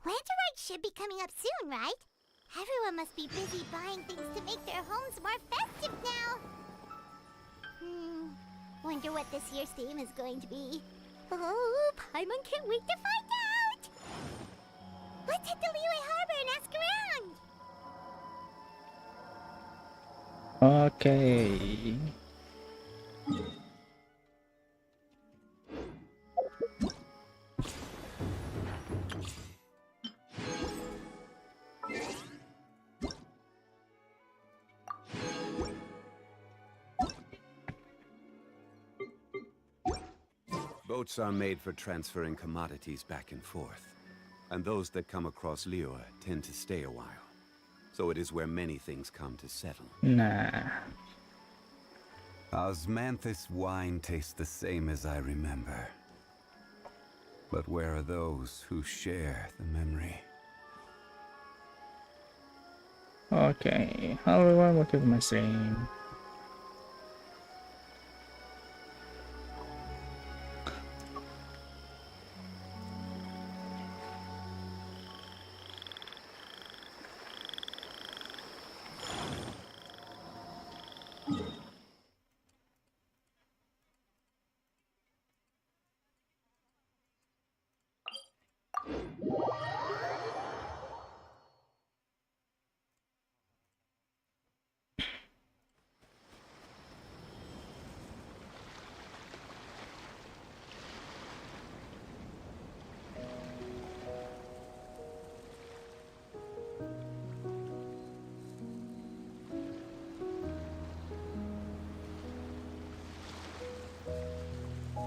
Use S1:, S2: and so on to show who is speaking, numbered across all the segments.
S1: Lanjut should be coming up soon, right? Everyone must be busy buying things to make their homes more festive now. Wonder what this year's theme is going to be. Oh, Paimon can't wait to find out! Let's hit the Liyue Harbor and ask around!
S2: Okay.
S3: Boats are made for transferring commodities back and forth. And those that come across Liyue tend to stay a while. So it is where many things come to settle.
S2: Nah.
S3: Osmanthus wine tastes the same as I remember. But where are those who share the memory?
S2: Okay. Hello everyone, welcome to my stream.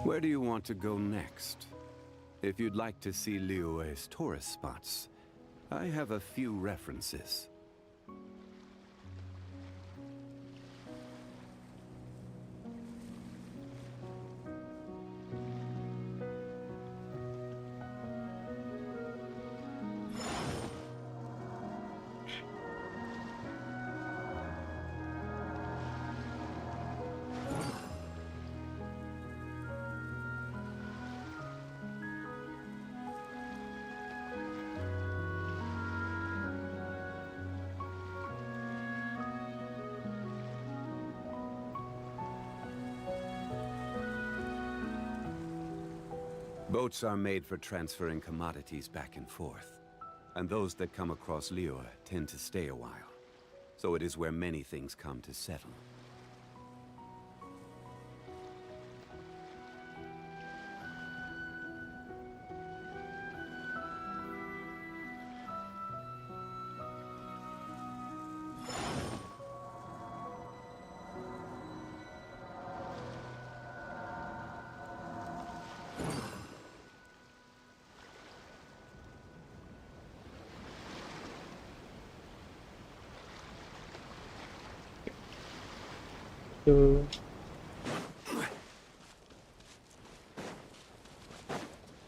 S3: Where do you want to go next? If you'd like to see Liyue's tourist spots, I have a few references. Boats are made for transferring commodities back and forth. And those that come across Liyue tend to stay a while. So it is where many things come to settle.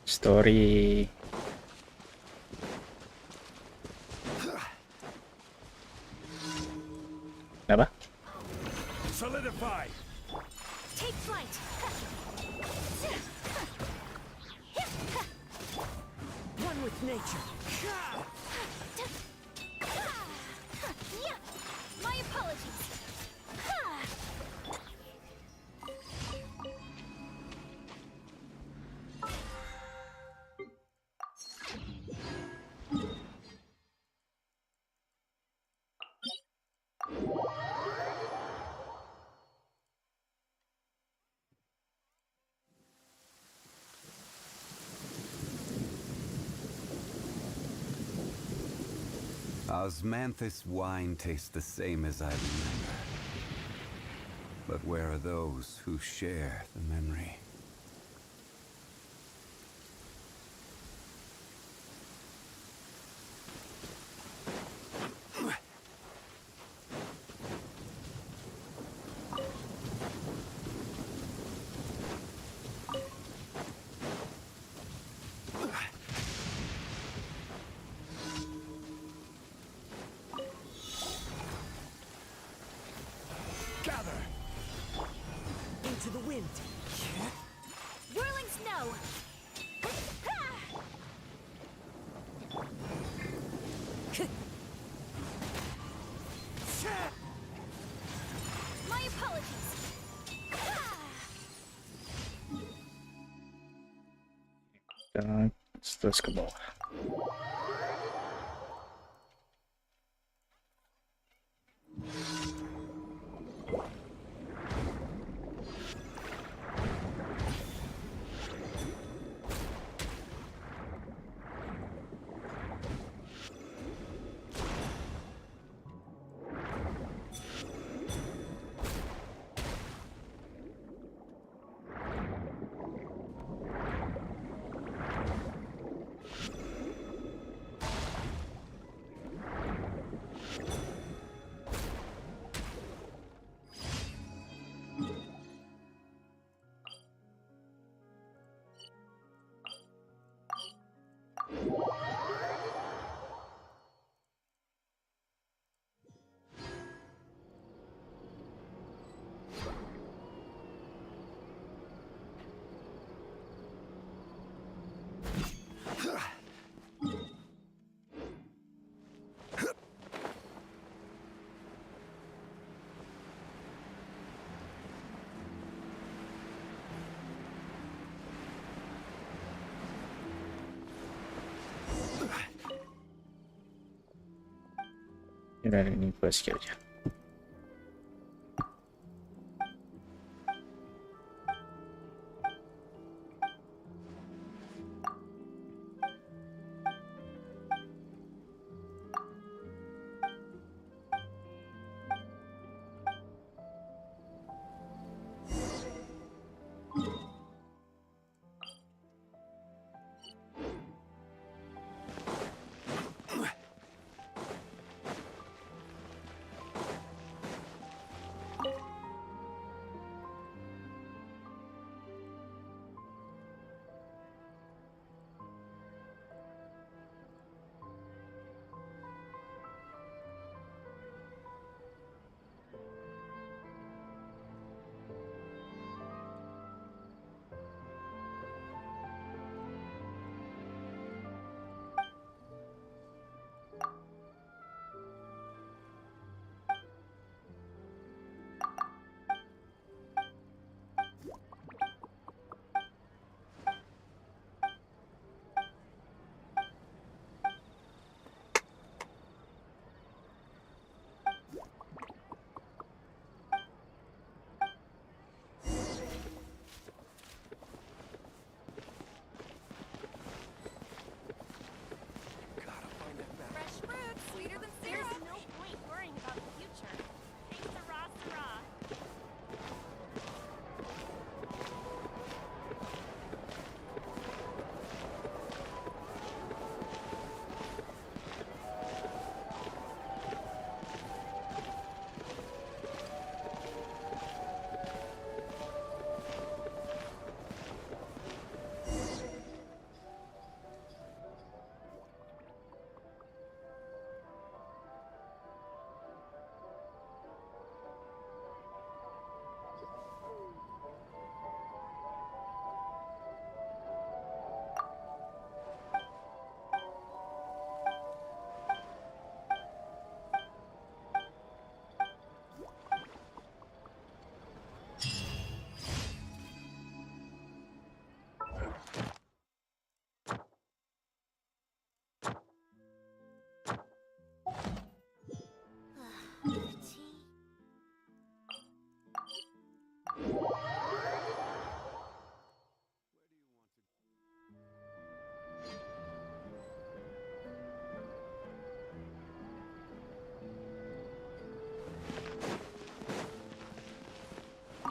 S2: Story. Apa?
S4: Solidify.
S1: Take flight!
S4: One with nature.
S1: My apologies!
S3: Osmanthus wine tastes the same as I remember. But where are those who share the memory?
S4: Gather into the wind.
S2: terus ke bawah. Ini gue skip aja.
S5: Fresh fruit, sweeter than syrup. There's no point worrying about the future. Hey, Sarah, Sarah.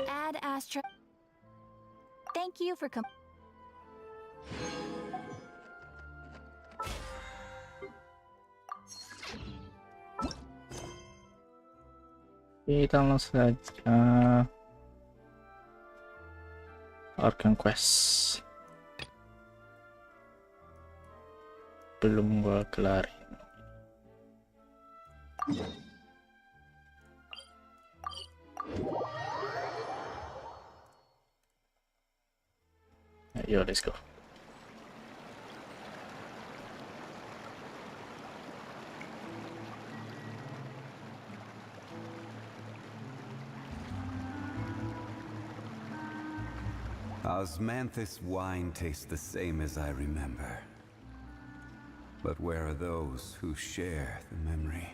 S6: Ad Astra. Thank you for
S2: Kita langsung saja Arcane Quest. Belum gua kelarin. Ayo, let's go.
S3: Osmanthus wine tastes the same as I remember. But where are those who share the memory?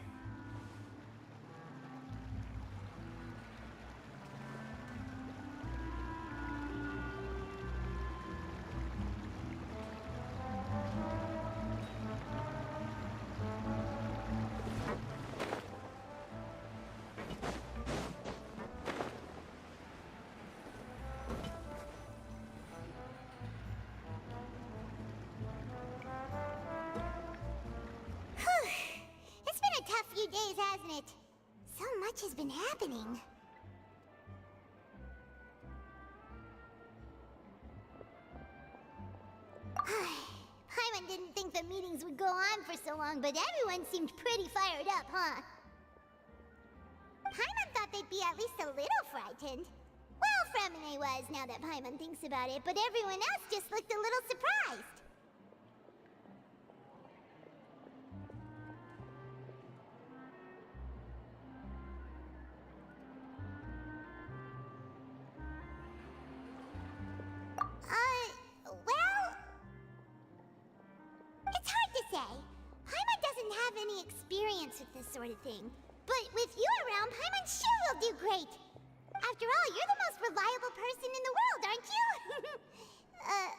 S1: It's been a tough few days, hasn't it? So much has been happening. Paimon didn't think the meetings would go on for so long, but everyone seemed pretty fired up, huh? Paimon thought they'd be at least a little frightened. Well, Fremine was, now that Paimon thinks about it, but everyone else just looked a little surprised. Well... It's hard to say. Paimon doesn't have any experience with this sort of thing. But with you around, Paimon sure will do great. After all, you're the most reliable person in the world, aren't you? Huh?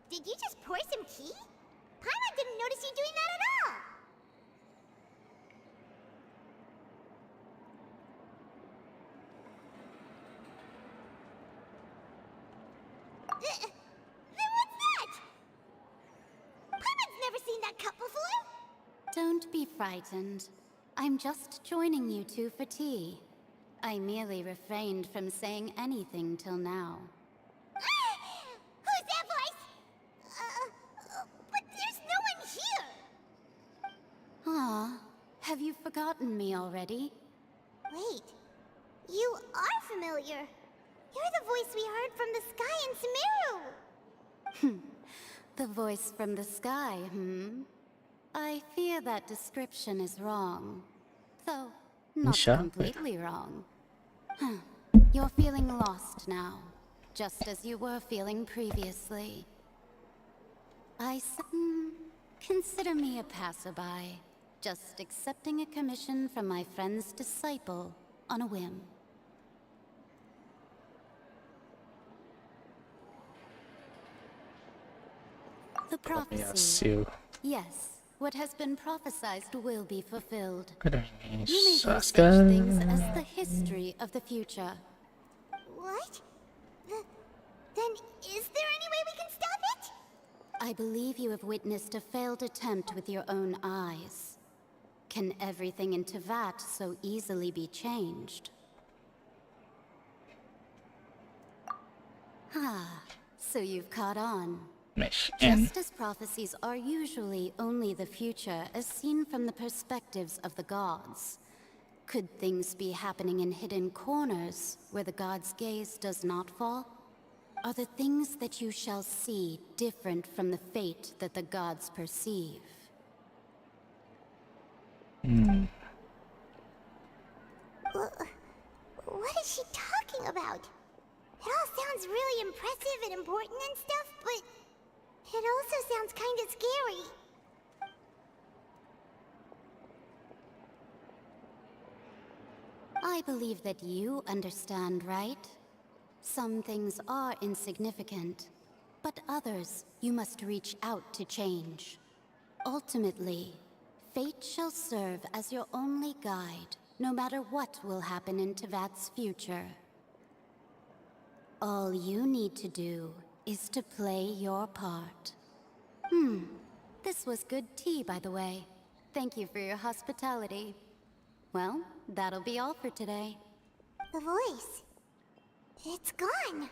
S1: Did you just pour some tea? Paimon didn't notice you doing that at all. Then what's that? Paimon's never seen that cup before.
S6: Don't be frightened. I'm just joining you two for tea. I merely refrained from saying anything till now.
S1: Who's that voice? But there's no one here.
S6: Aw, have you forgotten me already?
S1: Wait, you are familiar. You're the voice we heard from the sky in Sumeru.
S6: The voice from the sky, I fear that description is wrong. Though, not
S2: Sure.
S6: completely wrong. You're feeling lost now, just as you were feeling previously. Consider me a passerby, just accepting a commission from my friend's disciple on a whim. The prophecy.
S2: Assume.
S6: Yes, what has been prophesized will be fulfilled.
S2: Keren
S6: You may view such
S2: Sasuke.
S6: things as the history of the future.
S1: What? Then is there any way we can stop it?
S6: I believe you have witnessed a failed attempt with your own eyes. Can everything in Tevat so easily be changed? So you've caught on.
S2: Mesh.
S6: Just as prophecies are usually only the future as seen from the perspectives of the gods, could things be happening in hidden corners where the gods' gaze does not fall? Are the things that you shall see different from the fate that the gods perceive?
S1: What is she talking about? It all sounds really impressive and important and stuff, but it also sounds kind of scary.
S6: I believe that you understand, right? Some things are insignificant, but others you must reach out to change. Ultimately, fate shall serve as your only guide, no matter what will happen in Tevat's future. All you need to do is to play your part. This was good tea, by the way. Thank you for your hospitality. Well, that'll be all for today.
S1: The voice. It's gone.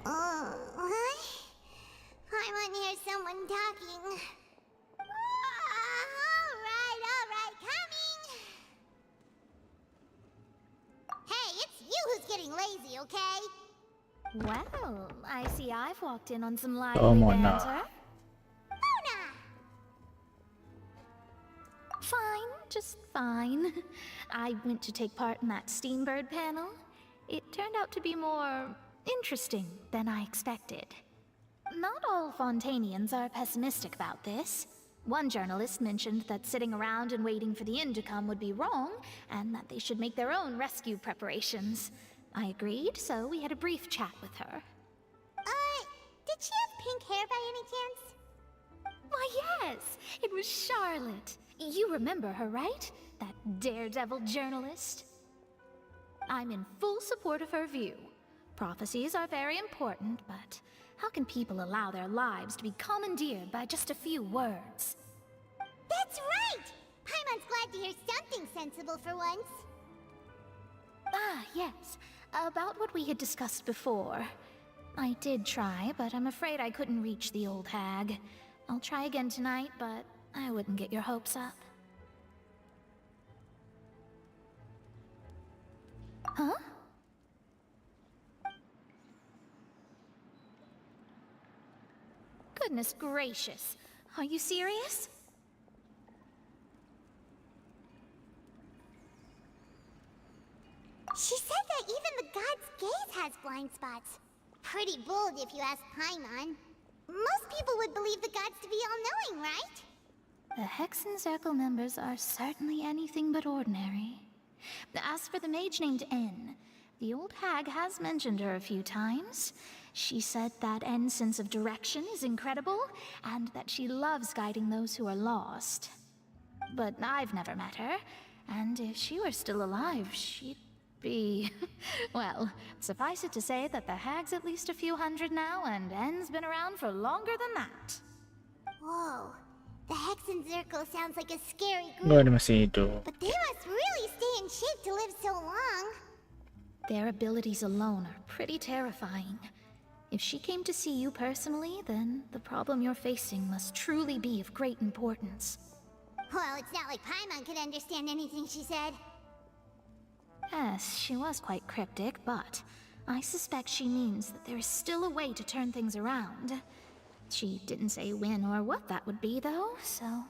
S1: What? I might hear someone talking. All right, coming. cozy, okay?
S7: Well, I see I've walked in on some
S2: Oh,
S7: lively
S2: Mona.
S7: banter.
S1: Mona!
S7: Fine, just fine. I went to take part in that Steambird panel. It turned out to be more interesting than I expected. Not all Fontanians are pessimistic about this. One journalist mentioned that sitting around and waiting for the end to come would be wrong, and that they should make their own rescue preparations. I agreed, so we had a brief chat with her.
S1: Did she have pink hair by any chance?
S7: Why, yes! It was Charlotte. You remember her, right? That daredevil journalist? I'm in full support of her view. Prophecies are very important, but how can people allow their lives to be commandeered by just a few words?
S1: That's right! Paimon's glad to hear something sensible for once.
S7: Ah, yes. About what we had discussed before. I did try, but I'm afraid I couldn't reach the old hag. I'll try again tonight, but I wouldn't get your hopes up. Huh? Goodness gracious. Are you serious?
S1: She said that even the god's gaze has blind spots. Pretty bold if you ask Paimon. Most people would believe the gods to be all-knowing, right?
S7: The Hexen Circle members are certainly anything but ordinary. As for the mage named N, the old hag has mentioned her a few times. She said that N's sense of direction is incredible, and that she loves guiding those who are lost. But I've never met her, and if she were still alive, she'd be... well, suffice it to say that the hag's at least a few hundred now, and N's been around for longer than that.
S1: Whoa. The Hexen Circle sounds like a scary
S2: Gue
S1: group.
S2: ada masih hidup.
S1: But they must really stay in shape to live so long.
S7: Their abilities alone are pretty terrifying. If she came to see you personally, then the problem you're facing must truly be of great importance.
S1: Well, it's not like Paimon could understand anything she said.
S7: Yes, she was quite cryptic, but I suspect she means that there is still a way to turn things around. She didn't say when or what that would be, though, so...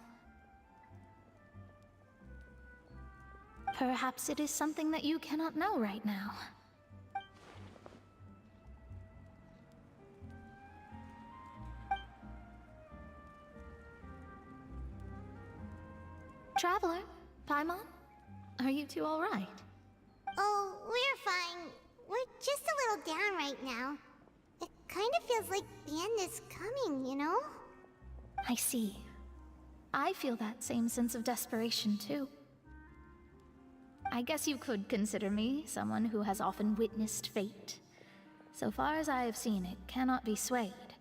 S7: perhaps it is something that you cannot know right now. Traveler, Paimon, are you two all right?
S1: Oh, we're fine. We're just a little down right now. It kind of feels like the end is coming, you know?
S7: I see. I feel that same sense of desperation, too. I guess you could consider me someone who has often witnessed fate. So far as I have seen, it cannot be swayed.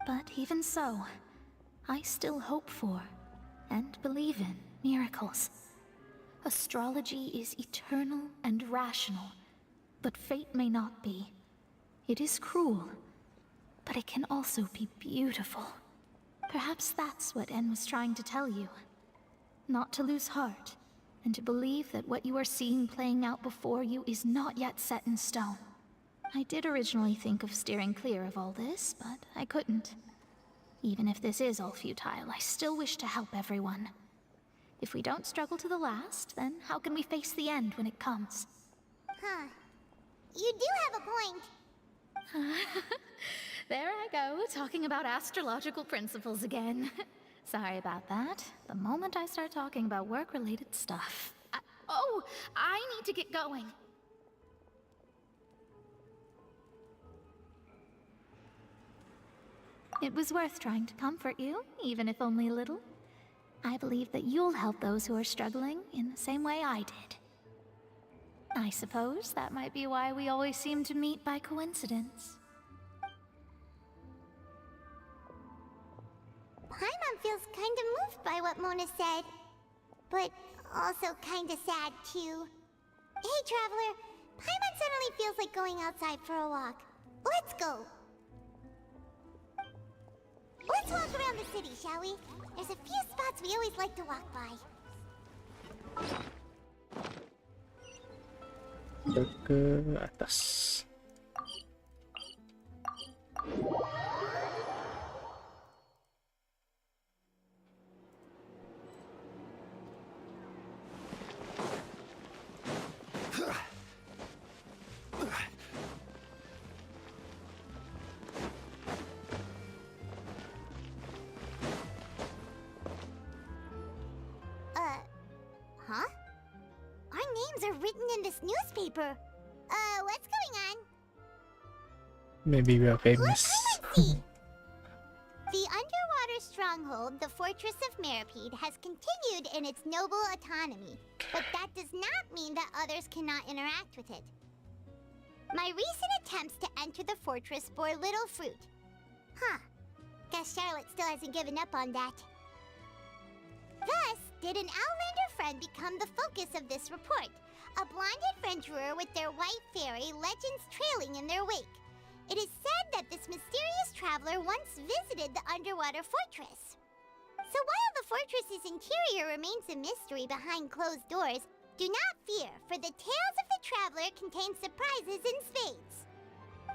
S7: But even so, I still hope for, and believe in, miracles. Astrology is eternal and rational, but fate may not be. It is cruel, but it can also be beautiful. Perhaps that's what N was trying to tell you. Not to lose heart, and to believe that what you are seeing playing out before you is not yet set in stone. I did originally think of steering clear of all this, but I couldn't. Even if this is all futile, I still wish to help everyone. If we don't struggle to the last, then how can we face the end when it comes?
S1: Huh. You do have a point.
S7: There I go, talking about astrological principles again. Sorry about that. The moment I start talking about work-related stuff... I need to get going. It was worth trying to comfort you, even if only a little. I believe that you'll help those who are struggling in the same way I did. I suppose that might be why we always seem to meet by coincidence.
S1: Paimon feels kind of moved by what Mona said. But also kind of sad, too. Hey, Traveler. Paimon suddenly feels like going outside for a walk. Let's go. Let's walk around the city, shall we? There's a few spots we always like to walk by.
S2: Ke atas.
S1: are written in this newspaper. What's going on?
S2: Maybe we are
S1: Look,
S2: famous.
S1: I see. The underwater stronghold, the Fortress of Meripede, has continued in its noble autonomy, but that does not mean that others cannot interact with it. My recent attempts to enter the fortress bore little fruit. Huh. Guess Charlotte still hasn't given up on that. Thus, did an Outlander friend become the focus of this report? A blonde adventurer with their white fairy legends trailing in their wake. It is said that this mysterious traveler once visited the underwater fortress. So while the fortress's interior remains a mystery behind closed doors, do not fear, for the tales of the traveler contain surprises in spades.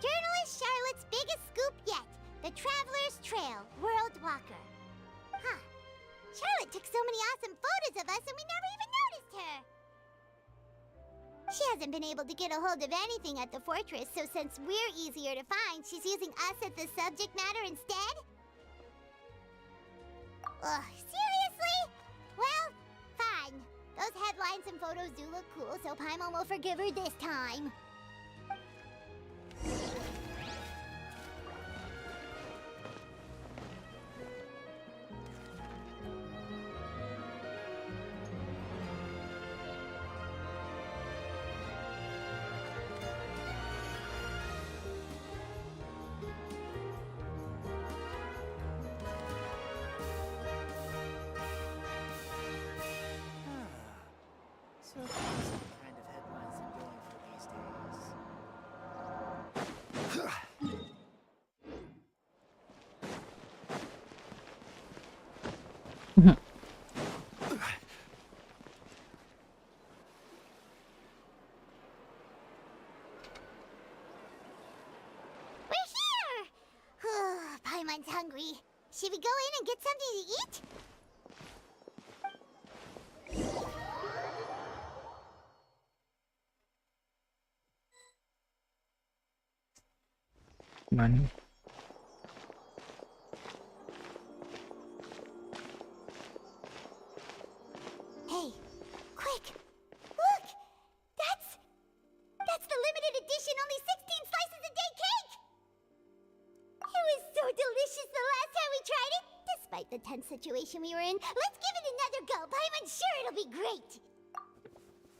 S1: Journalist Charlotte's biggest scoop yet, the Traveler's Trail, World Walker. Huh. Charlotte took so many awesome photos of us and we never even noticed her. She hasn't been able to get a hold of anything at the fortress, so since we're easier to find, she's using us as the subject matter instead? Ugh, seriously? Well, fine. Those headlines and photos do look cool, so Paimon will forgive her this time.
S8: So that's the kind of headlines I'm going for these days.
S1: We're here! Paimon's hungry. Should we go in and get something to eat?
S2: Money.
S1: Hey, quick! Look! That's the limited edition only 16 slices a day cake! It was so delicious the last time we tried it! Despite the tense situation we were in, let's give it another go. I'm sure it'll be great!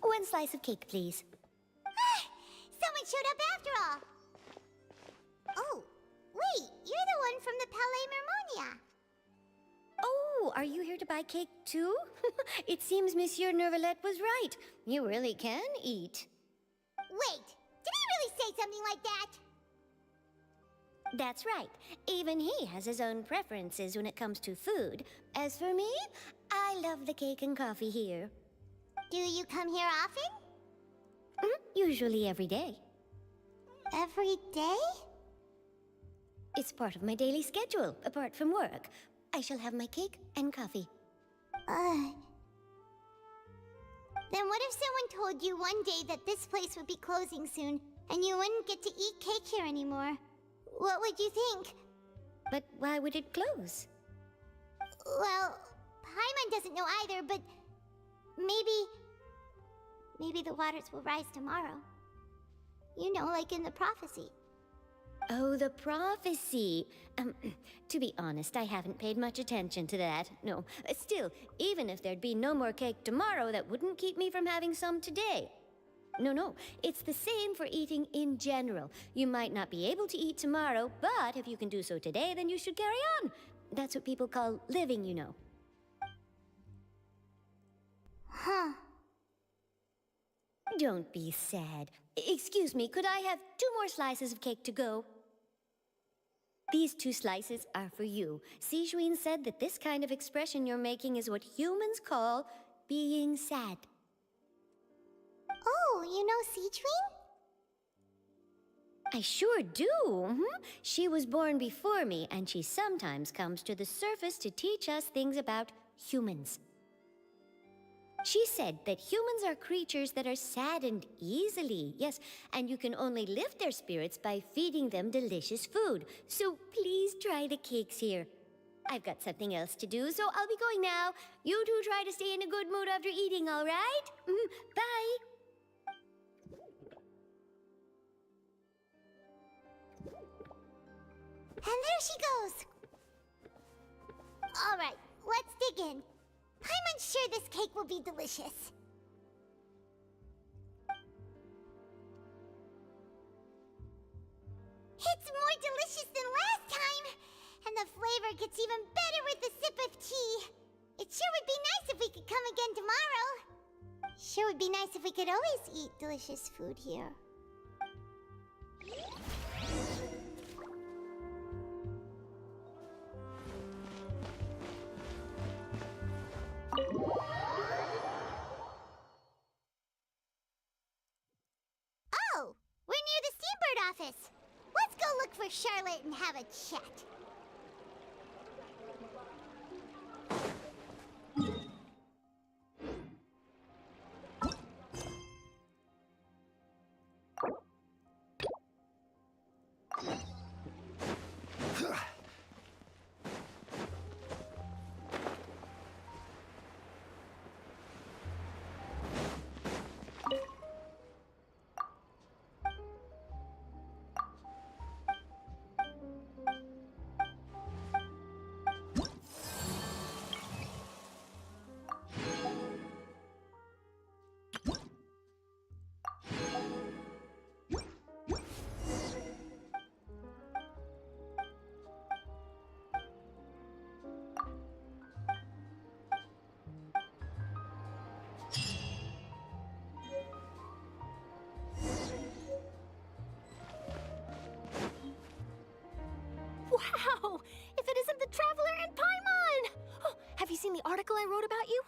S9: One slice of cake, please.
S1: Someone showed up after all! Oh, wait, you're the one from the Palais Mermonia.
S9: Oh, are you here to buy cake too? It seems Monsieur Nervalette was right. You really can eat.
S1: Wait, did he really say something like that?
S9: That's right. Even he has his own preferences when it comes to food. As for me, I love the cake and coffee here.
S1: Do you come here often?
S9: Usually every day.
S1: Every day?
S9: It's part of my daily schedule, apart from work. I shall have my cake and coffee.
S1: Then what if someone told you one day that this place would be closing soon, and you wouldn't get to eat cake here anymore? What would you think?
S9: But why would it close?
S1: Well, Paimon doesn't know either, but maybe the waters will rise tomorrow. You know, like in the prophecy.
S9: Oh, the prophecy. To be honest, I haven't paid much attention to that. No, still, even if there'd be no more cake tomorrow, that wouldn't keep me from having some today. No, it's the same for eating in general. You might not be able to eat tomorrow, but if you can do so today, then you should carry on. That's what people call living, you know.
S1: Huh.
S9: Don't be sad. Excuse me, could I have 2 more slices of cake to go? These 2 slices are for you. Sijuin said that this kind of expression you're making is what humans call being sad.
S1: Oh, you know Sijuin?
S9: I sure do. She was born before me, and she sometimes comes to the surface to teach us things about humans. She said that humans are creatures that are saddened easily, yes, and you can only lift their spirits by feeding them delicious food. So please try the cakes here. I've got something else to do, so I'll be going now. You two try to stay in a good mood after eating, all right? Bye.
S1: there she goes. All right, let's dig in. Paimon's sure this cake will be delicious. It's more delicious than last time, and the flavor gets even better with a sip of tea. It sure would be nice if we could come again tomorrow. Sure would be nice if we could always eat delicious food here. Oh, we're near the Steambird office. Let's go look for Charlotte and have a chat.
S5: Wow! If it isn't the Traveler and Paimon! Oh, have you seen the article I wrote about you?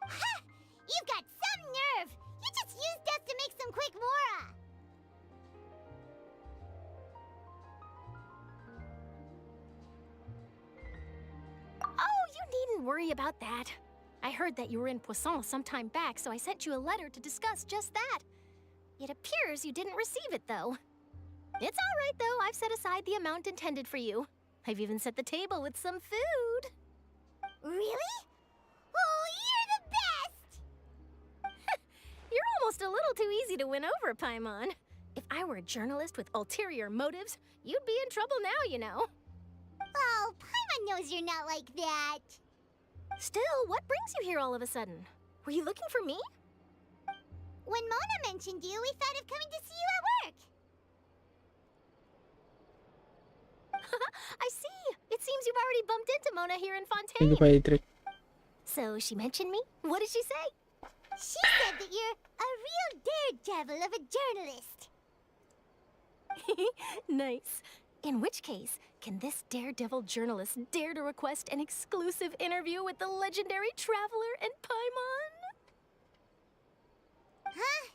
S1: Ha! You've got some nerve! You just used us to make some quick mora!
S5: Oh, you needn't worry about that. I heard that you were in Poisson some time back, so I sent you a letter to discuss just that. It appears you didn't receive it, though. It's all right, though. I've set aside the amount intended for you. I've even set the table with some food.
S1: Really? Oh, you're the best!
S5: You're almost a little too easy to win over, Paimon. If I were a journalist with ulterior motives, you'd be in trouble now, you know.
S1: Oh, Paimon knows you're not like that.
S5: Still, what brings you here all of a sudden? Were you looking for me?
S1: When Mona mentioned you, we thought of coming to see you at work.
S5: I see. It seems you've already bumped into Mona here in
S2: Thank you,
S5: Fontaine.
S2: Patrick.
S5: So she mentioned me? What did she say?
S1: She said that you're a real daredevil of a journalist.
S5: Nice. In which case, can this daredevil journalist dare to request an exclusive interview with the legendary Traveler and Paimon?
S1: Huh?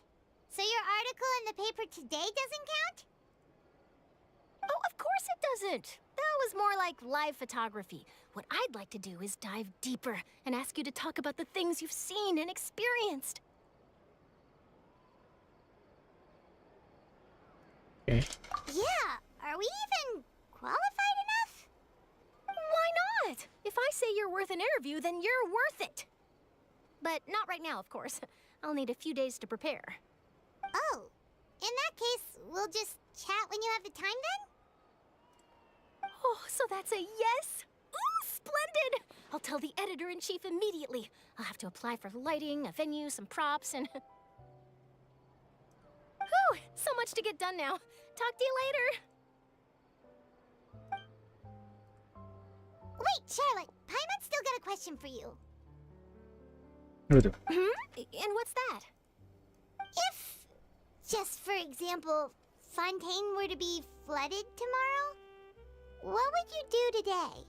S1: So your article in the paper today doesn't count?
S5: Oh, of course it doesn't. That was more like live photography. What I'd like to do is dive deeper and ask you to talk about the things you've seen and experienced.
S2: Okay.
S1: Yeah, are we even qualified enough?
S5: Why not? If I say you're worth an interview, then you're worth it. But not right now, of course. I'll need a few days to prepare.
S1: Oh, in that case, we'll just chat when you have the time then?
S5: Oh, so that's a yes? Ooh, splendid! I'll tell the editor-in-chief immediately. I'll have to apply for lighting, a venue, some props, and... Whew, so much to get done now. Talk to you later.
S1: Wait, Charlotte, Paimon's still got a question for you.
S2: Betul.
S5: And what's that?
S1: If, just for example, Fontaine were to be flooded tomorrow, what would you do today?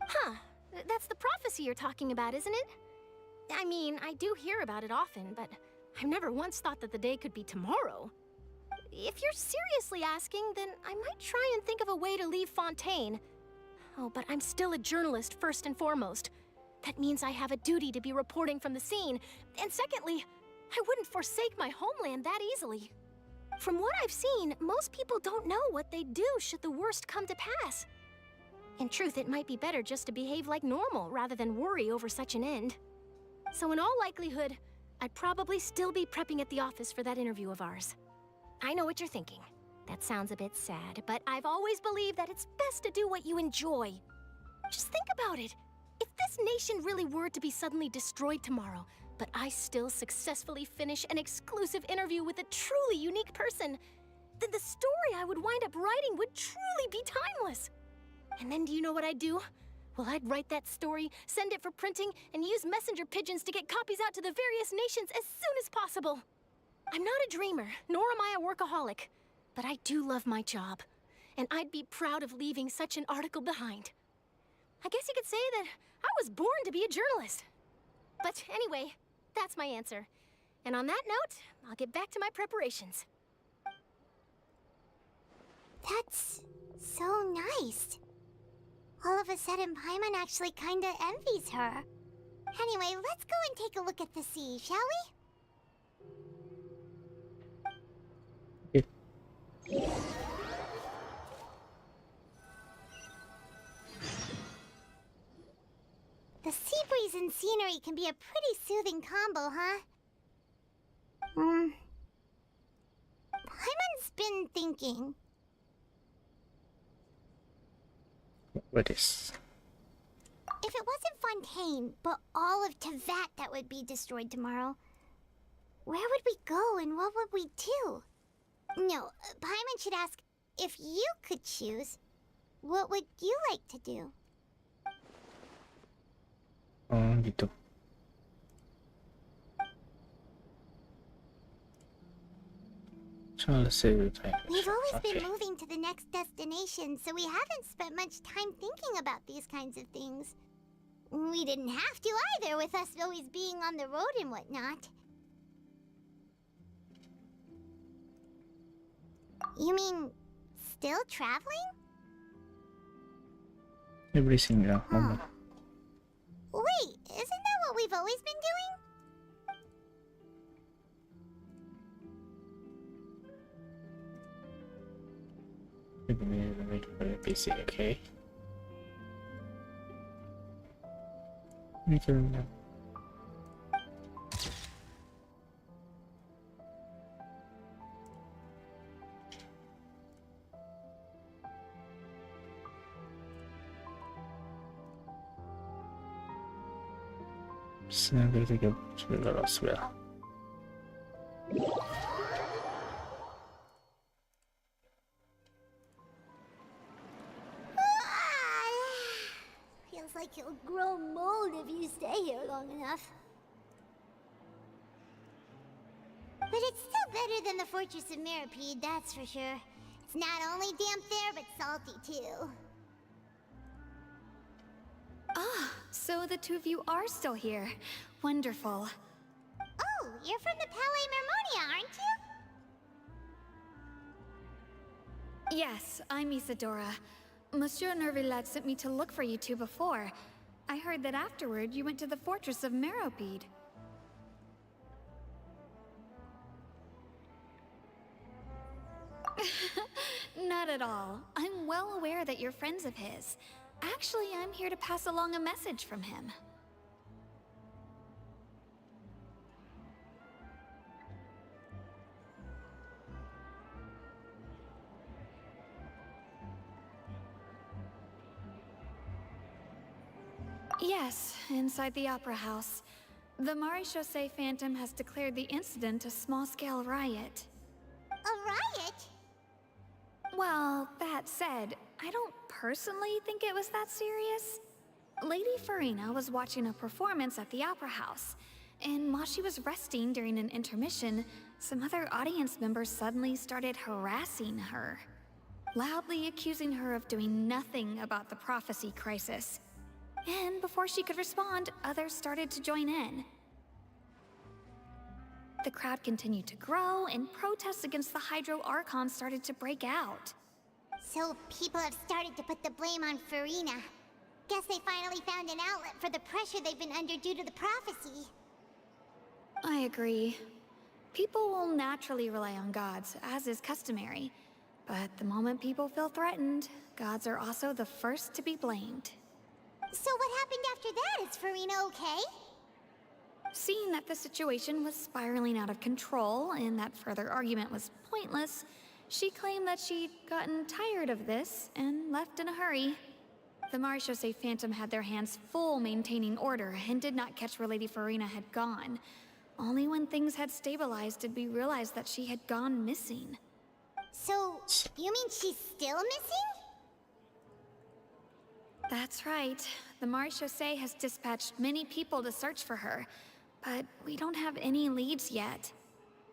S5: Huh. That's the prophecy you're talking about, isn't it? I mean, I do hear about it often, but I've never once thought that the day could be tomorrow. If you're seriously asking, then I might try and think of a way to leave Fontaine. Oh, but I'm still a journalist first and foremost. That means I have a duty to be reporting from the scene. And secondly, I wouldn't forsake my homeland that easily. From what I've seen, most people don't know what they'd do should the worst come to pass. In truth, it might be better just to behave like normal rather than worry over such an end. So in all likelihood, I'd probably still be prepping at the office for that interview of ours. I know what you're thinking. That sounds a bit sad, but I've always believed that it's best to do what you enjoy. Just think about it. If this nation really were to be suddenly destroyed tomorrow, but I still successfully finish an exclusive interview with a truly unique person, then the story I would wind up writing would truly be timeless. And then do you know what I'd do? Well, I'd write that story, send it for printing, and use messenger pigeons to get copies out to the various nations as soon as possible. I'm not a dreamer, nor am I a workaholic, but I do love my job, and I'd be proud of leaving such an article behind. I guess you could say that I was born to be a journalist. But anyway, that's my answer. And on that note, I'll get back to my preparations.
S1: That's so nice. All of a sudden, Paimon actually kinda envies her. Anyway, let's go and take a look at the sea, shall we? The sea breeze and scenery can be a pretty soothing combo, huh? Paimon's been thinking.
S2: What is?
S1: If it wasn't Fontaine, but all of Tevat that would be destroyed tomorrow, where would we go and what would we do? No, Paimon should ask, if you could choose, what would you like to do?
S2: Oh, gitu. So let's say we try this.
S1: We've always
S2: Okay.
S1: been moving to the next destination, so we haven't spent much time thinking about these kinds of things. We didn't have to either, with us always being on the road and whatnot. You mean, still traveling?
S2: Every single moment.
S1: Wait, isn't that what we've always been doing?
S2: Wait for the PC, okay? Me too. Snuggle to go to as well.
S1: Feels like you'll grow mold if you stay here long enough. But it's still better than the Fortress of Meropide, that's for sure. It's not only damp there, but salty too.
S10: Ah, so the two of you are still here. Wonderful.
S1: Oh, you're from the Palais Mermonia, aren't you?
S10: Yes, I'm Isadora. Monsieur Nervillet sent me to look for you two before. I heard that afterward you went to the Fortress of Meropide. Not at all. I'm well aware that you're friends of his. Actually, I'm here to pass along a message from him. Yes, inside the Opera House. The Maréchaussée Phantom has declared the incident a small-scale riot.
S1: A riot?
S10: Well, that said, I don't personally think it was that serious. Lady Farina was watching a performance at the Opera House, and while she was resting during an intermission, some other audience members suddenly started harassing her, loudly accusing her of doing nothing about the prophecy crisis. And before she could respond, others started to join in. The crowd continued to grow, and protests against the Hydro Archon started to break out.
S1: So people have started to put the blame on Farina. Guess they finally found an outlet for the pressure they've been under due to the prophecy.
S10: I agree. People will naturally rely on gods, as is customary. But the moment people feel threatened, gods are also the first to be blamed.
S1: So what happened after that? Is Farina okay?
S10: Seeing that the situation was spiraling out of control and that further argument was pointless, She claimed that she'd gotten tired of this and left in a hurry. The Marechaussee Phantom had their hands full maintaining order and did not catch where Lady Farina had gone. Only when things had stabilized did we realize that she had gone missing.
S1: So, you mean she's still missing?
S10: That's right. The Marechaussee has dispatched many people to search for her, but we don't have any leads yet.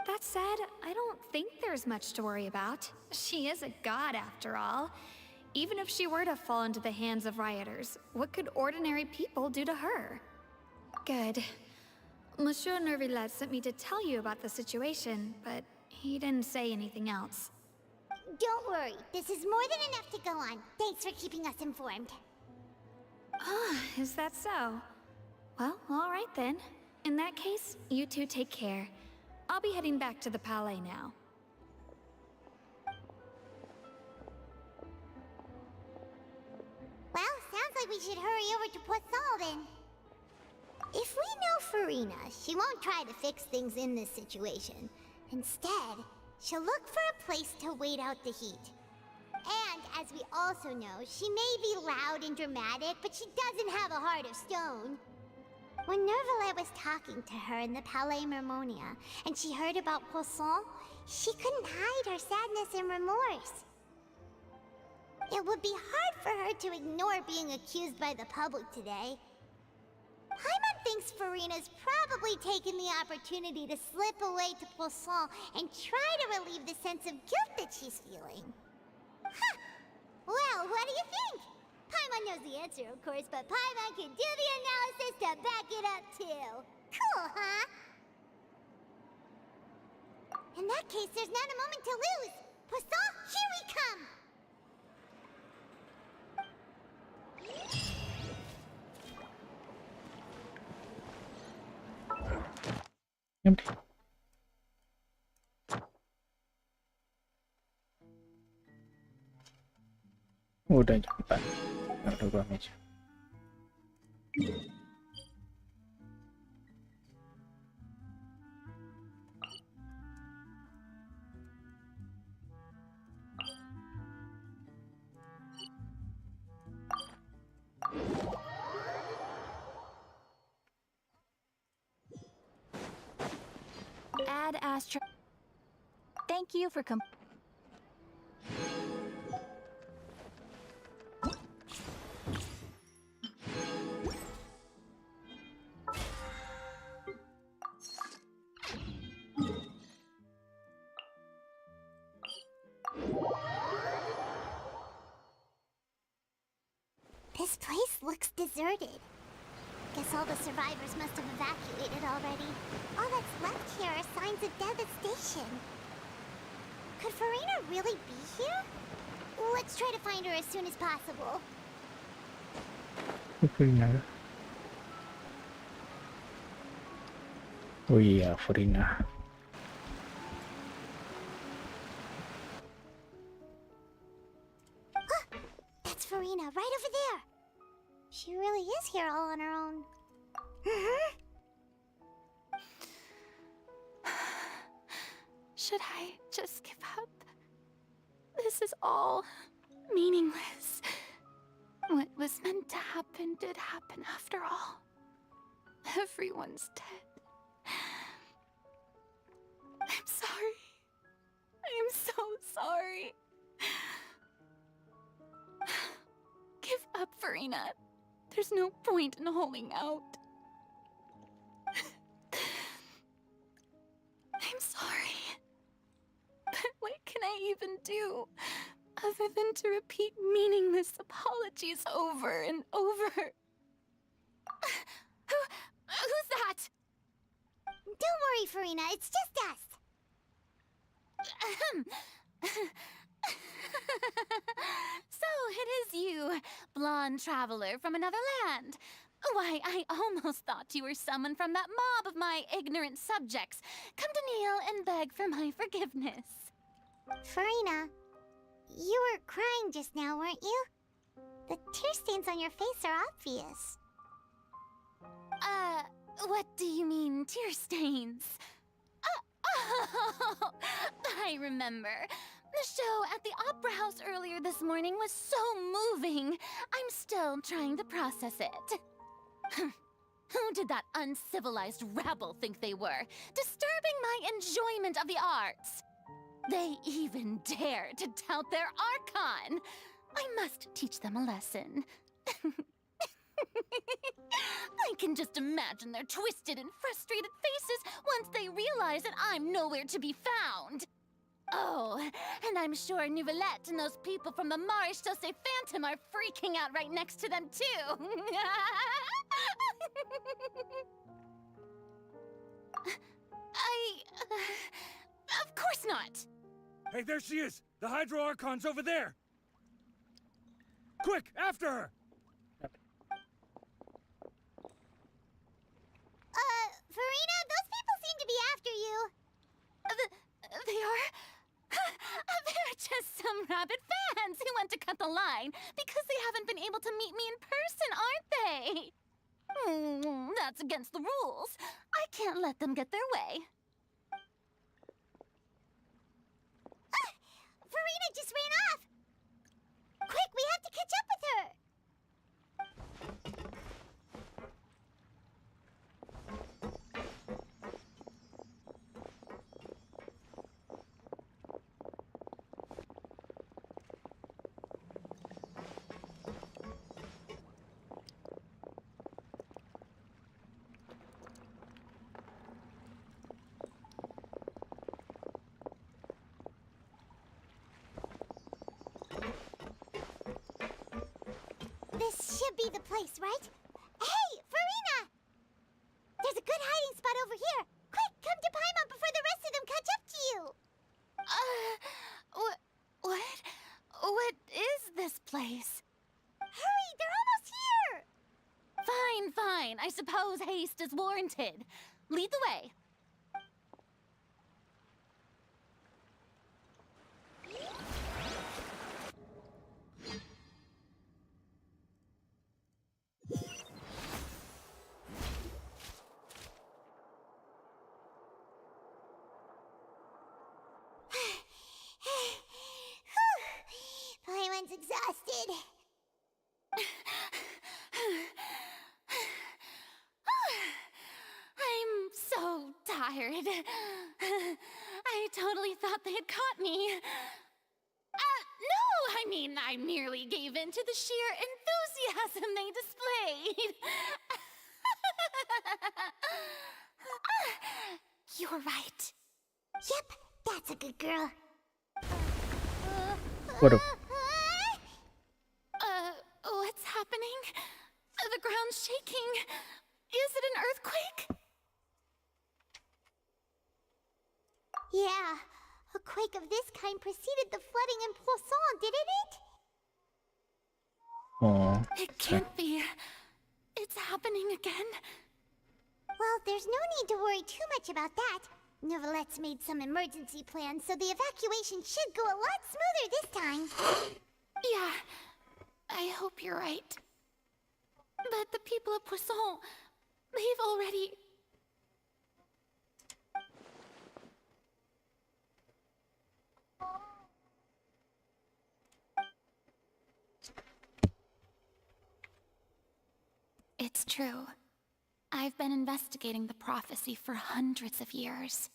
S10: That said, I don't think there's much to worry about. She is a god after all. Even if she were to fall into the hands of rioters, what could ordinary people do to her? Good. Monsieur Nervillet sent me to tell you about the situation, but he didn't say anything else.
S1: Don't worry, this is more than enough to go on. Thanks for keeping us informed.
S10: Ah, is that so? Well, all right then. In that case, you two take care. I'll be heading back to the Palais now.
S1: Well, sounds like we should hurry over to Poisson then. If we know Farina, she won't try to fix things in this situation. Instead, she'll look for a place to wait out the heat. And, as we also know, she may be loud and dramatic, but she doesn't have a heart of stone. When Nervillet was talking to her in the Palais Mermonia, and she heard about Poisson, she couldn't hide her sadness and remorse. It would be hard for her to ignore being accused by the public today. Paimon thinks Farina's probably taken the opportunity to slip away to Poisson and try to relieve the sense of guilt that she's feeling. Huh. Well, what do you think? Paimon knows the answer, of course, but Paimon can do the analysis to back it up, too. Cool, huh? In that case, there's not a moment to lose. Poisson, here we come!
S2: Empty. Udah cepetan. Udah gua meja.
S11: Ad Astra. Thank you for
S1: This place looks deserted. Guess all the survivors must have evacuated already. All that's left here are signs of devastation. Could Farina really be here? Let's try to find her as soon as possible.
S2: Farina. Oh iya, Farina.
S1: That's Farina, right over there. She really is here all on her own.
S11: Should I just give up? This is all meaningless. What was meant to happen did happen after all. Everyone's dead. I'm sorry. I am so sorry. Give up, Farina. There's no point in holding out. I'm sorry. But what can I even do other than to repeat meaningless apologies over and over? Who's that?
S1: Don't worry, Farina. It's just us.
S11: So it is you, blonde traveler from another land. Why, I almost thought you were someone from that mob of my ignorant subjects, come to kneel and beg for my forgiveness.
S1: Farina, you were crying just now, weren't you? The tear stains on your face are obvious.
S11: What do you mean, tear stains? Oh, I remember. The show at the Opera House earlier this morning was so moving. I'm still trying to process it. Who did that uncivilized rabble think they were, disturbing my enjoyment of the arts? They even dare to tout their Archon. I must teach them a lesson. I can just imagine their twisted and frustrated faces once they realize that I'm nowhere to be found. Oh, and I'm sure Nouvellette and those people from the Maréchal Phantom are freaking out right next to them, too. Of course not.
S4: Hey, there she is! The Hydro Archon's over there! Quick, after her!
S1: Farina, those people seem to be after you.
S11: They are? They're just some rabid fans who want to cut the line because they haven't been able to meet me in person, aren't they? That's against the rules. I can't let them get their way.
S1: Farina just ran off! Quick, we have to catch up with her! This should be the place, right? Hey, Farina! There's a good hiding spot over here. Quick, come to Paimon before the rest of them catch up to you.
S11: What? What is this place?
S1: Hurry, they're almost here!
S11: Fine. I suppose haste is warranted. Lead the way.
S1: Paimon's exhausted.
S11: I'm so tired. I totally thought they had caught me. No, I mean, I merely gave in to the sheer enthusiasm they displayed. You're right.
S1: Yep, that's a good girl.
S2: What a...
S11: What's happening? The ground's shaking. Is it an earthquake?
S1: Yeah, a quake of this kind preceded the flooding in Poisson, didn't it?
S2: Oh,
S11: It can't be. It's happening again.
S1: Well, there's no need to worry too much about that. Nouvellette's made some emergency plans, so the evacuation should go a lot smoother this time.
S11: Yeah, I hope you're right. But the people of Poisson, they've already... It's true. I've been investigating the prophecy for hundreds of years.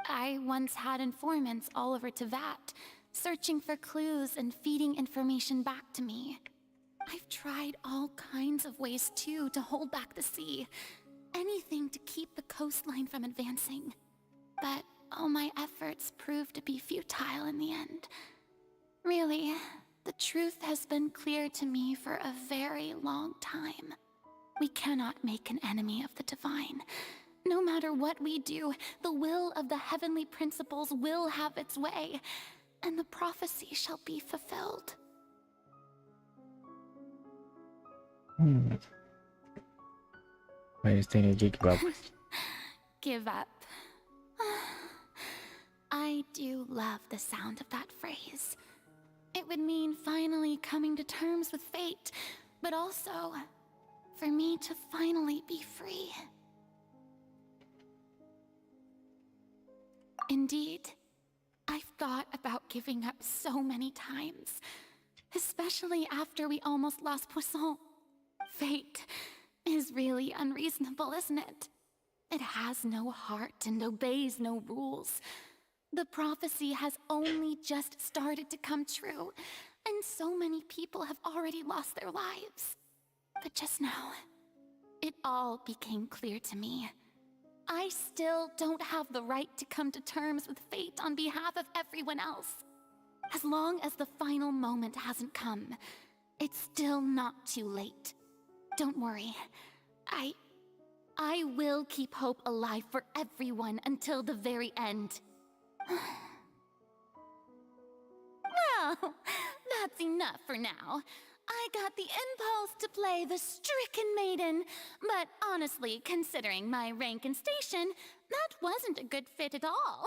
S11: I once had informants all over Tevat, searching for clues and feeding information back to me. I've tried all kinds of ways, too, to hold back the sea. Anything to keep the coastline from advancing. But all my efforts proved to be futile in the end. Really, the truth has been clear to me for a very long time. We cannot make an enemy of the divine. No matter what we do, the will of the heavenly principles will have its way, and the prophecy shall be fulfilled.
S2: Why is there give up?
S11: Give up. I do love the sound of that phrase. It would mean finally coming to terms with fate, but also for me to finally be free. Indeed, I've thought about giving up so many times, especially after we almost lost Poisson. Fate is really unreasonable, isn't it? It has no heart and obeys no rules. The prophecy has only just started to come true, and so many people have already lost their lives. But just now, it all became clear to me. I still don't have the right to come to terms with fate on behalf of everyone else. As long as the final moment hasn't come, it's still not too late. Don't worry. I will keep hope alive for everyone until the very end. Well, that's enough for now. I got the impulse to play the stricken maiden, but honestly, considering my rank and station, that wasn't a good fit at all.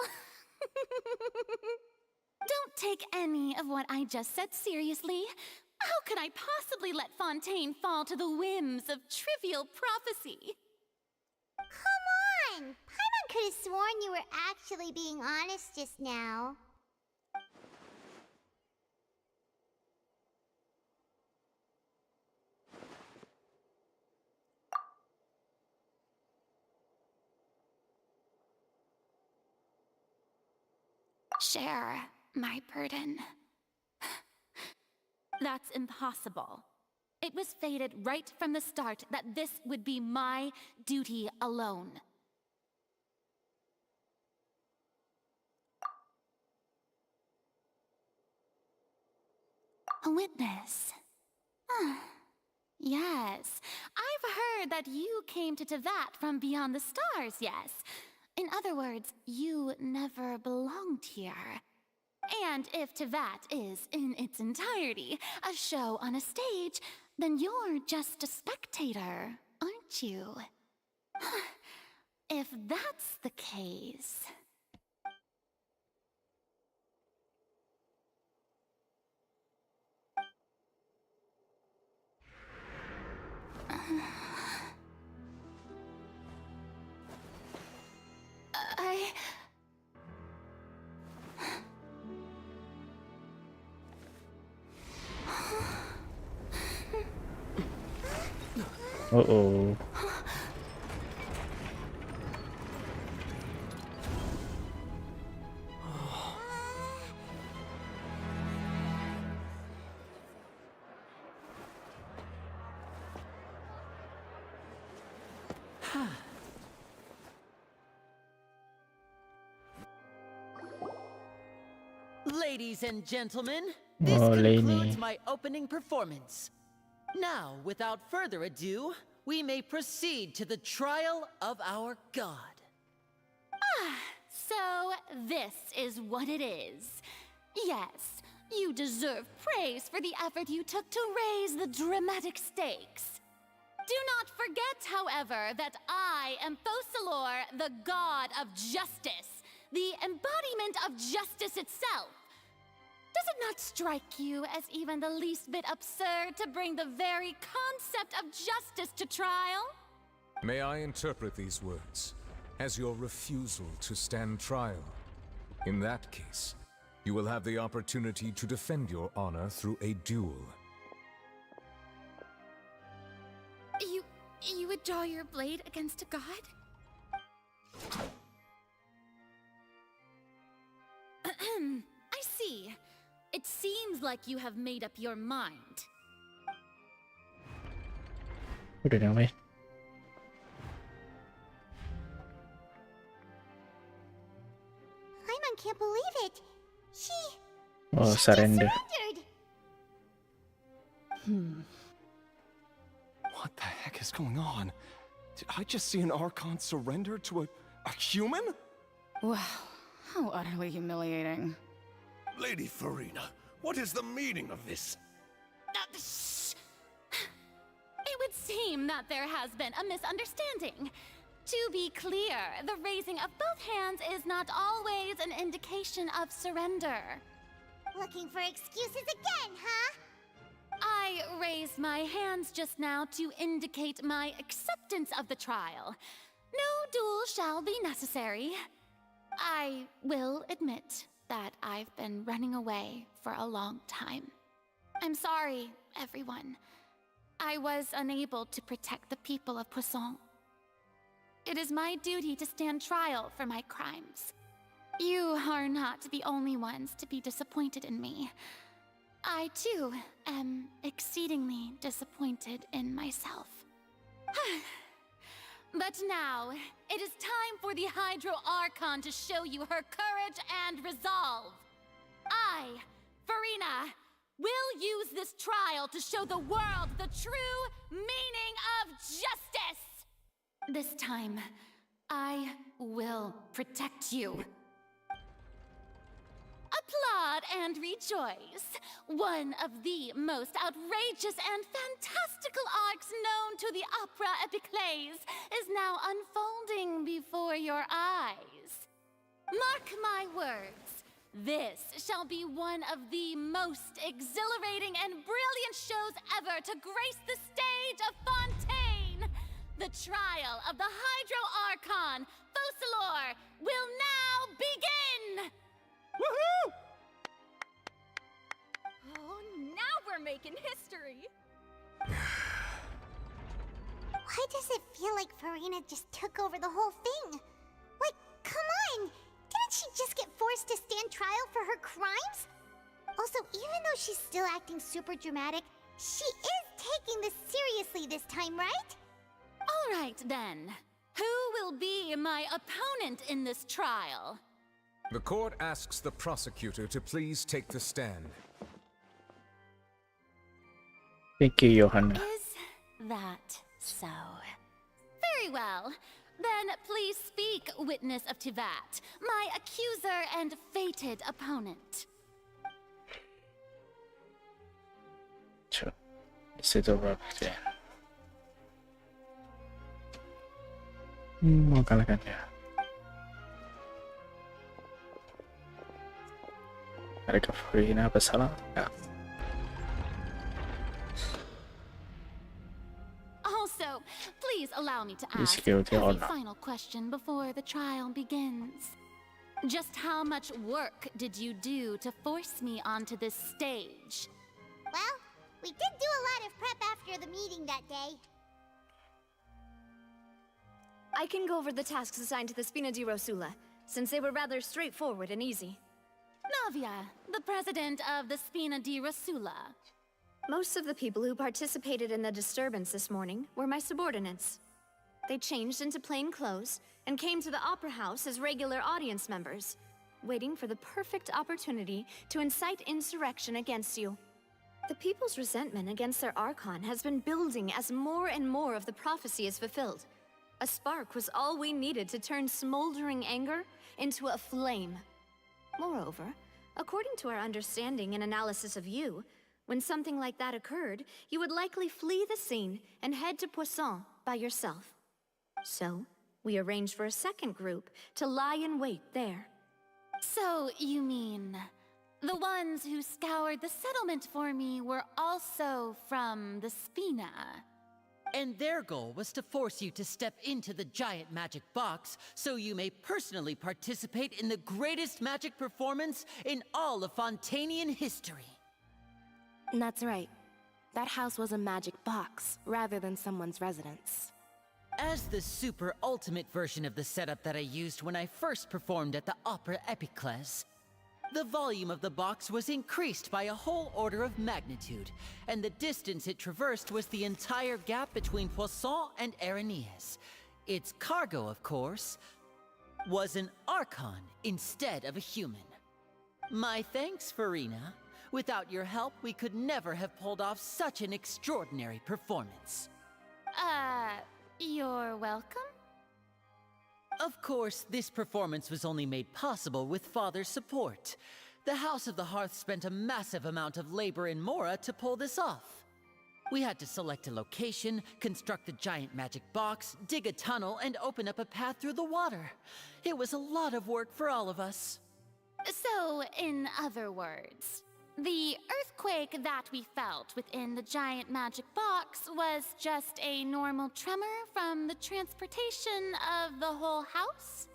S11: Don't take any of what I just said seriously. How could I possibly let Fontaine fall to the whims of trivial prophecy?
S1: Come on! Paimon could have sworn you were actually being honest just now.
S11: Share my burden. That's impossible. It was fated right from the start that this would be my duty alone. A witness. Yes, I've heard that you came to Tevat from beyond the stars, yes. In other words, you never belonged here. And if Tevat is, in its entirety, a show on a stage, then you're just a spectator, aren't you? If that's the case...
S2: Uh-oh.
S12: Ladies and gentlemen, this concludes my opening performance. Now, without further ado, we may proceed to the trial of our god.
S11: So this is what it is. Yes, you deserve praise for the effort you took to raise the dramatic stakes. Do not forget, however, that I am Focalor, the god of justice, the embodiment of justice itself. Does it not strike you as even the least bit absurd to bring the very concept of justice to trial?
S13: May I interpret these words as your refusal to stand trial? In that case, you will have the opportunity to defend your honor through a duel.
S11: You would draw your blade against a god? I see. It seems like you have made up your mind.
S2: Udah dong, weh.
S1: Paimon can't believe it. She
S2: Surrender.
S14: What the heck is going on? Did I just see an Archon surrender to a human?
S15: Wow, how utterly humiliating.
S16: Lady Farina, what is the meaning of this?
S11: It would seem that there has been a misunderstanding. To be clear, the raising of both hands is not always an indication of surrender.
S1: Looking for excuses again, huh?
S11: I raised my hands just now to indicate my acceptance of the trial. No duel shall be necessary. I will admit, that I've been running away for a long time. I'm sorry, everyone. I was unable to protect the people of Poisson. It is my duty to stand trial for my crimes. You are not the only ones to be disappointed in me. I, too, am exceedingly disappointed in myself. But now, it is time for the Hydro Archon to show you her courage and resolve. I, Farina, will use this trial to show the world the true meaning of justice! This time, I will protect you. Applaud and rejoice. One of the most outrageous and fantastical arcs known to the opera epiclese is now unfolding before your eyes. Mark my words, this shall be one of the most exhilarating and brilliant shows ever to grace the stage of Fontaine. The trial of the Hydro Archon, Focalor, will now begin!
S5: Woohoo! Oh, now we're making history!
S1: Why does it feel like Farina just took over the whole thing? Like, come on! Didn't she just get forced to stand trial for her crimes? Also, even though she's still acting super dramatic, she is taking this seriously this time, right?
S11: All right, then. Who will be my opponent in this trial?
S13: The court asks the prosecutor to please take the stand.
S2: Thank you, Johanna.
S11: Is that so? Very well. Then please speak, witness of Tivat, my accuser and fated opponent.
S2: Sure. Sit over there. Mau kalahkan dia. Mereka Farina bersalah? Ya.
S11: Also, please allow me to ask
S2: Security or
S11: a
S2: not?
S11: final question before the trial begins. Just how much work did you do to force me onto this stage?
S1: Well, we did do a lot of prep after the meeting that day.
S17: I can go over the tasks assigned to the Spina di Rosula, since they were rather straightforward and easy.
S11: Navia, the president of the Spina di Rosula.
S17: Most of the people who participated in the disturbance this morning were my subordinates. They changed into plain clothes and came to the Opera House as regular audience members, waiting for the perfect opportunity to incite insurrection against you. The people's resentment against their Archon has been building as more and more of the prophecy is fulfilled. A spark was all we needed to turn smoldering anger into a flame. Moreover, according to our understanding and analysis of you, when something like that occurred, you would likely flee the scene and head to Poisson by yourself. So, we arranged for a second group to lie in wait there.
S11: So, you mean, the ones who scoured the settlement for me were also from the Spina?
S12: And their goal was to force you to step into the giant magic box so you may personally participate in the greatest magic performance in all of Fontanian history.
S18: That's right. That house was a magic box, rather than someone's residence.
S12: As the super ultimate version of the setup that I used when I first performed at the Opera Epiclese, the volume of the box was increased by a whole order of magnitude, and the distance it traversed was the entire gap between Poisson and Aranias. Its cargo, of course, was an Archon instead of a human. My thanks, Farina. Without your help, we could never have pulled off such an extraordinary performance.
S11: You're welcome?
S12: Of course, this performance was only made possible with Father's support. The House of the Hearth spent a massive amount of labor in Mora to pull this off. We had to select a location, construct the giant magic box, dig a tunnel, and open up a path through the water. It was a lot of work for all of us.
S11: So, in other words, the earthquake that we felt within the giant magic box was just a normal tremor from the transportation of the whole house?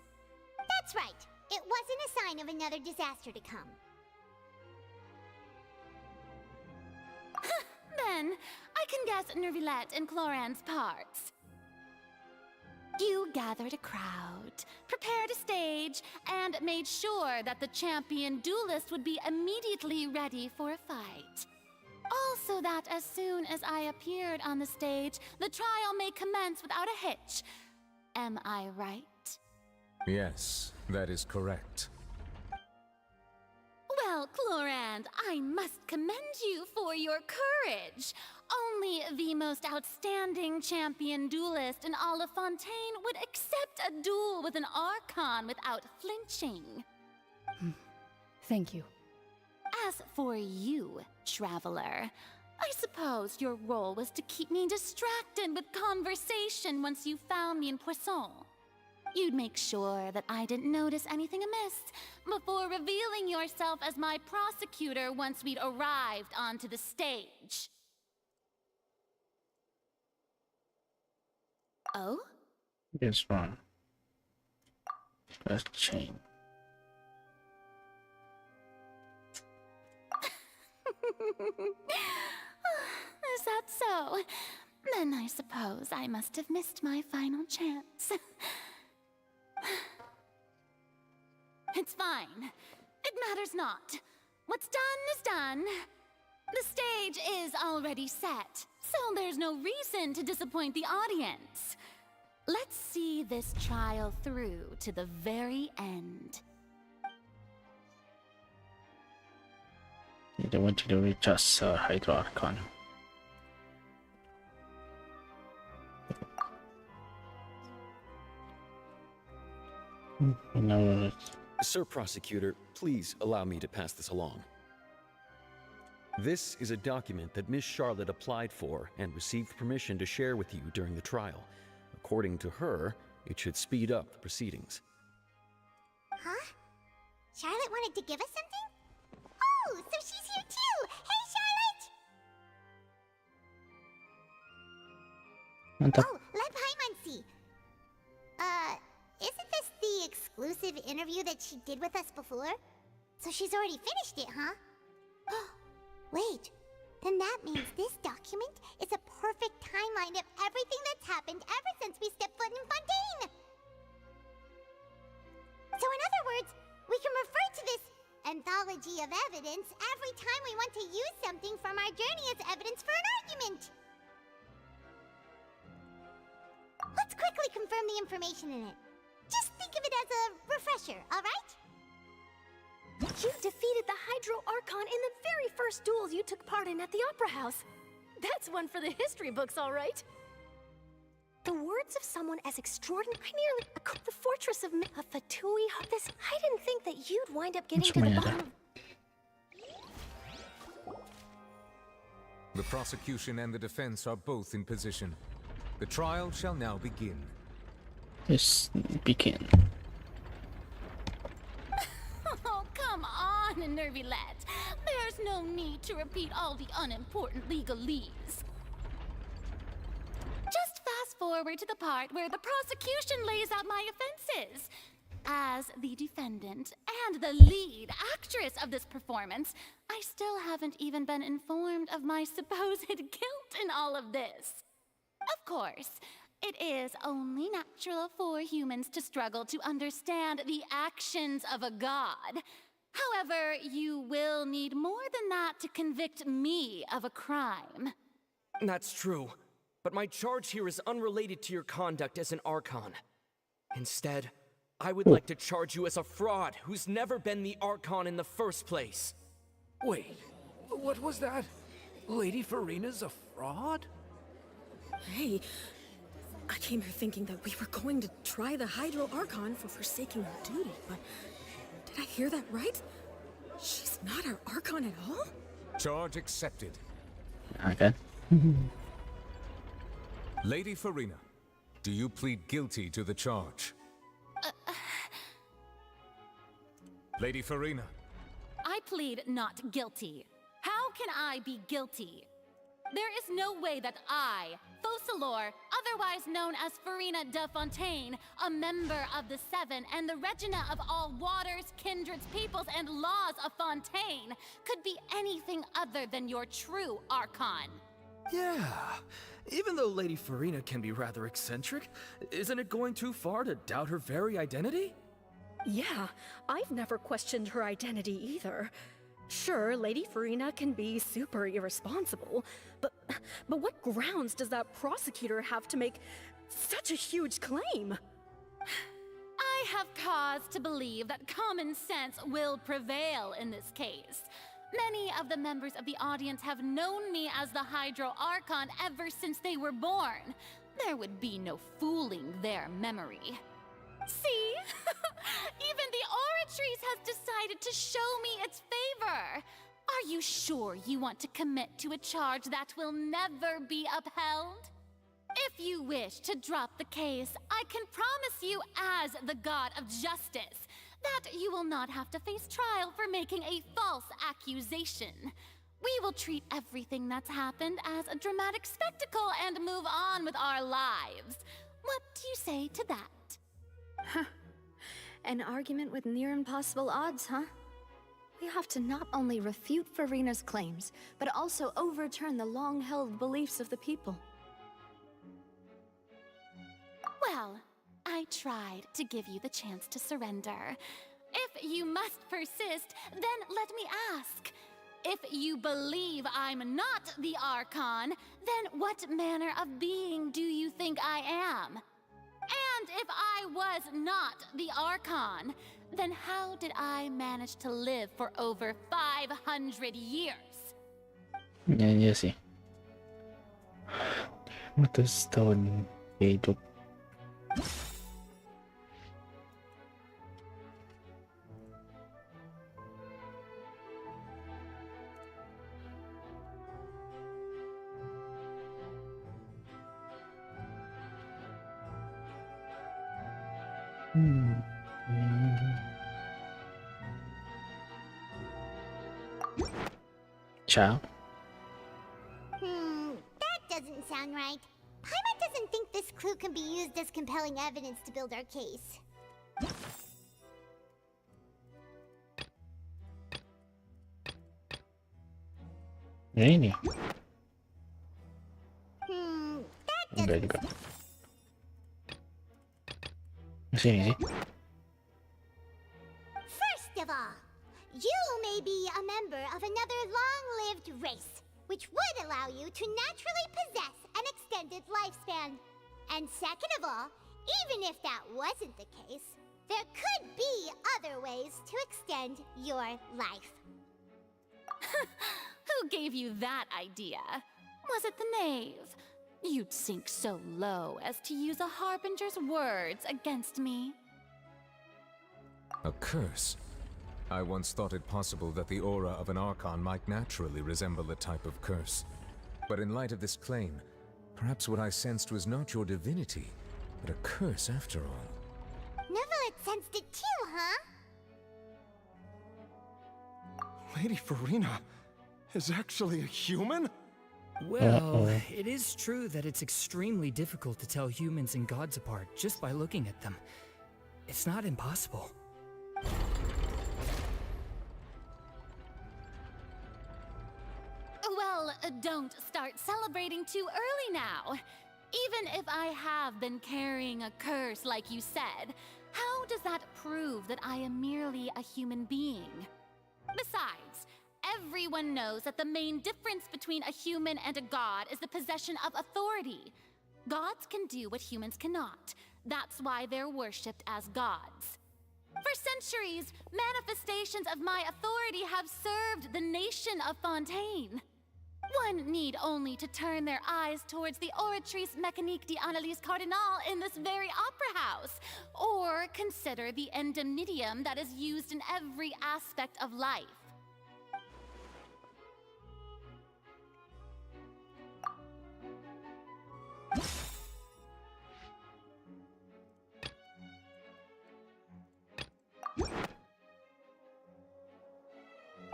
S1: That's right. it wasn't a sign of another disaster to come.
S11: Then, I can guess Nervilette and Cloran's parts. You gathered a crowd, prepared a stage, and made sure that the champion duelist would be immediately ready for a fight. Also that as soon as I appeared on the stage, the trial may commence without a hitch. Am I right?
S13: Yes, that is correct.
S11: Well, Clorand, I must commend you for your courage. Only the most outstanding champion duelist in all of Fontaine would accept a duel with an Archon without flinching.
S18: Thank you.
S11: As for you, Traveler, I suppose your role was to keep me distracted with conversation once you found me in Poisson. You'd make sure that I didn't notice anything amiss before revealing yourself as my prosecutor once we'd arrived onto the stage. Oh?
S2: This one. Let's change.
S11: Is that so? Then I suppose I must have missed my final chance. It's fine. It matters not. What's done is done. The stage is already set, so there's no reason to disappoint the audience. Let's see this trial through to the very end.
S2: They want you to reach us, Hydro Archon. No.
S19: Sir Prosecutor, please allow me to pass this along. This is a document that Miss Charlotte applied for and received permission to share with you during the trial. According to her, it should speed up the proceedings.
S1: Huh? Charlotte wanted to give us something? Oh, so she's here too! Hey, Charlotte! Oh, let Paimon see. Isn't this the exclusive interview that she did with us before? So she's already finished it, huh? Wait, then that means this document is a perfect timeline of everything that's happened ever since we stepped foot in Fontaine! So in other words, we can refer to this anthology of evidence every time we want to use something from our journey as evidence for an argument! Let's quickly confirm the information in it. Just think of it as a refresher, alright?
S5: You defeated the Hydro Archon in the very first duel you took part in at the Opera House. That's one for the history books, all right. The words of someone as extraordinary, the fortress of Fatui. I didn't think that you'd wind up getting to the bottom.
S13: The prosecution and the defense are both in position. The trial shall now begin.
S2: Yes, begin.
S11: Oh, come on, Nervilette. There's no need to repeat all the unimportant legalese. Just fast forward to the part where the prosecution lays out my offenses. As the defendant and the lead actress of this performance, I still haven't even been informed of my supposed guilt in all of this. Of course, it is only natural for humans to struggle to understand the actions of a god. However, you will need more than that to convict me of a crime.
S20: That's true, but my charge here is unrelated to your conduct as an Archon. Instead, I would like to charge you as a fraud who's never been the Archon in the first place.
S16: Wait, what was that? Lady Farina's a fraud?
S21: Hey, I came here thinking that we were going to try the Hydro Archon for forsaking her duty, but did I hear that right? She's not our Archon at all?
S13: Charge accepted.
S2: Okay.
S13: Lady Farina, do you plead guilty to the charge? Lady Farina.
S11: I plead not guilty. How can I be guilty? There is no way that I, Focalor, otherwise known as Farina de Fontaine, a member of the Seven and the Regina of all waters, kindreds, peoples, and laws of Fontaine, could be anything other than your true Archon.
S3: Yeah. Even though Lady Farina can be rather eccentric, isn't it going too far to doubt her very identity?
S21: Yeah, I've never questioned her identity either. Sure, Lady Farina can be super irresponsible, but what grounds does that prosecutor have to make such a huge claim?
S11: I have cause to believe that common sense will prevail in this case. Many of the members of the audience have known me as the Hydro Archon ever since they were born. There would be no fooling their memory. See? Even the Oratrice has decided to show me its favor. Are you sure you want to commit to a charge that will never be upheld? If you wish to drop the case, I can promise you as the God of Justice that you will not have to face trial for making a false accusation. We will treat everything that's happened as a dramatic spectacle and move on with our lives. What do you say to that?
S17: Huh. An argument with near impossible odds, huh? We have to not only refute Farina's claims, but also overturn the long-held beliefs of the people.
S11: Well, I tried to give you the chance to surrender. If you must persist, then let me ask. If you believe I'm not the Archon, then what manner of being do you think I am? And if I was not the Archon, then how did I manage to live for over 500 years?
S2: Yan iya sih. Matas tahun hidup. Ciao.
S1: That doesn't sound right. Paimon doesn't think this clue can be used as compelling evidence to build our case.
S2: Ini.
S1: That
S2: Enggak
S1: doesn't
S2: juga. Sini sih.
S1: First of all, you may be a member of another long-lived race, which would allow you to naturally possess an extended lifespan. And second of all, even if that wasn't the case, there could be other ways to extend your life.
S11: Who gave you that idea? Was it the knave? You'd sink so low as to use a harbinger's words against me.
S13: A curse? I once thought it possible that the aura of an Archon might naturally resemble a type of curse. But in light of this claim, perhaps what I sensed was not your divinity, but a curse after all.
S1: Neverlet sensed it too, huh?
S14: Lady Farina is actually a human?
S16: Well, it is true that it's extremely difficult to tell humans and gods apart just by looking at them. It's not impossible.
S11: Well, don't start celebrating too early now. Even if I have been carrying a curse like you said, how does that prove that I am merely a human being? Besides, everyone knows that the main difference between a human and a god is the possession of authority. Gods can do what humans cannot. That's why they're worshipped as gods. For centuries, manifestations of my authority have served the nation of Fontaine. One need only to turn their eyes towards the Oratrice Mécanique d'Analyse Cardinal in this very opera house, or consider the endemnitium that is used in every aspect of life.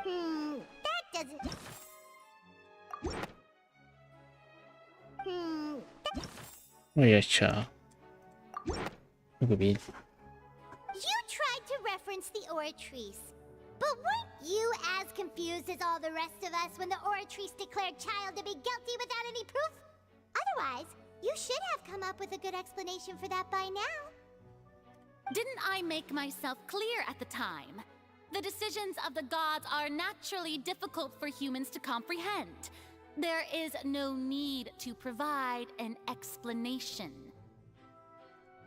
S1: That doesn't...
S2: Malaysia. Look at
S1: You tried to reference the Oratrice. But weren't you as confused as all the rest of us when the Oratrice declared Child to be guilty without any proof? Otherwise, you should have come up with a good explanation for that by now.
S11: Didn't I make myself clear at the time? The decisions of the gods are naturally difficult for humans to comprehend. There is no need to provide an explanation.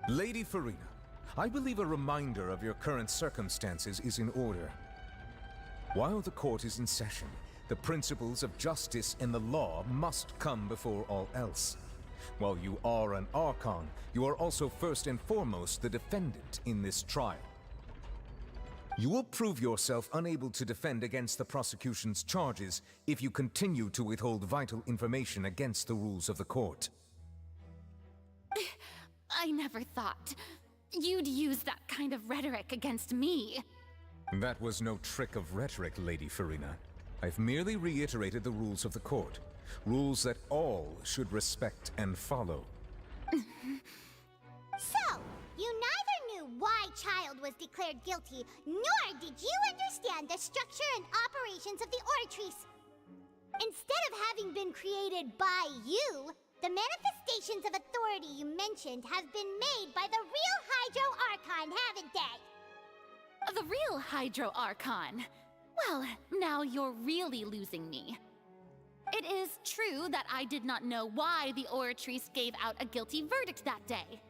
S13: Lady Farina, I believe a reminder of your current circumstances is in order. While the court is in session, the principles of justice and the law must come before all else. While you are an Archon, you are also first and foremost the defendant in this trial. You will prove yourself unable to defend against the prosecution's charges if you continue to withhold vital information against the rules of the court.
S11: I never thought you'd use that kind of rhetoric against me.
S13: That was no trick of rhetoric, Lady Farina. I've merely reiterated the rules of the court. Rules that all should respect and follow.
S1: So, you neither knew why Child was declared guilty, nor did you understand the structure and operations of the Oratrice. Instead of having been created by you, the manifestations of authority you mentioned have been made by the real Hydro Archon, haven't they?
S11: The real Hydro Archon? Well, now you're really losing me. It is true that I did not know why the Oratrice gave out a guilty verdict that day.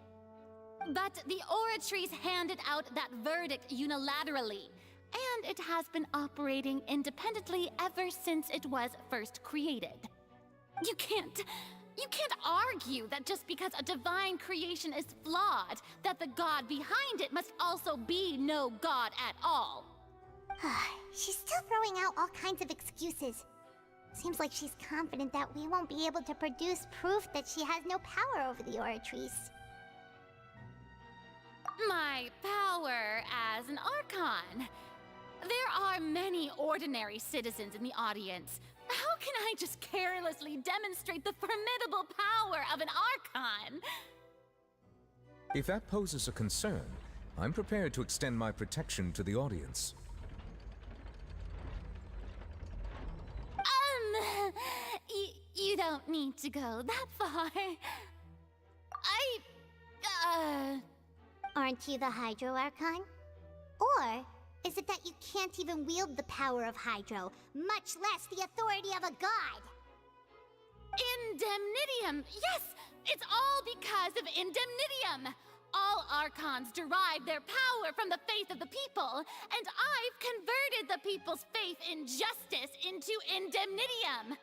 S11: But the Oratrice handed out that verdict unilaterally, and it has been operating independently ever since it was first created. You can't argue that just because a divine creation is flawed, that the god behind it must also be no god at all.
S1: She's still throwing out all kinds of excuses. Seems like she's confident that we won't be able to produce proof that she has no power over the Oratrice.
S11: My power as an Archon. There are many ordinary citizens in the audience. How can I just carelessly demonstrate the formidable power of an Archon?
S13: If that poses a concern, I'm prepared to extend my protection to the audience.
S11: You don't need to go that far.
S1: Aren't you the Hydro Archon? Or is it that you can't even wield the power of Hydro, much less the authority of a god?
S11: Indemnitium! Yes! It's all because of Indemnitium! All Archons derive their power from the faith of the people, and I've converted the people's faith in justice into Indemnitium!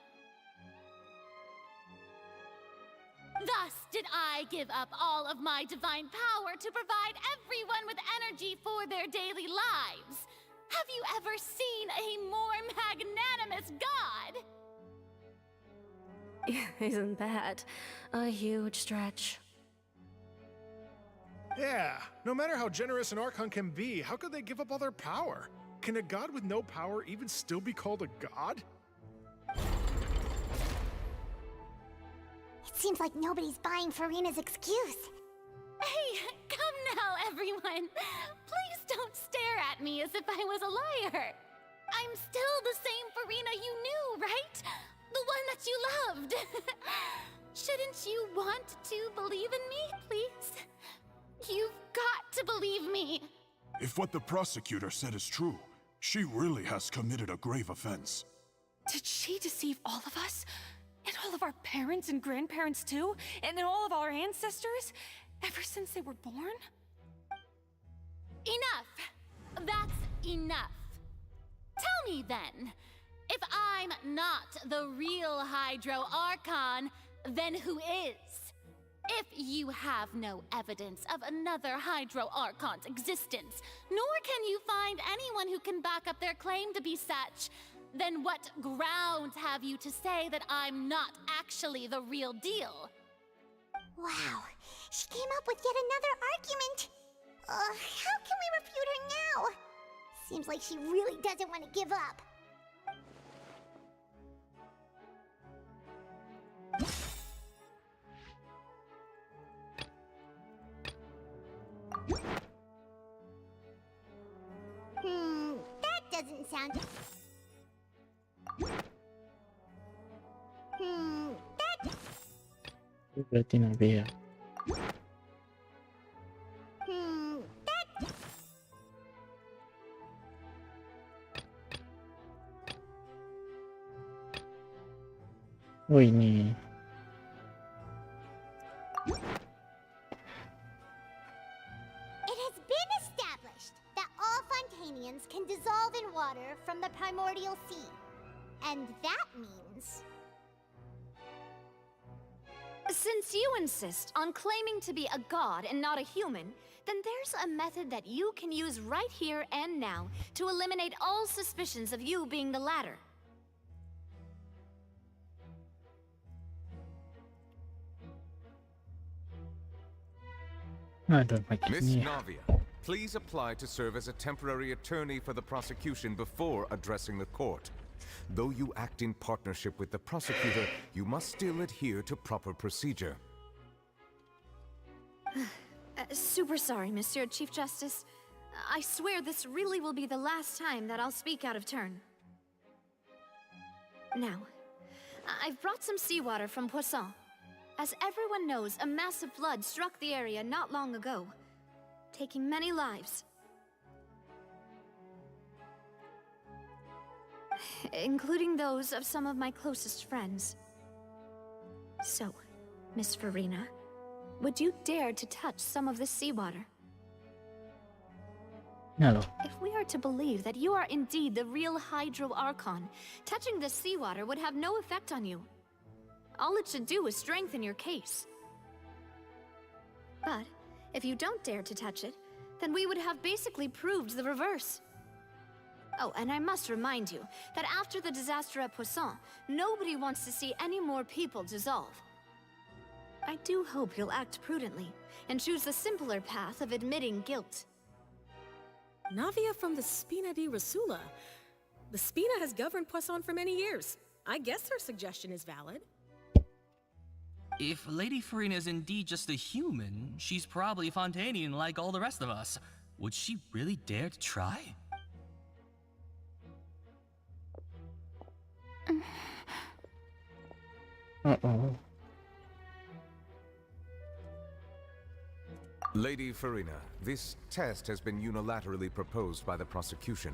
S11: Thus did I give up all of my divine power to provide everyone with energy for their daily lives. Have you ever seen a more magnanimous god?
S18: Isn't that a huge stretch?
S6: Yeah, no matter how generous an Archon can be, how could they give up all their power? Can a god with no power even still be called a god?
S1: It seems like nobody's buying Farina's excuse.
S11: Hey, come now, everyone. Please don't stare at me as if I was a liar. I'm still the same Farina you knew, right? The one that you loved. Shouldn't you want to believe in me, please? You've got to believe me.
S22: If what the prosecutor said is true, she really has committed a grave offense.
S15: Did she deceive all of us? And all of our parents and grandparents too? And all of our ancestors? Ever since they were born?
S11: Enough! That's enough. Tell me then, if I'm not the real Hydro Archon, then who is? If you have no evidence of another Hydro Archon's existence, nor can you find anyone who can back up their claim to be such, then what grounds have you to say that I'm not actually the real deal?
S1: Wow, she came up with yet another argument. How can we refute her now? Seems like she really doesn't want to give up. doesn't sound... that...
S2: Berarti Navia.
S1: that...
S2: Oh ini.
S1: It has been established that all Fontanians can dissolve in water from the primordial sea. And that means...
S17: Since you insist on claiming to be a god and not a human, then there's a method that you can use right here and now to eliminate all suspicions of you being the latter.
S2: I don't like
S13: Miss
S2: ini.
S13: Navia, please apply to serve as a temporary attorney for the prosecution before addressing the court. Though you act in partnership with the prosecutor, you must still adhere to proper procedure.
S17: Super sorry, Monsieur Chief Justice. I swear this really will be the last time that I'll speak out of turn. Now, I've brought some seawater from Poisson. As everyone knows, a massive flood struck the area not long ago, taking many lives. Including those of some of my closest friends. So, Miss Farina, would you dare to touch some of this seawater?
S2: Mellow.
S17: If we are to believe that you are indeed the real Hydro Archon, touching this seawater would have no effect on you. All it should do is strengthen your case. But, if you don't dare to touch it, then we would have basically proved the reverse. Oh, and I must remind you that after the disaster at Poisson, nobody wants to see any more people dissolve. I do hope you'll act prudently and choose the simpler path of admitting guilt.
S21: Navia from the Spina di Rasula. The Spina has governed Poisson for many years. I guess her suggestion is valid.
S7: If Lady Farina is indeed just a human, she's probably Fontanian like all the rest of us. Would she really dare to try?
S2: Uh-oh.
S13: Lady Farina, this test has been unilaterally proposed by the prosecution.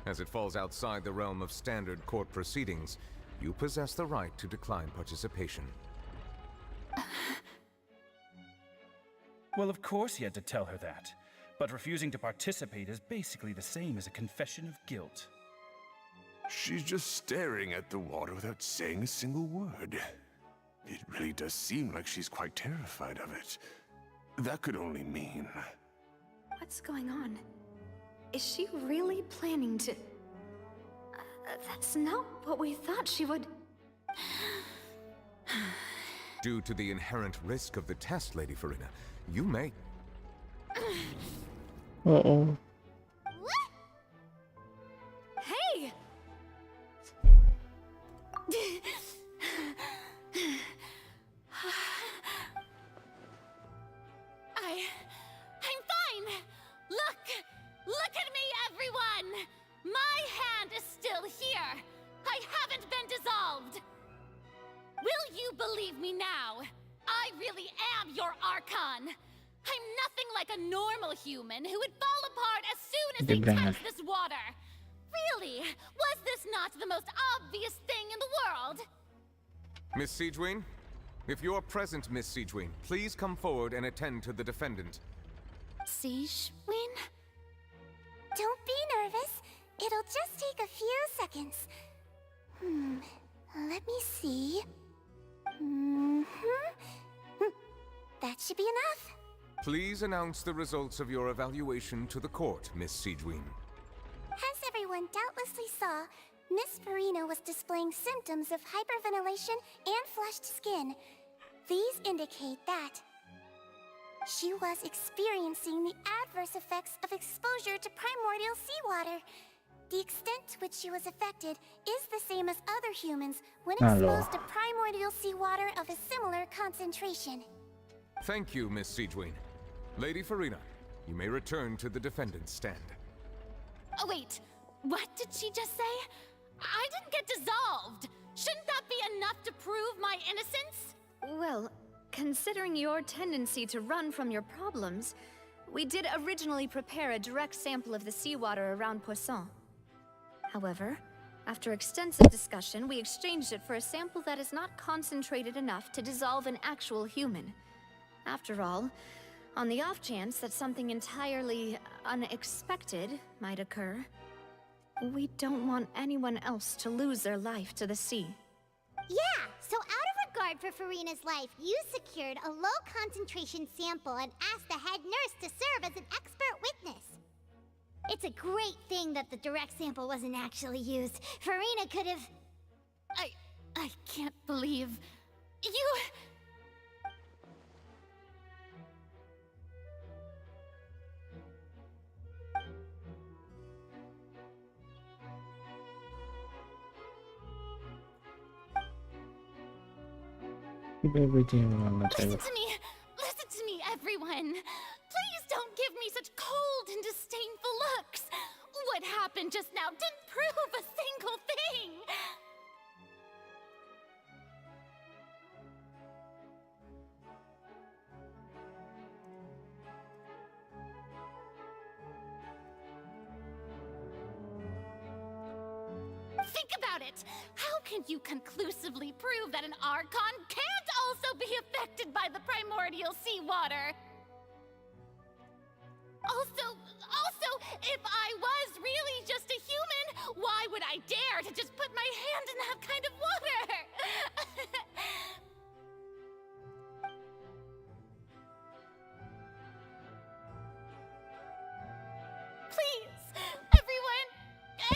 S13: As it falls outside the realm of standard court proceedings, you possess the right to decline participation.
S4: Well, of course he had to tell her that. But refusing to participate is basically the same as a confession of guilt.
S22: She's just staring at the water without saying a single word. It really does seem like she's quite terrified of it. That could only mean...
S17: What's going on? Is she really planning to... that's not what we thought she would...
S13: Due to the inherent risk of the test, Lady Farina, you may...
S2: Uh-oh.
S17: Hey!
S11: I'm fine! Look at me, everyone! My hand is still here! I haven't been dissolved! Will you believe me now? I really am your Archon! I'm nothing like a normal human who would fall apart as soon as he touched this water! Really? Was this not the most obvious thing in the world?
S13: Miss Siegewien? If you're present, Miss Siegewien, please come forward and attend to the defendant.
S1: Siegewien? Don't be nervous. It'll just take a few seconds. Let me see. That should be enough.
S13: Please announce the results of your evaluation to the court, Miss Siegewien.
S1: As everyone doubtlessly saw, Miss Farina was displaying symptoms of hyperventilation and flushed skin. These indicate that she was experiencing the adverse effects of exposure to primordial seawater. The extent to which she was affected is the same as other humans when exposed to primordial seawater of a similar concentration.
S13: Thank you, Miss Siegewien. Lady Farina, you may return to the defendant's stand.
S11: Oh wait, What did she just say? I didn't get dissolved. Shouldn't that be enough to prove my innocence?
S17: Well, considering your tendency to run from your problems, we did originally prepare a direct sample of the seawater around Poisson. However, after extensive discussion, we exchanged it for a sample that is not concentrated enough to dissolve an actual human. After all, on the off chance that something entirely unexpected might occur, we don't want anyone else to lose their life to the sea.
S1: Yeah, so out of regard for Farina's life, you secured a low-concentration sample and asked the head nurse to serve as an expert witness. It's a great thing that the direct sample wasn't actually used. Farina could have...
S11: I can't believe... You...
S2: Keep everything on the table.
S11: Listen to me, everyone. Please don't give me such cold and disdainful looks. What happened just now didn't prove a single thing. Think about it! How can you conclusively prove that an Archon can't also be affected by the primordial seawater? Also, if I was really just a human, why would I dare to just put my hand in that kind of water? Please, everyone,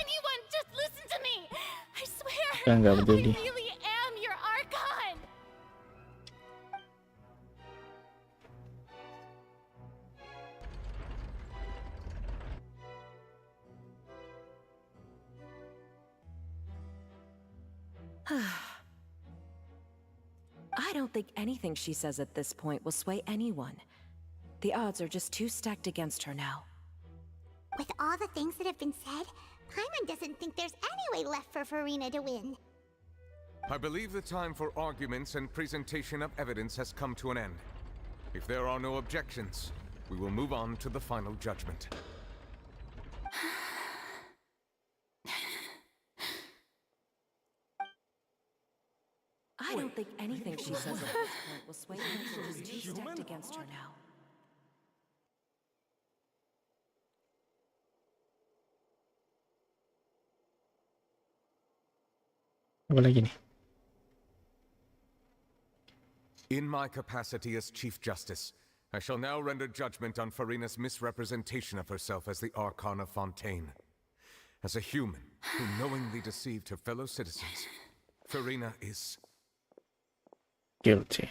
S11: anyone, just listen to me. I swear,
S2: Enggak
S11: I
S2: peduli.
S11: really am your Archon.
S8: I don't think anything she says at this point will sway anyone. The odds are just too stacked against her now.
S1: With all the things that have been said, Paimon doesn't think there's any way left for Farina to win.
S13: I believe the time for arguments and presentation of evidence has come to an end. If there are no objections, we will move on to the final judgment.
S8: I don't think anything she says at this point will sway anyone. She's too stacked against her now.
S2: Apa lagi nih?
S13: In my capacity as Chief Justice, I shall now render judgment on Farina's misrepresentation of herself as the Archon of Fontaine. As a human who knowingly deceived her fellow citizens, Farina is...
S2: guilty.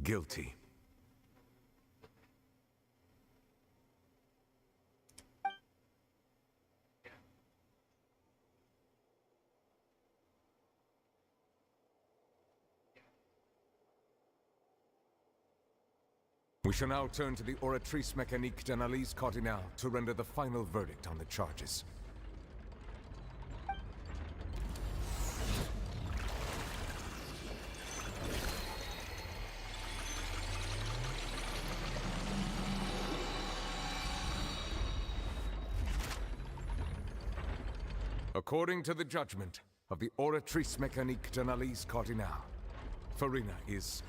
S13: Guilty. We shall now turn to the Oratrice Mécanique d'Analyse Cardinale to render the final verdict on the charges. According to the judgment of the Oratrice Mécanique d'Analyse Cardinale, Farina is...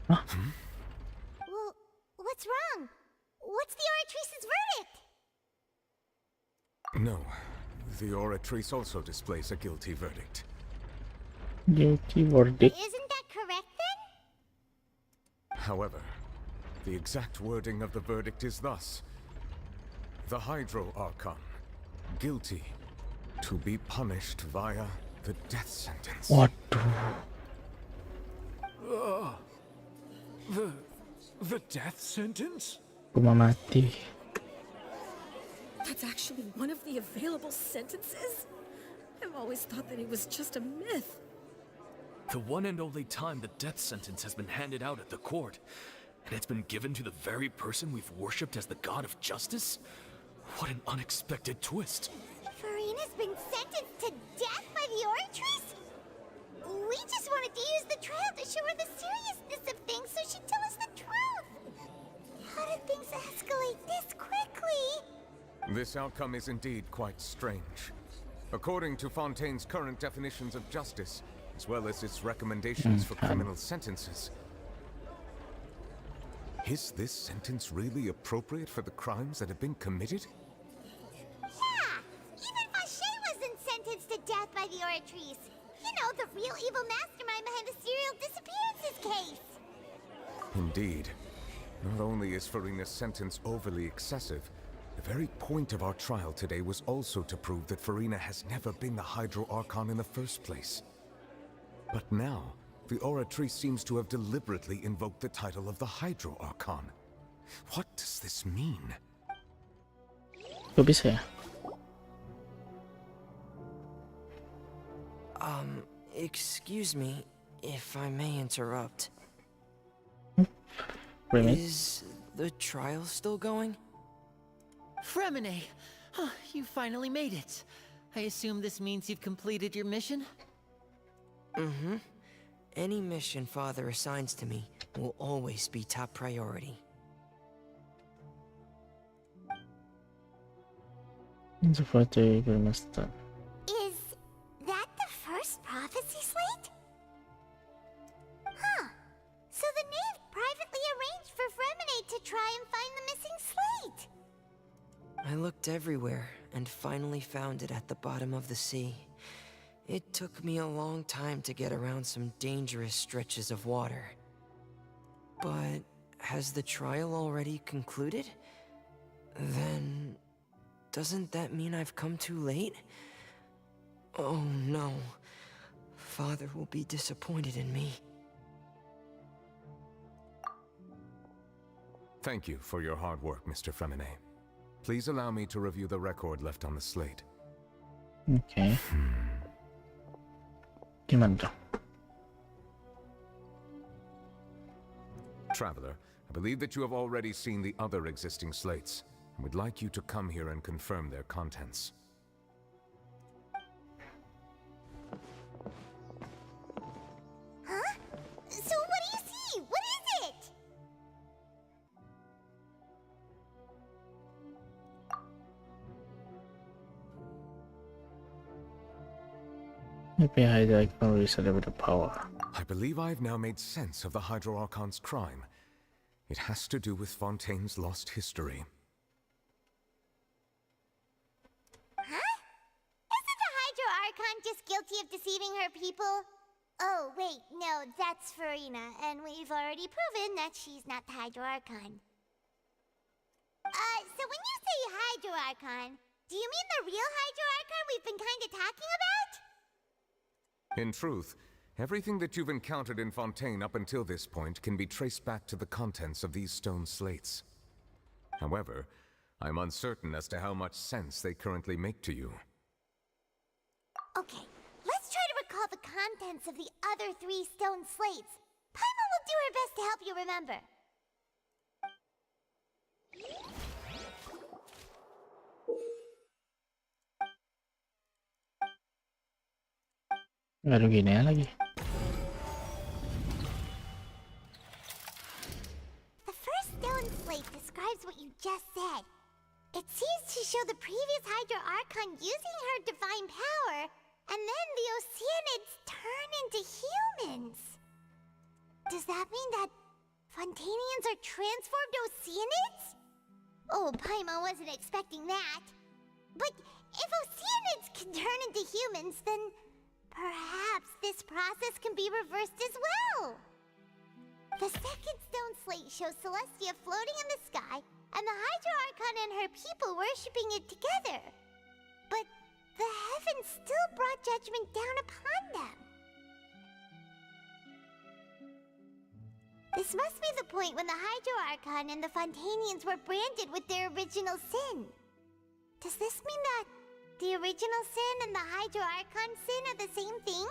S1: Well, what's wrong? What's the Oratrice's verdict?
S13: No, the Oratrice also displays a guilty verdict.
S2: Guilty verdict.
S1: Isn't that correct then?
S13: However, the exact wording of the verdict is thus. The Hydro Archon, guilty to be punished via the death sentence.
S2: What?
S14: The death sentence?
S2: Gua mati.
S21: That's actually one of the available sentences? I've always thought that it was just a myth.
S3: The one and only time the death sentence has been handed out at the court. And it's been given to the very person we've worshipped as the god of justice? What an unexpected twist.
S1: Farina's been sentenced to death by the Oratrice? We just wanted to use the trial to show her the seriousness of things so she'd tell us the truth. How did things escalate this quickly?
S13: This outcome is indeed quite strange. According to Fontaine's current definitions of justice, as well as its recommendations for criminal sentences, is this sentence really appropriate for the crimes that have been committed?
S1: Yeah! Even Vacher wasn't sentenced to death by the Oratrice. You know, the real evil mastermind behind the serial disappearances case.
S13: Indeed. Not only is Farina's sentence overly excessive, the very point of our trial today was also to prove that Farina has never been the Hydro Archon in the first place. But now, the Oratrice seems to have deliberately invoked the title of the Hydro Archon. What does this mean?
S2: Kok bisa ya?
S20: Excuse me, if I may interrupt.
S2: Remy?
S20: Is the trial still going?
S12: Fremine! You finally made it. I assume this means you've completed your mission?
S20: Mm-hmm. Any mission Father assigns to me will always be top priority.
S2: Seperti bermasta.
S1: Is that the first prophecy slate? Huh. So the knave privately arranged for Fremine to try and find the missing slate.
S20: I looked everywhere and finally found it at the bottom of the sea. It took me a long time to get around some dangerous stretches of water. But has the trial already concluded? Then doesn't that mean I've come too late? Oh no. Father will be disappointed in me.
S13: Thank you for your hard work, Mr. Fremine. Please allow me to review the record left on the slate.
S2: Okay. Gimana dong?
S13: Traveler, I believe that you have already seen the other existing slates, and would like you to come here and confirm their contents.
S1: Huh? So what do you see? What is it?
S2: Maybe I can reset a bit of power.
S13: I believe I have now made sense of the Hydro Archon's crime. It has to do with Fontaine's lost history.
S1: Huh? Isn't the Hydro Archon just guilty of deceiving her people? Oh, wait, no, that's Farina, and we've already proven that she's not the Hydro Archon. So when you say Hydro Archon, do you mean the real Hydro Archon we've been kinda talking about?
S13: In truth, everything that you've encountered in Fontaine up until this point can be traced back to the contents of these stone slates. However, I'm uncertain as to how much sense they currently make to you.
S1: Okay, let's try to recall the contents of the other 3 stone slates. Paimon will do her best to help you remember.
S2: Baru gini ya lagi.
S1: The first stone slate describes what you just said. It seems to show the previous Hydro Archon using her divine power, and then the Oceanids turn into humans. Does that mean that Fontainians are transformed Oceanids? Oh, Paimon wasn't expecting that. But if Oceanids can turn into humans, then perhaps this process can be reversed as well. The second stone slate shows Celestia floating in the sky, and the Hydro Archon and her people worshipping it together. But the heavens still brought judgment down upon them. This must be the point when the Hydro Archon and the Fontainians were branded with their original sin. Does this mean that the original sin and the Hydro Archon sin are the same thing?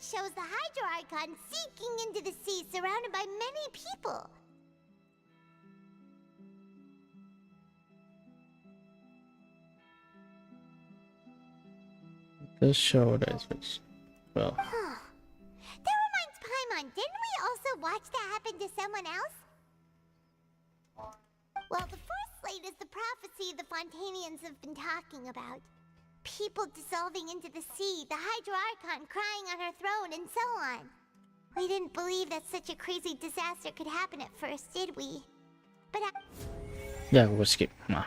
S1: shows the Hydro Archon sinking into the sea, surrounded by many people.
S2: The show this which, well,
S1: That reminds Paimon, didn't we also watch that happen to someone else? Well, the first slate is the prophecy the Fontanians have been talking about. People dissolving into the sea, the Hydro Archon crying on her throne, and so on. We didn't believe that such a crazy disaster could happen at first, did we? But
S2: yeah, we'll skip. Nah.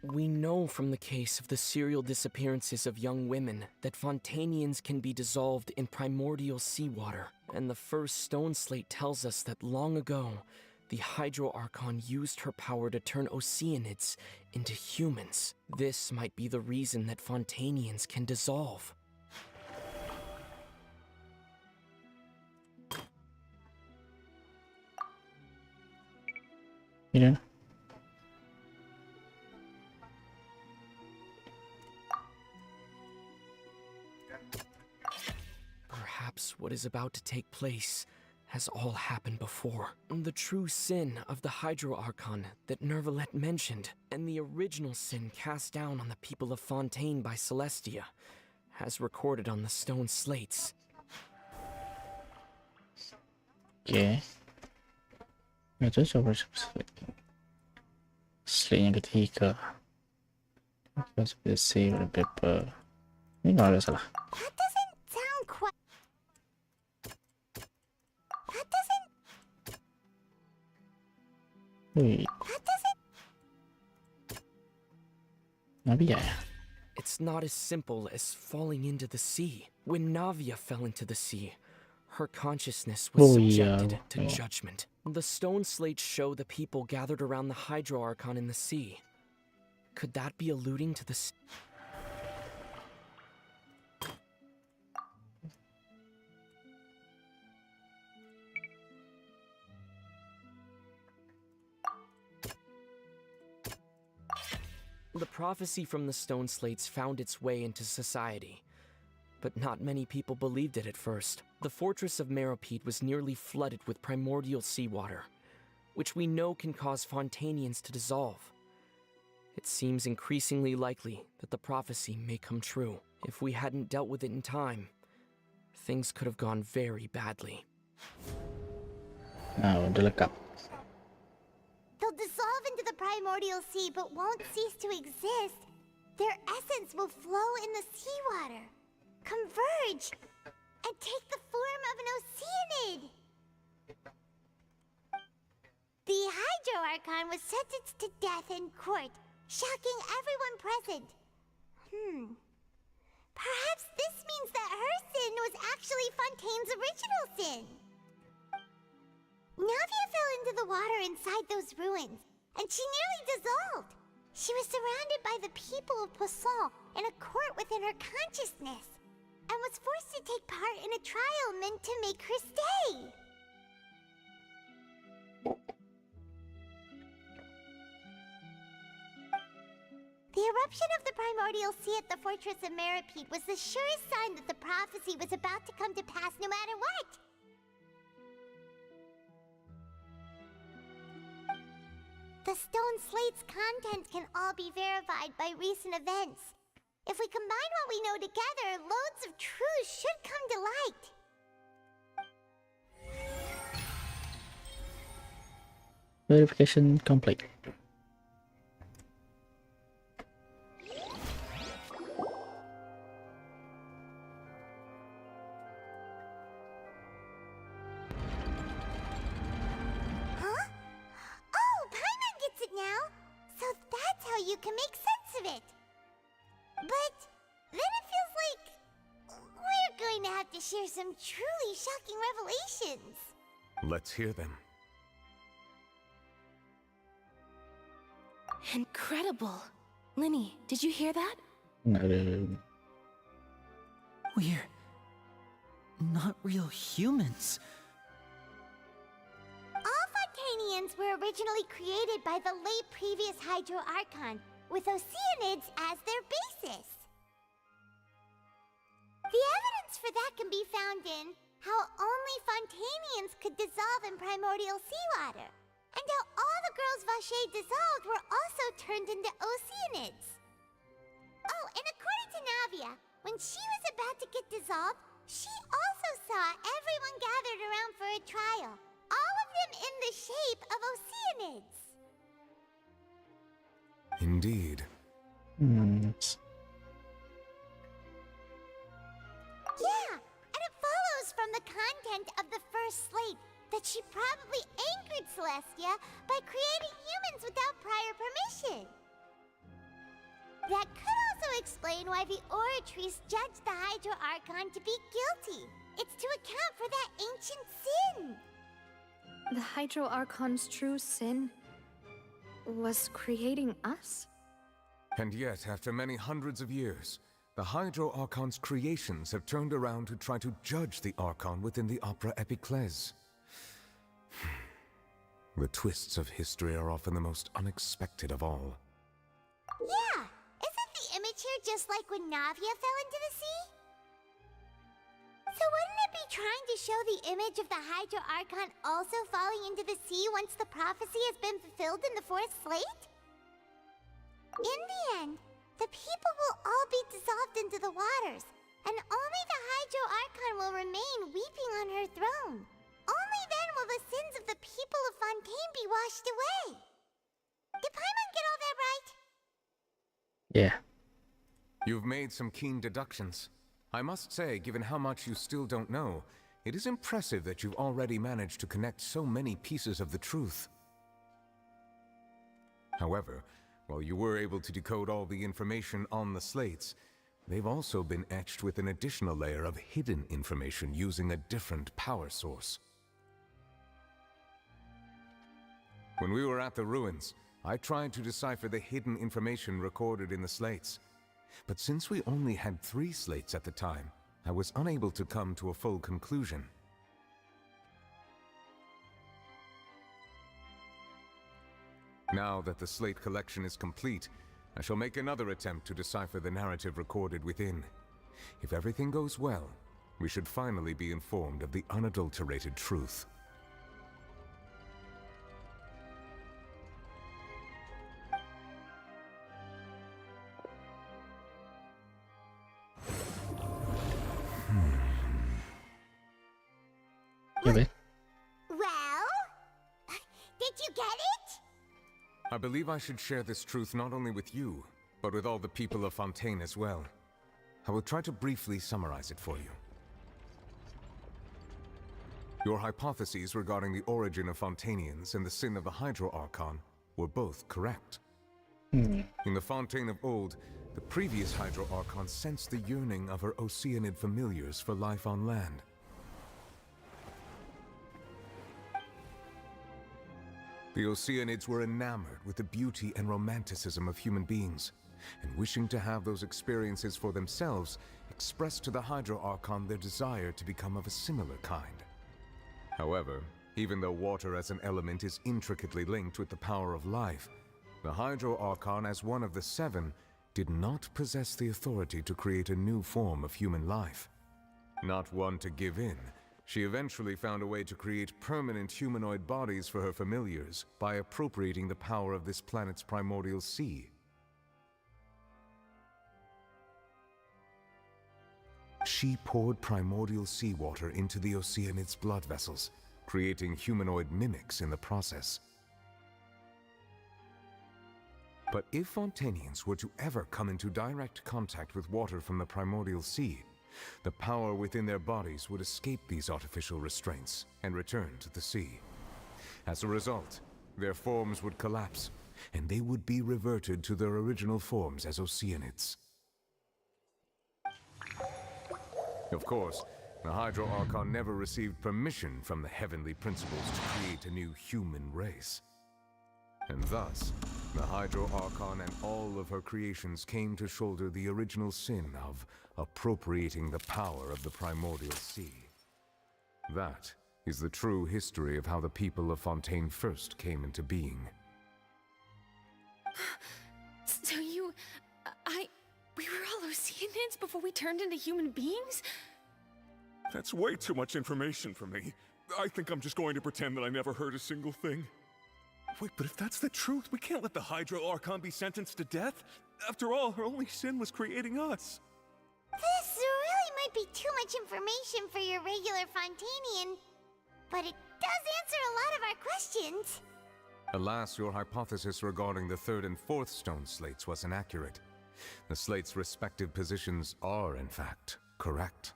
S20: We know from the case of the serial disappearances of young women that Fontanians can be dissolved in primordial seawater. And the first stone slate tells us that long ago, the Hydro Archon used her power to turn Oceanids into humans. This might be the reason that Fontanians can dissolve.
S2: Yeah.
S20: Perhaps what is about to take place has all happened before. The true sin of the Hydro Archon that Nervalet mentioned, and the original sin cast down on the people of Fontaine by Celestia, has recorded on the stone slates.
S2: Okay. Itu coba slate yang ketiga. Let's see the paper. Ini nggak ada salah.
S1: that doesn't sound quite... That doesn't...
S2: Wait.
S1: That doesn't...
S2: Navia ya?
S20: It's not as simple as falling into the sea. When Navia fell into the sea, her consciousness was subjected to judgment. The stone slates show the people gathered around the Hydro Archon in the sea. Could that be alluding to the sea? The prophecy from the stone slates found its way into society, but not many people believed it at first. The fortress of Meropide was nearly flooded with primordial seawater, which we know can cause Fontanians to dissolve. It seems increasingly likely that the prophecy may come true. If we hadn't dealt with it in time, things could have gone very badly.
S2: Nah, udah lengkap.
S1: They'll dissolve into the primordial sea but won't cease to exist. Their essence will flow in the seawater, converge, and take the form of an Oceanid. The Hydro Archon was sentenced to death in court, shocking everyone present. Perhaps this means that her sin was actually Fontaine's original sin. Navia fell into the water inside those ruins, and she nearly dissolved. She was surrounded by the people of Poisson in a court within her consciousness, and was forced to take part in a trial meant to make her stay. The eruption of the primordial sea at the fortress of Meropide was the surest sign that the prophecy was about to come to pass no matter what. The stone slate's contents can all be verified by recent events. If we combine what we know together, loads of truths should come to light.
S2: Verification complete.
S1: Huh? Oh, Paimon gets it now! So that's how you can make sense of it! But then it feels like we're going to have to share some truly shocking revelations.
S13: Let's hear them.
S18: Incredible. Linny, did you hear that?
S2: No.
S12: We're not real humans.
S1: All Fontanians were originally created by the late previous Hydro Archon, with Oceanids as their basis. The evidence for that can be found in how only Fontanians could dissolve in primordial seawater, and how all the girls Vacher dissolved were also turned into Oceanids. Oh, and according to Navia, when she was about to get dissolved, she also saw everyone gathered around for a trial, all of them in the shape of Oceanids.
S13: Indeed.
S1: Yeah, and it follows from the content of the first slate that she probably angered Celestia by creating humans without prior permission. That could also explain why the Oratrice judged the Hydro Archon to be guilty. It's to account for that ancient sin.
S17: The Hydro Archon's true sin was creating us?
S13: And yet, after many hundreds of years, the Hydro Archon's creations have turned around to try to judge the Archon within the Opera Epiclese. The twists of history are often the most unexpected of all.
S1: Yeah, isn't the image here just like when Navia fell into the sea? So wouldn't it be trying to show the image of the Hydro Archon also falling into the sea once the prophecy has been fulfilled in the fourth slate? In the end, the people will all be dissolved into the waters, and only the Hydro Archon will remain weeping on her throne. Only then will the sins of the people of Fontaine be washed away. Did Paimon get all that right?
S2: Yeah.
S13: You've made some keen deductions. I must say, given how much you still don't know, it is impressive that you've already managed to connect so many pieces of the truth. However, while you were able to decode all the information on the slates, they've also been etched with an additional layer of hidden information using a different power source. When we were at the ruins, I tried to decipher the hidden information recorded in the slates. But since we only had 3 slates at the time, I was unable to come to a full conclusion. Now that the slate collection is complete, I shall make another attempt to decipher the narrative recorded within. If everything goes well, we should finally be informed of the unadulterated truth.
S2: Yeah, man.
S1: Well, did you get it?
S13: I believe I should share this truth not only with you, but with all the people of Fontaine as well. I will try to briefly summarize it for you. Your hypotheses regarding the origin of Fontainians and the sin of the Hydro Archon were both correct. In the Fontaine of old, the previous Hydro Archon sensed the yearning of her Oceanid familiars for life on land. The Oceanids were enamored with the beauty and romanticism of human beings, and wishing to have those experiences for themselves, expressed to the Hydro Archon their desire to become of a similar kind. However, even though water as an element is intricately linked with the power of life, the Hydro Archon, as one of the 7, did not possess the authority to create a new form of human life. Not one to give in, she eventually found a way to create permanent humanoid bodies for her familiars by appropriating the power of this planet's primordial sea. She poured primordial seawater into the Oceanids' blood vessels, creating humanoid mimics in the process. But if Fontainians were to ever come into direct contact with water from the primordial sea, the power within their bodies would escape these artificial restraints and return to the sea. As a result, their forms would collapse, and they would be reverted to their original forms as Oceanids. Of course, the Hydro Archon never received permission from the heavenly principles to create a new human race. And thus, the Hydro Archon and all of her creations came to shoulder the original sin of appropriating the power of the primordial sea. That is the true history of how the people of Fontaine first came into being.
S15: So we were all Oceanids before we turned into human beings?
S6: That's way too much information for me. I think I'm just going to pretend that I never heard a single thing. Wait, but if that's the truth, we can't let the Hydro Archon be sentenced to death. After all, her only sin was creating us.
S1: This really might be too much information for your regular Fontainian, but it does answer a lot of our questions.
S13: Alas, your hypothesis regarding the third and fourth stone slates was inaccurate. The slates' respective positions are, in fact, correct.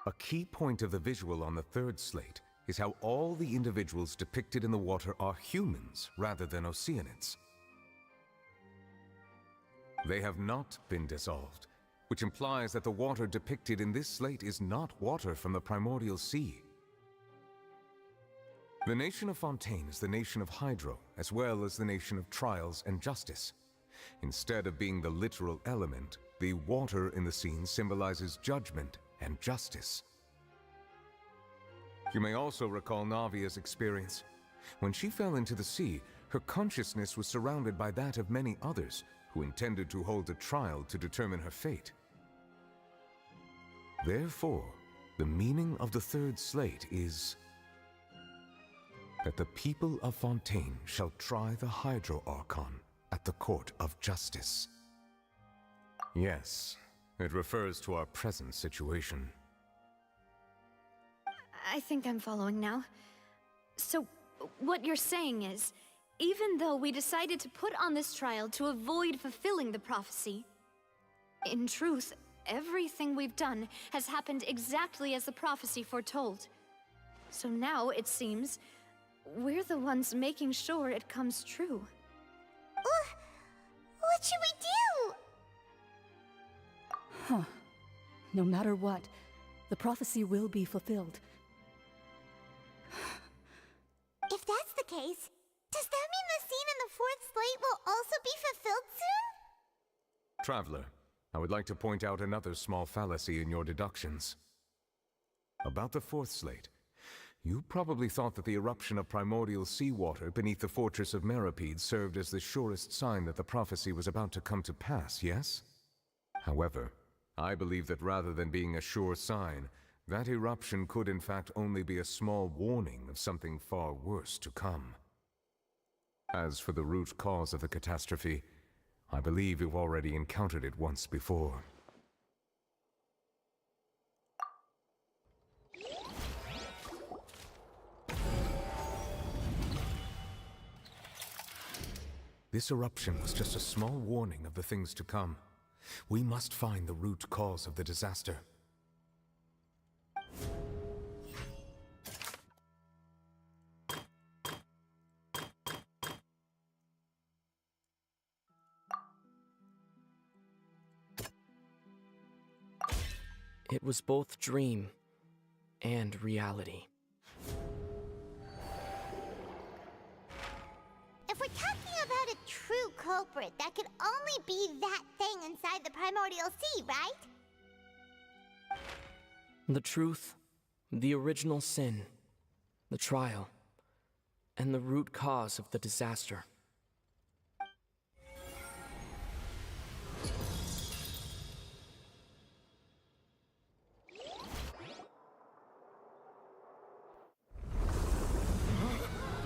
S13: A key point of the visual on the third slate is how all the individuals depicted in the water are humans rather than Oceanids. They have not been dissolved, which implies that the water depicted in this slate is not water from the primordial sea. The nation of Fontaine is the nation of Hydro, as well as the nation of trials and justice. Instead of being the literal element, the water in the scene symbolizes judgment and justice. You may also recall Navia's experience. When she fell into the sea, her consciousness was surrounded by that of many others who intended to hold a trial to determine her fate. Therefore, the meaning of the third slate is that the people of Fontaine shall try the Hydro Archon at the court of justice. Yes, it refers to our present situation.
S17: I think I'm following now. So, what you're saying is, even though we decided to put on this trial to avoid fulfilling the prophecy, in truth, everything we've done has happened exactly as the prophecy foretold. So now, it seems, we're the ones making sure it comes true.
S1: What should we do?
S9: Huh. No matter what, the prophecy will be fulfilled.
S1: If that's the case, does that mean the scene in the fourth slate will also be fulfilled soon?
S13: Traveler, I would like to point out another small fallacy in your deductions. About the fourth slate, you probably thought that the eruption of primordial seawater beneath the fortress of Meripede served as the surest sign that the prophecy was about to come to pass, yes? However, I believe that rather than being a sure sign, that eruption could in fact only be a small warning of something far worse to come. As for the root cause of the catastrophe, I believe you've already encountered it once before. This eruption was just a small warning of the things to come. We must find the root cause of the disaster.
S20: It was both dream and reality.
S1: If we're talking about a true culprit, that could only be that thing inside the primordial sea, right?
S20: The truth, the original sin, the trial, and the root cause of the disaster.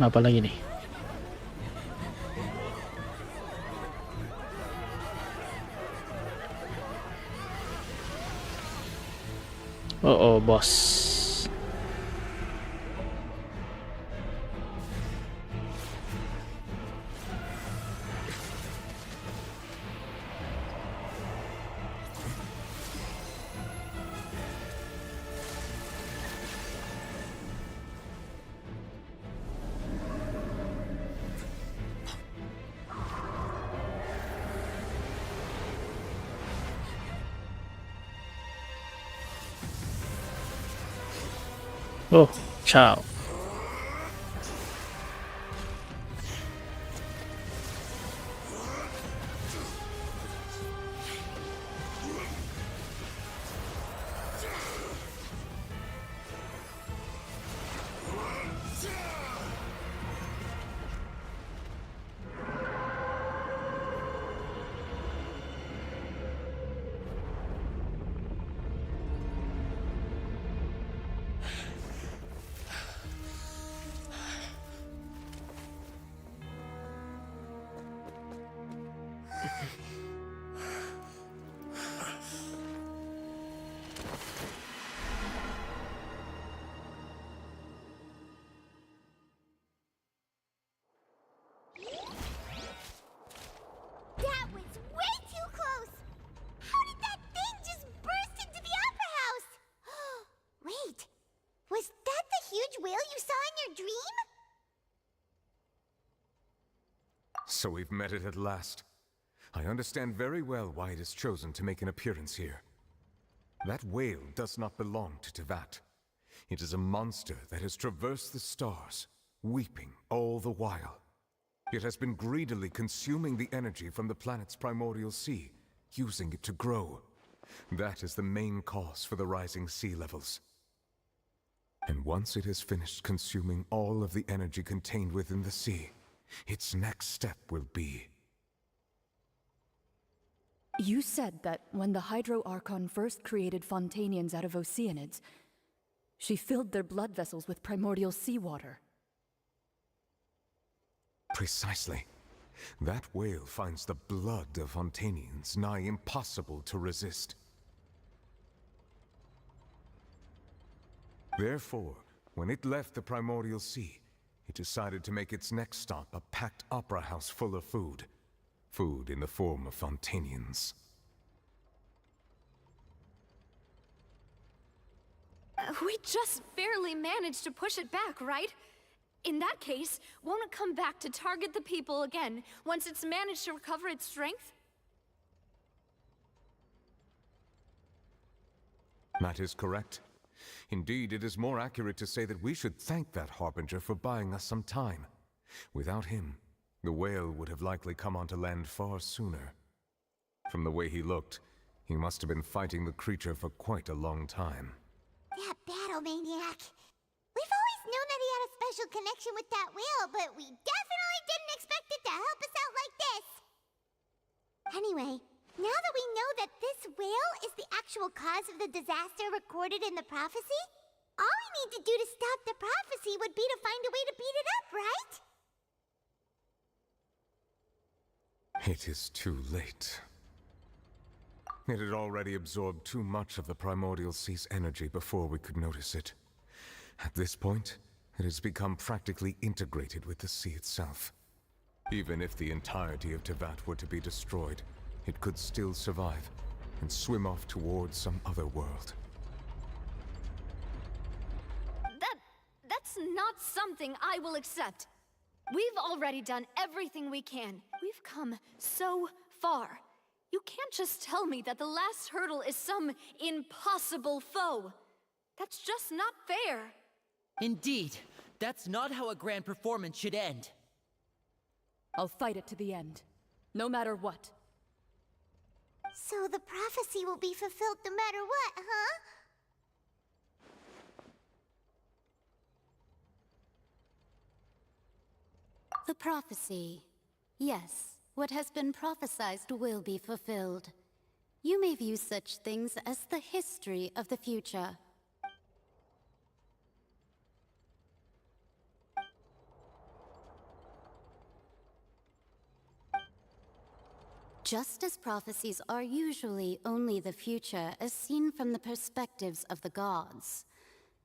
S2: Apa lagi nih? Oh, bos. Oh, ciao.
S1: huge whale you saw in your dream?
S13: So we've met it at last. I understand very well why it has chosen to make an appearance here. That whale does not belong to Tevat. It is a monster that has traversed the stars, weeping all the while. It has been greedily consuming the energy from the planet's primordial sea, using it to grow. That is the main cause for the rising sea levels. And once it has finished consuming all of the energy contained within the sea, its next step will be...
S9: You said that when the Hydro Archon first created Fontanians out of Oceanids, she filled their blood vessels with primordial seawater.
S13: Precisely. That whale finds the blood of Fontanians nigh impossible to resist. Therefore, when it left the primordial sea, it decided to make its next stop a packed opera house full of food. Food in the form of Fontanians.
S17: We just barely managed to push it back, right? In that case, won't it come back to target the people again once it's managed to recover its strength?
S13: That is correct. Indeed, it is more accurate to say that we should thank that Harbinger for buying us some time. Without him, the whale would have likely come onto land far sooner. From the way he looked, he must have been fighting the creature for quite a long time.
S1: That battle maniac. We've always known that he had a special connection with that whale, but we definitely didn't expect it to help us out like this. Anyway, now that we know that this whale is the actual cause of the disaster recorded in the prophecy, all we need to do to stop the prophecy would be to find a way to beat it up, right?
S13: It is too late. It had already absorbed too much of the primordial sea's energy before we could notice it. At this point, it has become practically integrated with the sea itself. Even if the entirety of Tevat were to be destroyed, it could still survive and swim off towards some other world.
S17: That's not something I will accept. We've already done everything we can. We've come so far. You can't just tell me that the last hurdle is some impossible foe. That's just not fair.
S12: Indeed, that's not how a grand performance should end.
S9: I'll fight it to the end, no matter what.
S1: So the prophecy will be fulfilled no matter what, huh?
S10: The prophecy. Yes, what has been prophesied will be fulfilled. You may view such things as the history of the future. Just as prophecies are usually only the future as seen from the perspectives of the gods,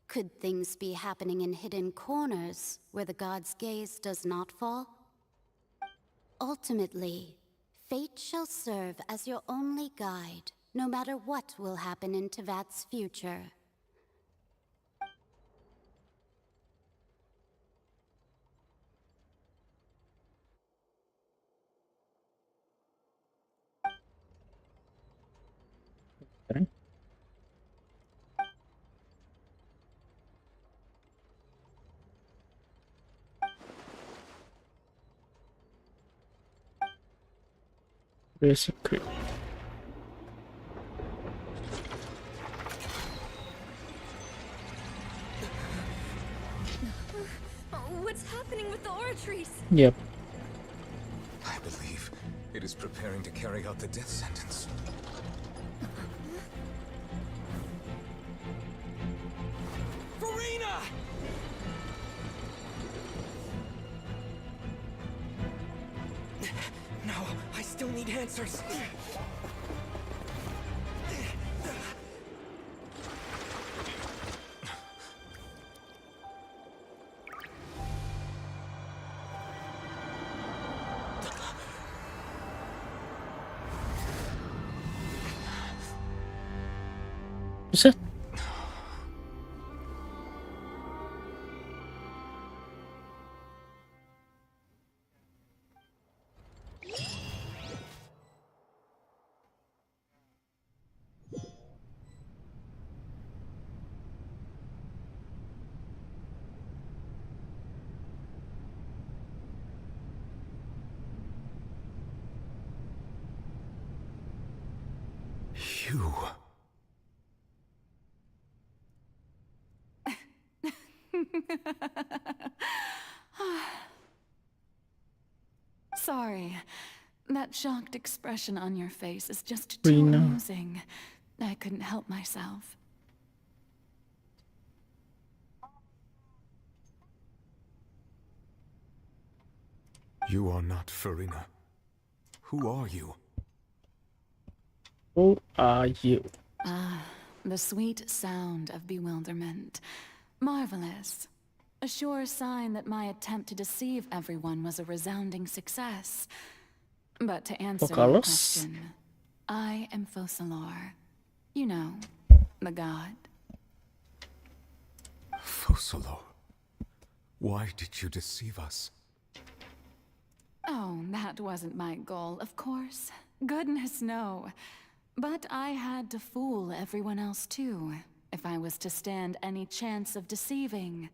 S10: could things be happening in hidden corners where the gods' gaze does not fall? Ultimately, fate shall serve as your only guide, no matter what will happen in Tevat's future.
S2: Basically.
S17: What's happening with the aura trees?
S2: Yep.
S13: I believe it is preparing to carry out the death sentence.
S20: Farina! No, I still need answers.
S2: What's that?
S13: You...
S11: Sorry. That shocked expression on your face is just
S2: We
S11: too
S2: know.
S11: amusing. I couldn't help myself.
S13: You are not Farina. Who are you?
S2: Who are you?
S11: Ah, the sweet sound of bewilderment. Marvelous. A sure sign that my attempt to deceive everyone was a resounding success. But to answer your
S2: Carlos?
S11: question, I am Focalor. You know, the god.
S13: Focalor. Why did you deceive us?
S11: Oh, that wasn't my goal, of course. Goodness, no. But I had to fool everyone else too, if I was to stand any chance of deceiving.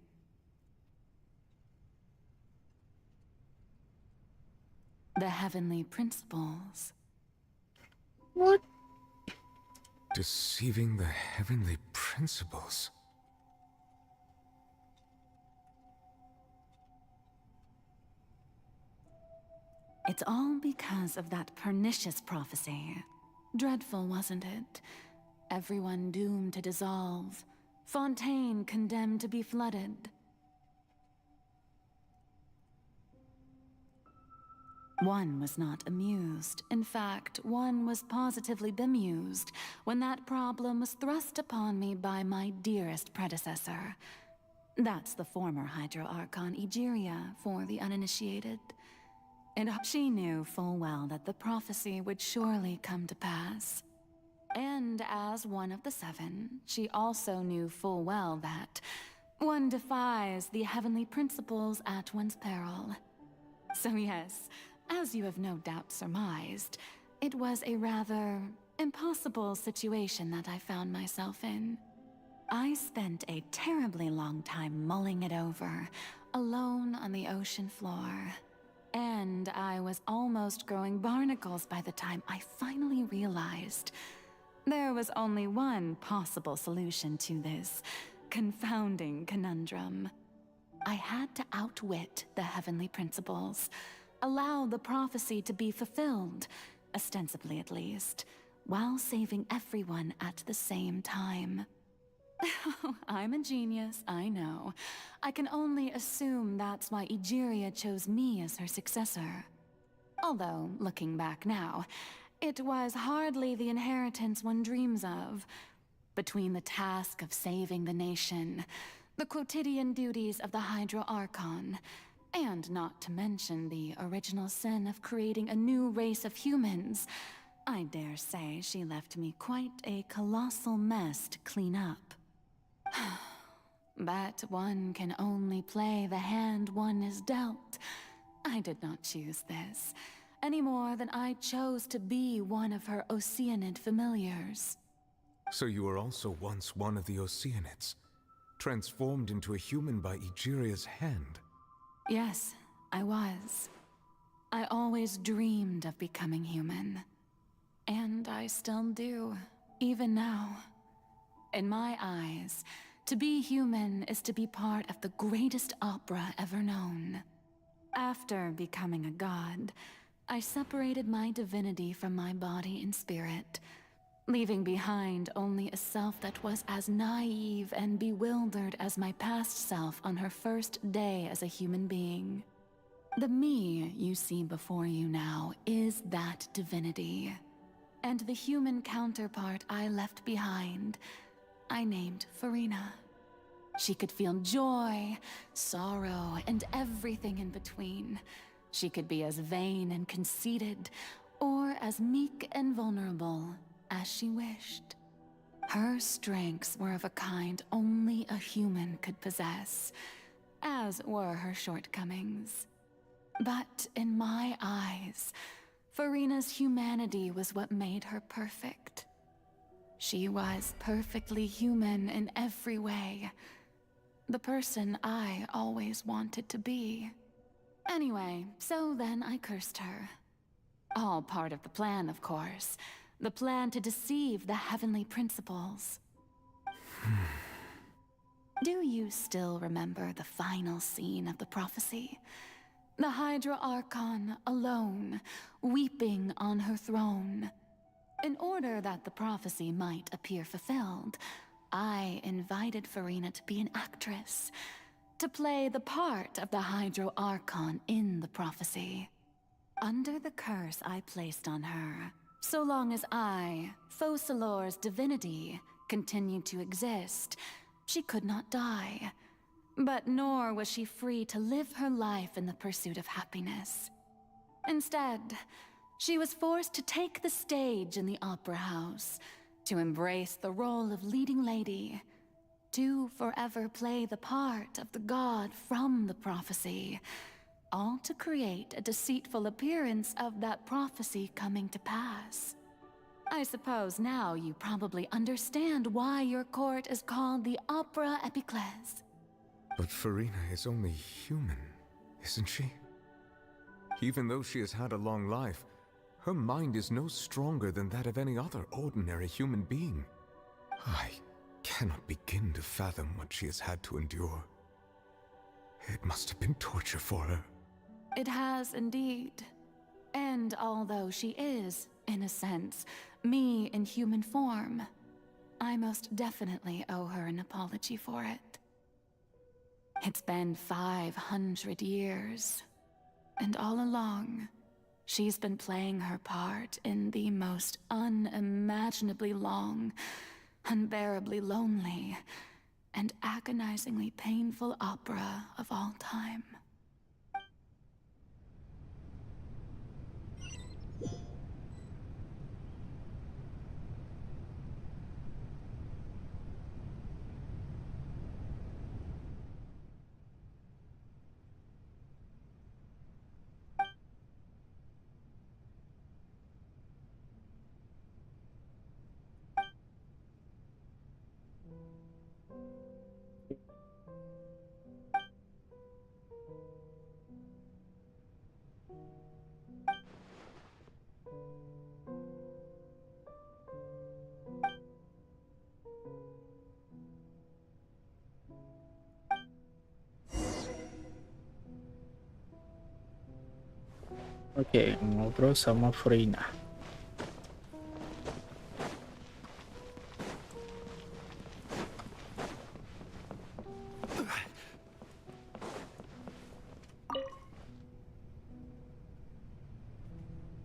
S11: The heavenly principles.
S2: What?
S13: Deceiving the heavenly principles?
S11: It's all because of that pernicious prophecy. Dreadful, wasn't it? Everyone doomed to dissolve. Fontaine condemned to be flooded. One was not amused. In fact, one was positively bemused when that problem was thrust upon me by my dearest predecessor. That's the former Hydro Archon Egeria, for the uninitiated. And she knew full well that the prophecy would surely come to pass. And as one of the seven, she also knew full well that one defies the heavenly principles at one's peril. So yes, as you have no doubt surmised, it was a rather impossible situation that I found myself in. I spent a terribly long time mulling it over, alone on the ocean floor. And I was almost growing barnacles by the time I finally realized there was only one possible solution to this confounding conundrum. I had to outwit the heavenly principles, allow the prophecy to be fulfilled, ostensibly at least, while saving everyone at the same time. I'm a genius, I know. I can only assume that's why Egeria chose me as her successor. Although, looking back now, it was hardly the inheritance one dreams of. Between the task of saving the nation, the quotidian duties of the Hydro Archon, and not to mention the original sin of creating a new race of humans, I dare say she left me quite a colossal mess to clean up. But one can only play the hand one is dealt. I did not choose this, any more than I chose to be one of her Oceanid familiars.
S13: So you were also once one of the Oceanids, transformed into a human by Egeria's hand?
S11: Yes, I was. I always dreamed of becoming human. And I still do, even now. In my eyes, to be human is to be part of the greatest opera ever known. After becoming a god, I separated my divinity from my body and spirit, leaving behind only a self that was as naive and bewildered as my past self on her first day as a human being. The me you see before you now is that divinity. And the human counterpart I left behind, I named Farina. She could feel joy, sorrow, and everything in between. She could be as vain and conceited, or as meek and vulnerable as she wished. Her strengths were of a kind only a human could possess, as were her shortcomings. But in my eyes, Farina's humanity was what made her perfect. She was perfectly human in every way. The person I always wanted to be. Anyway, so then I cursed her. All part of the plan, of course. The plan to deceive the heavenly principles. Do you still remember the final scene of the prophecy? The Hydra Archon, alone, weeping on her throne. In order that the prophecy might appear fulfilled, I invited Farina to be an actress, to play the part of the Hydra Archon in the prophecy. Under the curse I placed on her, so long as I, Focalor's divinity, continued to exist, she could not die. But nor was she free to live her life in the pursuit of happiness. Instead, she was forced to take the stage in the opera house, to embrace the role of leading lady, to forever play the part of the god from the prophecy, all to create a deceitful appearance of that prophecy coming to pass. I suppose now you probably understand why your court is called the Opera Epiclese.
S13: But Farina is only human, isn't she? Even though she has had a long life, her mind is no stronger than that of any other ordinary human being. I cannot begin to fathom what she has had to endure. It must have been torture for her.
S11: It has indeed. And although she is, in a sense, me in human form, I most definitely owe her an apology for it. It's been 500 years, and all along, she's been playing her part in the most unimaginably long, unbearably lonely, and agonizingly painful opera of all time.
S2: Oke, ngobrol sama Farina.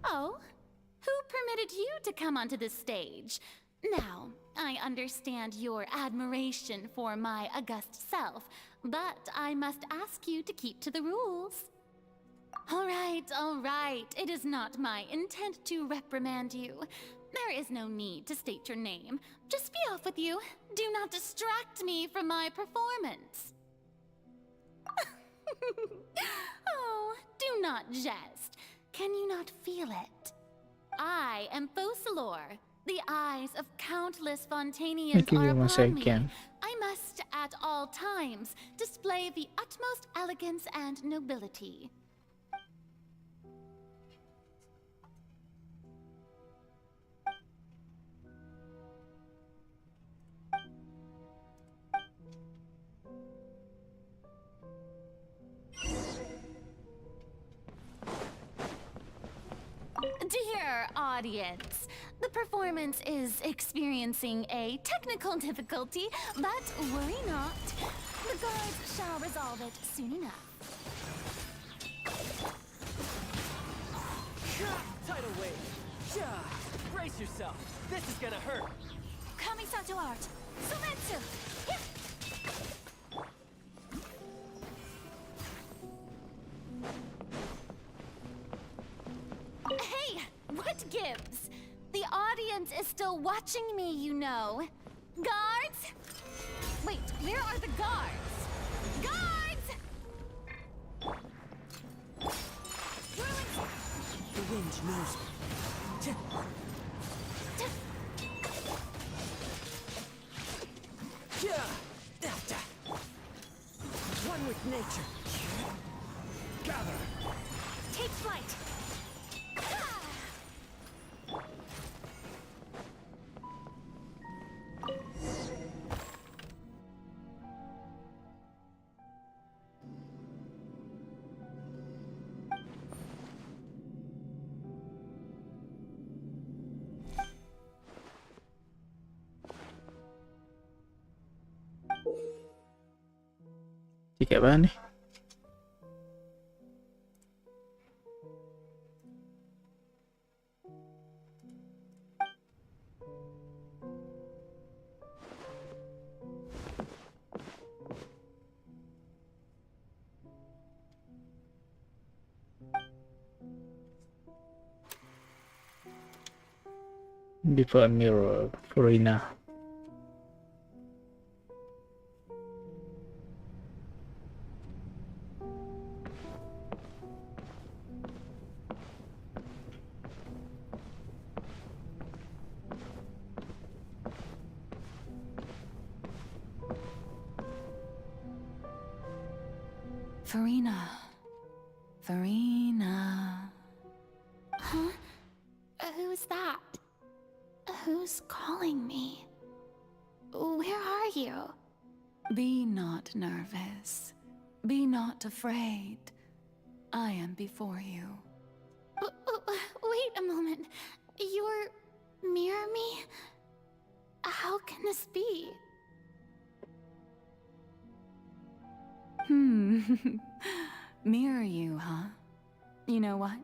S11: Oh, who permitted you to come onto the stage? Now, I understand your admiration for my august self, but I must ask you to keep to the rules. All right. It is not my intent to reprimand you. There is no need to state your name. Just be off with you. Do not distract me from my performance. Oh, do not jest. Can you not feel it? I am Focalor. The eyes of countless Fontanians are upon me. I must, at all times, display the utmost elegance and nobility. Dear audience, the performance is experiencing a technical difficulty, but worry not. The guards shall resolve it soon enough.
S20: Tidal wave! Brace yourself. This is gonna hurt.
S11: Kamisato to art. Sumetsu! Hey, what gives? The audience is still watching me, you know. Guards? Wait, where are the guards? Guards!
S20: The wind knows me. One with nature. Gather.
S11: Take flight.
S2: Kayak apa nih? Before a mirror, Farina.
S11: Farina. Farina. Huh? Who's that? Who's calling me? Where are you? Be not nervous. Be not afraid. I am before you. Wait a moment. You're mirror me? How can this be? Mirror you, huh? You know what?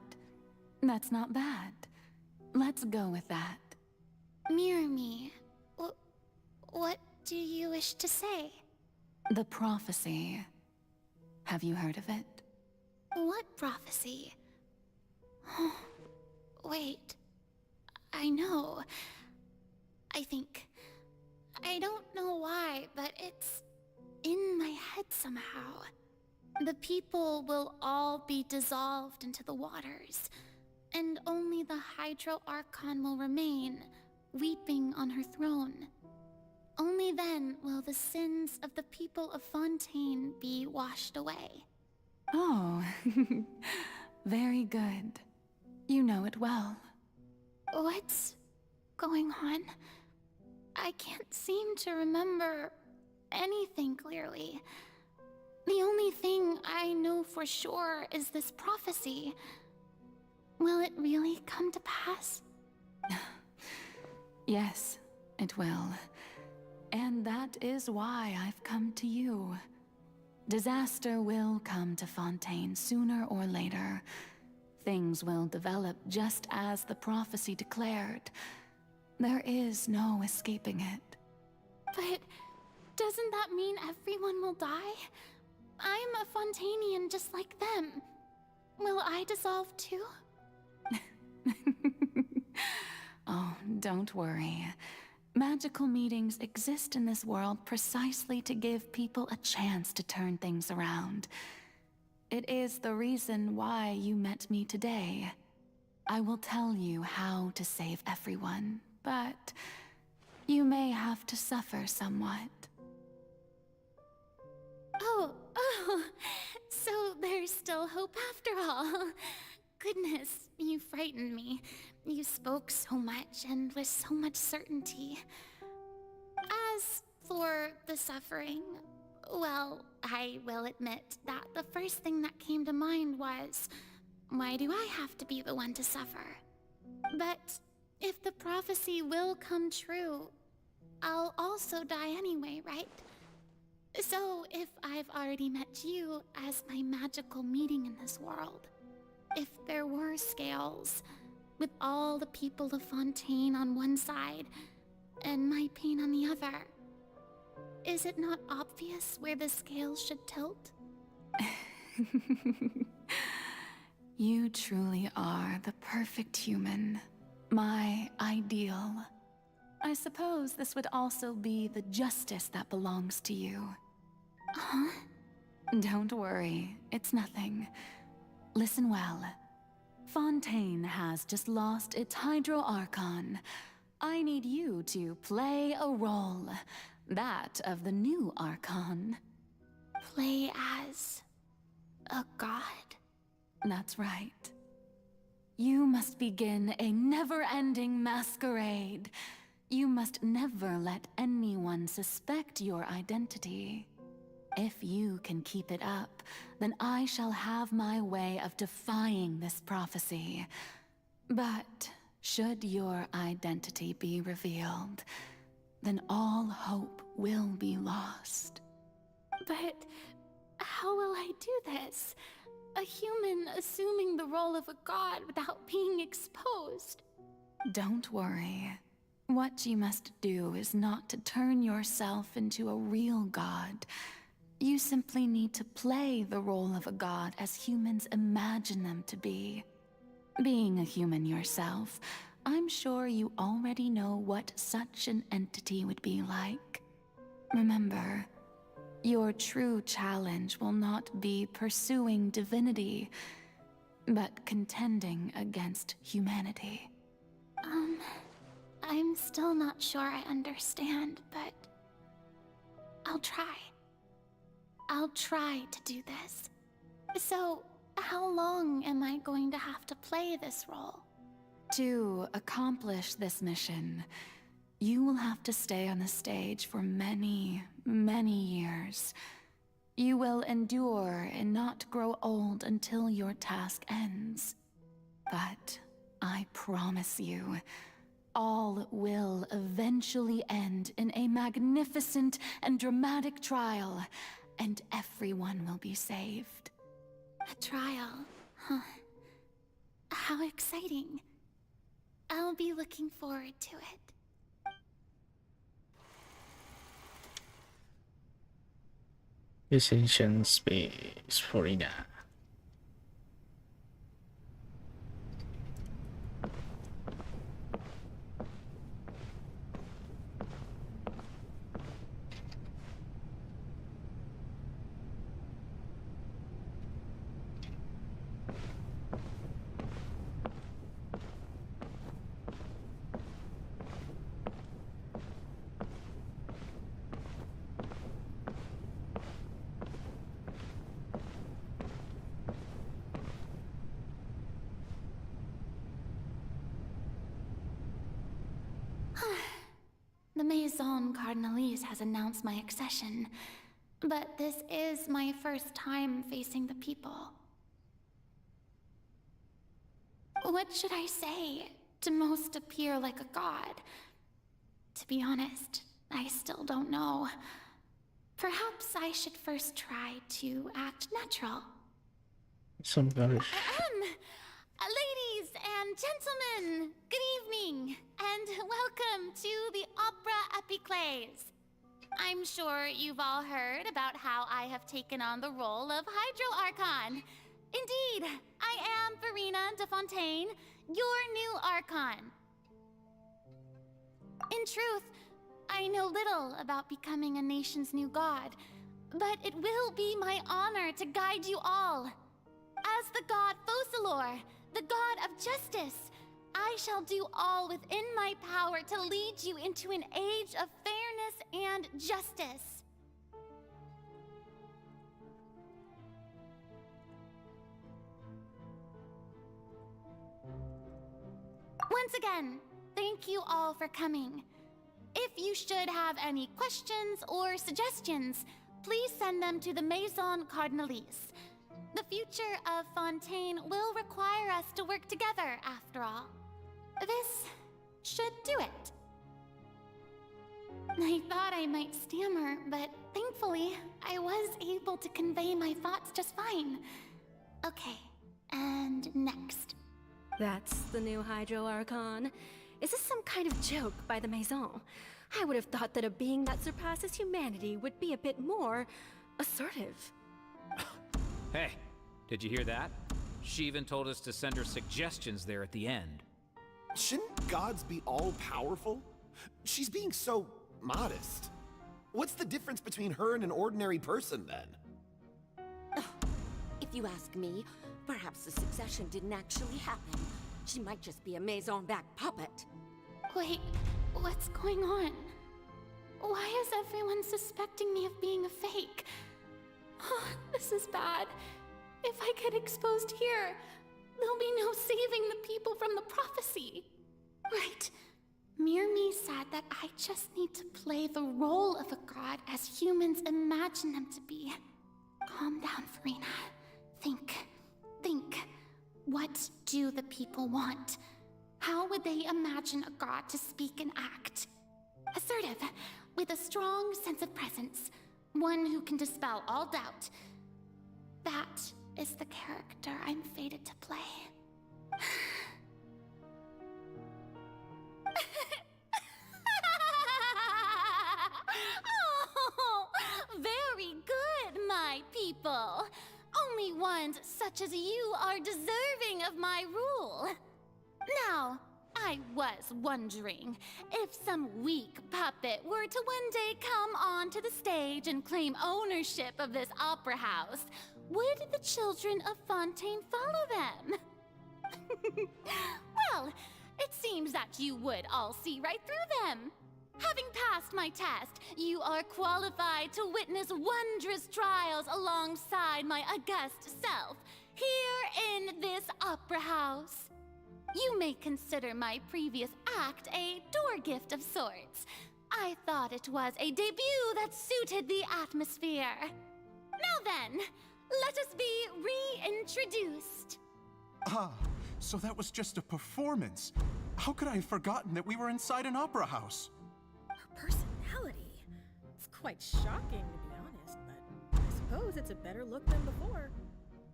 S11: That's not bad. Let's go with that. Mirror me. What do you wish to say? The prophecy. Have you heard of it? What prophecy? Wait. I know. I think. I don't know why, but it's in my head somehow. The people will all be dissolved into the waters, and only the Hydro Archon will remain, weeping on her throne. Only then will the sins of the people of Fontaine be washed away. Oh, very good. You know it well. What's going on? I can't seem to remember anything clearly. The only thing I know for sure is this prophecy. Will it really come to pass? Yes, it will. And that is why I've come to you. Disaster will come to Fontaine sooner or later. Things will develop just as the prophecy declared. There is no escaping it. But doesn't that mean everyone will die? I'm a Fontainian just like them. Will I dissolve too? Oh, don't worry. Magical meetings exist in this world precisely to give people a chance to turn things around. It is the reason why you met me today. I will tell you how to save everyone, but you may have to suffer somewhat. Oh, so there's still hope after all. Goodness, you frightened me. You spoke so much and with so much certainty. As for the suffering, well, I will admit that the first thing that came to mind was, why do I have to be the one to suffer? But if the prophecy will come true, I'll also die anyway, right? So if I've already met you as my magical meeting in this world, if there were scales, with all the people of Fontaine on one side, and my pain on the other, is it not obvious where the scales should tilt? You truly are the perfect human, my ideal. I suppose this would also be the justice that belongs to you. Huh? Don't worry, it's nothing. Listen well. Fontaine has just lost its Hydro Archon. I need you to play a role. That of the new Archon. Play as a god? That's right. You must begin a never-ending masquerade. You must never let anyone suspect your identity. If you can keep it up, then I shall have my way of defying this prophecy. But should your identity be revealed, then all hope will be lost. But how will I do this? A human assuming the role of a god without being exposed. Don't worry. What you must do is not to turn yourself into a real god. You simply need to play the role of a god as humans imagine them to be. Being a human yourself, I'm sure you already know what such an entity would be like. Remember, your true challenge will not be pursuing divinity, but contending against humanity. I'm still not sure I understand, but I'll try. I'll try to do this. So, how long am I going to have to play this role? To accomplish this mission, you will have to stay on the stage for many, many years. You will endure and not grow old until your task ends. But I promise you, all will eventually end in a magnificent and dramatic trial, and everyone will be saved. A trial? Huh. How exciting. I'll be looking forward to it.
S2: Genshin Space Farina.
S11: The Maison Cardinalise has announced my accession, but this is my first time facing the people. What should I say to most appear like a god? To be honest, I still don't know. Perhaps I should first try to act natural.
S2: Some guys.
S11: Ladies and gentlemen, good evening, and welcome to the Opera Epiclese. I'm sure you've all heard about how I have taken on the role of Hydro Archon. Indeed, I am Farina de Fontaine, your new Archon. In truth, I know little about becoming a nation's new god, but it will be my honor to guide you all. As the god Focalor, the god of justice, I shall do all within my power to lead you into an age of fairness and justice. Once again, thank you all for coming. If you should have any questions or suggestions, please send them to the Maison Cardinalise. The future of Fontaine will require us to work together, after all. This should do it. I thought I might stammer, but thankfully, I was able to convey my thoughts just fine. Okay, and next.
S17: That's the new Hydro Archon. Is this some kind of joke by the Maison? I would have thought that a being that surpasses humanity would be a bit more assertive.
S5: Hey, did you hear that? She even told us to send her suggestions there at the end.
S19: Shouldn't gods be all-powerful? She's being so modest. What's the difference between her and an ordinary person, then?
S23: If you ask me, perhaps the succession didn't actually happen. She might just be a Maison-back puppet.
S11: Wait, what's going on? Why is everyone suspecting me of being a fake? Oh, this is bad. If I get exposed here, there'll be no saving the people from the prophecy. Right. Mirmi said that I just need to play the role of a god as humans imagine them to be. Calm down, Farina. Think. What do the people want? How would they imagine a god to speak and act? Assertive, with a strong sense of presence. One who can dispel all doubt. is the character I'm fated to play. Oh, very good, my people. Only ones such as you are deserving of my rule. Now, I was wondering if some weak puppet were to one day come onto the stage and claim ownership of this opera house, would the children of Fontaine follow them? Well, it seems that you would all see right through them. Having passed my test, you are qualified to witness wondrous trials alongside my august self, here in this opera house. You may consider my previous act a door gift of sorts. I thought it was a debut that suited the atmosphere. Now then, let us be reintroduced.
S4: Ah, so that was just a performance. How could I have forgotten that we were inside an opera house?
S21: Her personality. It's quite shocking, to be honest, but I suppose it's a better look than before.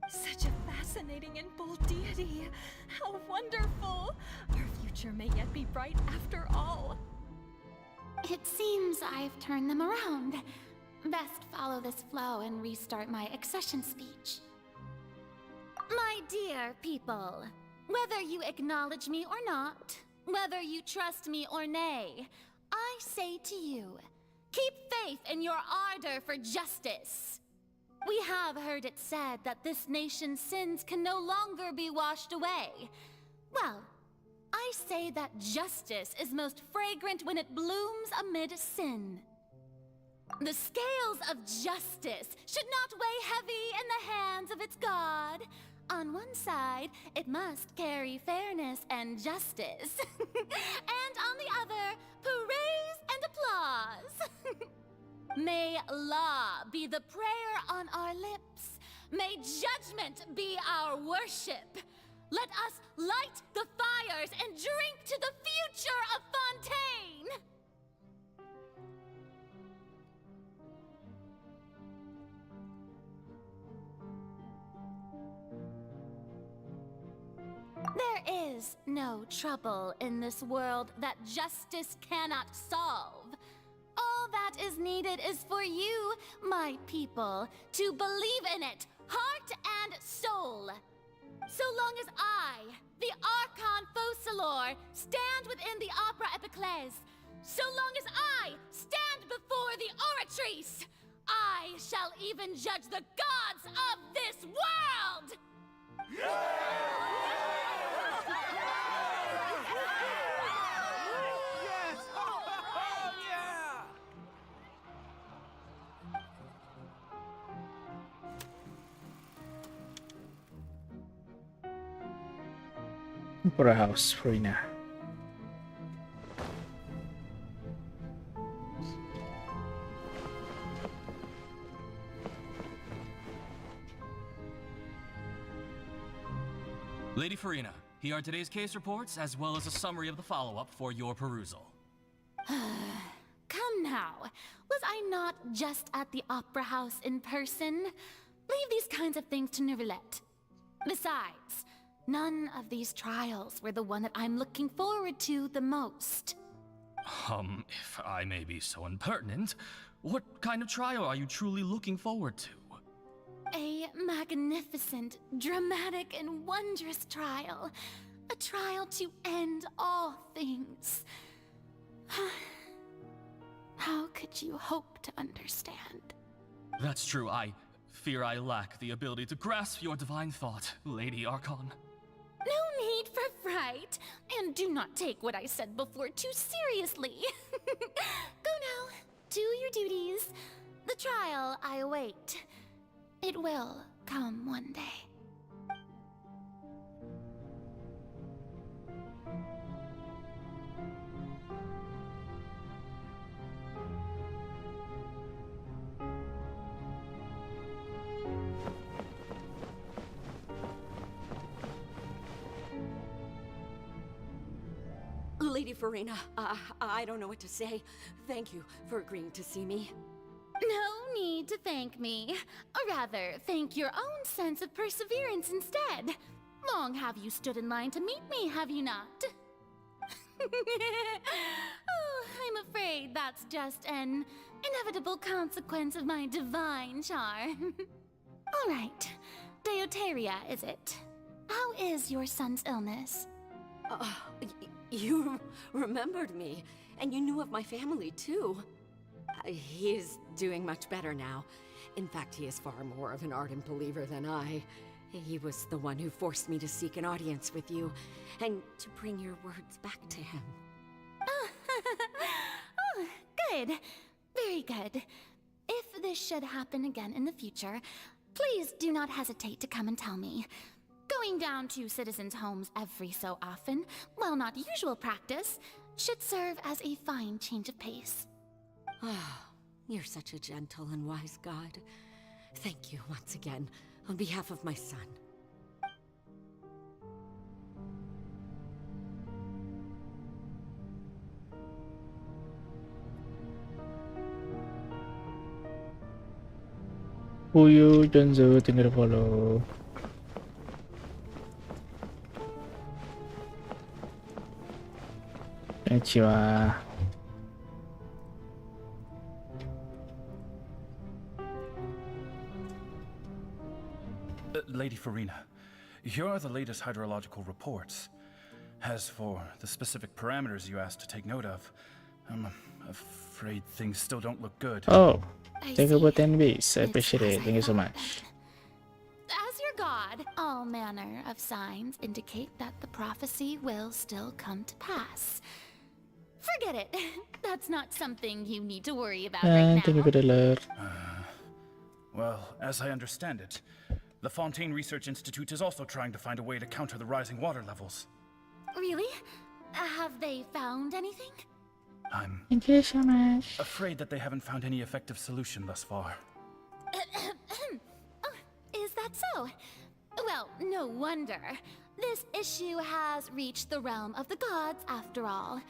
S21: Such a fascinating and bold deity. How wonderful! Our future may yet be bright after all.
S11: It seems I've turned them around. Best follow this flow and restart my accession speech. My dear people, whether you acknowledge me or not, whether you trust me or nay, I say to you, keep faith in your ardor for justice. We have heard it said that this nation's sins can no longer be washed away. Well, I say that justice is most fragrant when it blooms amid sin. The scales of justice should not weigh heavy in the hands of its God. On one side, it must carry fairness and justice. And on the other, praise and applause. May law be the prayer on our lips. May judgment be our worship. Let us light the fires and drink to the future of Fontaine. There is no trouble in this world that justice cannot solve. All that is needed is for you, my people, to believe in it, heart and soul. So long as I, the Archon Focalor, stand within the Opera Epiclese, so long as I stand before the Oratrice, I shall even judge the gods of this world!
S2: Opera house, Farina.
S7: Lady Farina, here are today's case reports, as well as a summary of the follow-up for your perusal.
S11: Come now, was I not just at the Opera House in person? Leave these kinds of things to Neuvillette. Besides, none of these trials were the one that I'm looking forward to the most.
S7: If I may be so impertinent, what kind of trial are you truly looking forward to?
S11: A magnificent, dramatic, and wondrous trial. A trial to end all things. How could you hope to understand?
S7: That's true. I fear I lack the ability to grasp your divine thought, Lady Archon.
S11: No need for fright, and do not take what I said before too seriously. Go now, do your duties. The trial I await. It will come one day.
S23: Lady Farina, I don't know what to say. Thank you for agreeing to see me.
S11: No need to thank me. Or rather, thank your own sense of perseverance instead. Long have you stood in line to meet me, have you not? Oh, I'm afraid that's just an inevitable consequence of my divine charm. All right. Deuteria, is it? How is your son's illness?
S23: You remembered me, and you knew of my family, too. He is doing much better now. In fact, he is far more of an ardent believer than I. He was the one who forced me to seek an audience with you, and to bring your words back to him.
S11: Oh, good. Very good. If this should happen again in the future, please do not hesitate to come and tell me. Going down to citizens' homes every so often, while not usual practice, should serve as a fine change of pace.
S23: Ah, you're such a gentle and wise god. Thank you once again, on behalf of my son.
S2: Puyo Jonzo, tinggal follow. Konnichiwa.
S8: Lady Farina, here are the latest hydrological reports. As for the specific parameters you asked to take note of, I'm afraid things still don't look good.
S2: Oh, thank you for 10 bits. I appreciate it. Thank you so much.
S11: As your god, all manner of signs indicate that the prophecy will still come to pass. Forget it. That's not something you need to worry about right now.
S2: Thank you for the alert.
S8: Well, as I understand it, the Fontaine Research Institute is also trying to find a way to counter the rising water levels.
S11: Really? Have they found anything?
S8: I'm
S2: Thank you so much.
S8: afraid that they haven't found any effective solution thus far.
S11: Oh, is that so? Well, no wonder. This issue has reached the realm of the gods after all.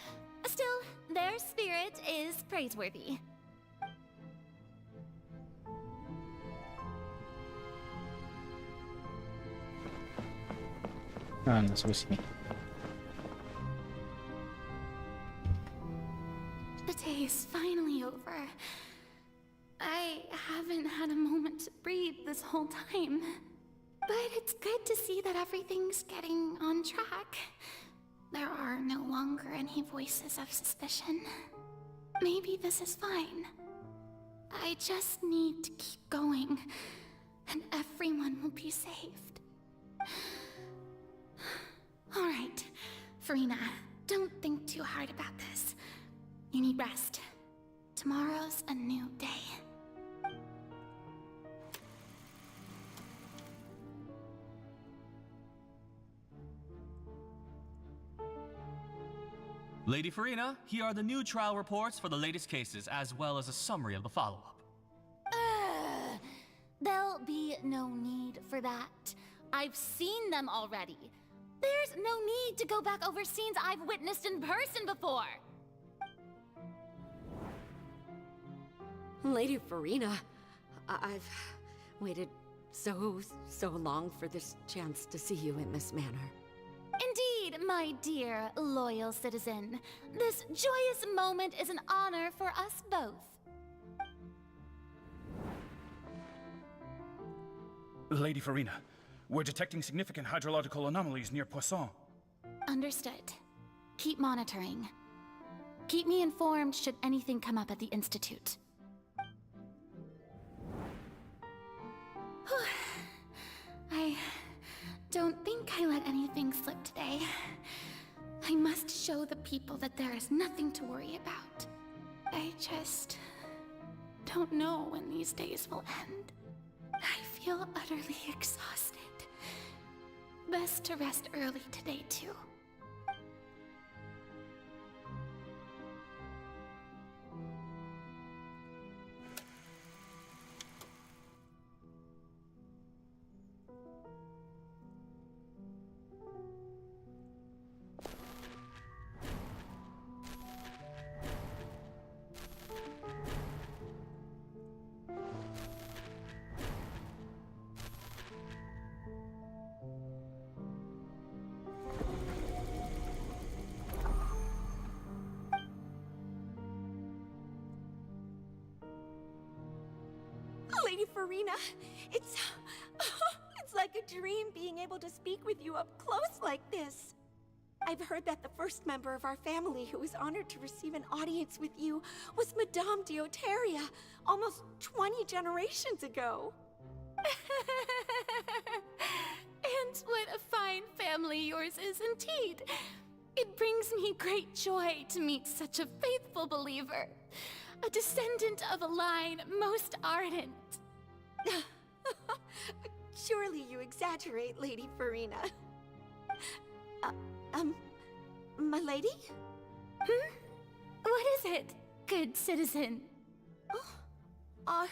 S11: Still, their spirit is praiseworthy.
S2: Ah, nasa sini.
S11: The day is finally over. I haven't had a moment to breathe this whole time. But it's good to see that everything's getting on track. There are no longer any voices of suspicion. Maybe this is fine. I just need to keep going, and everyone will be saved. All right, Farina, don't think too hard about this. You need rest. Tomorrow's a new day.
S7: Lady Farina, here are the new trial reports for the latest cases, as well as a summary of the follow-up.
S11: There'll be no need for that. I've seen them already. There's no need to go back over scenes I've witnessed in person before.
S23: Lady Farina, I've waited so long for this chance to see you in this manner.
S11: Indeed, my dear, loyal citizen. This joyous moment is an honor for us both.
S8: Lady Farina, we're detecting significant hydrological anomalies near Poisson.
S11: Understood. Keep monitoring. Keep me informed should anything come up at the Institute. I don't think I let anything slip today. I must show the people that there is nothing to worry about. I just don't know when these days will end. I feel utterly exhausted. Best to rest early today, too.
S18: Lady Farina. It's like a dream being able to speak with you up close like this. I've heard that the first member of our family who was honored to receive an audience with you was Madame Dioteria, almost 20 generations ago.
S11: And what a fine family yours is indeed. It brings me great joy to meet such a faithful believer, a descendant of a line most ardent.
S18: Surely you exaggerate, Lady Farina. My lady?
S11: What is it, good citizen?
S18: Oh,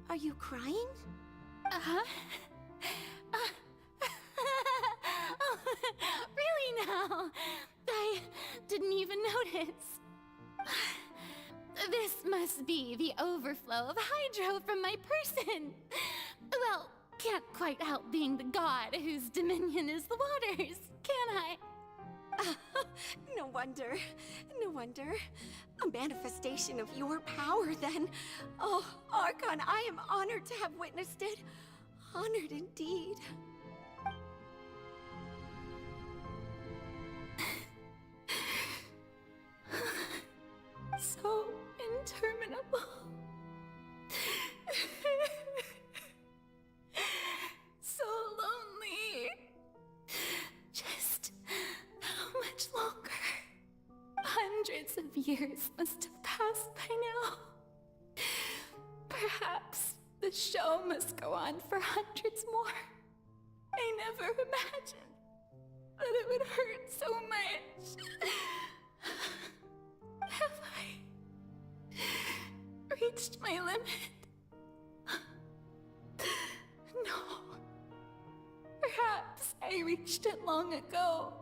S18: are you crying?
S11: Uh-huh. Oh, really now? I didn't even notice. This must be the overflow of hydro from my person. Well, can't quite help being the god whose dominion is the waters, can I?
S18: No wonder. No wonder. A manifestation of your power, then. Oh, Archon, I am honored to have witnessed it. Honored indeed.
S11: So interminable. So lonely. Just how much longer? Hundreds of years must have passed by now. Perhaps the show must go on for hundreds more. I never imagined that it would hurt so much. Have I reached my limit? No. Perhaps I reached it long ago.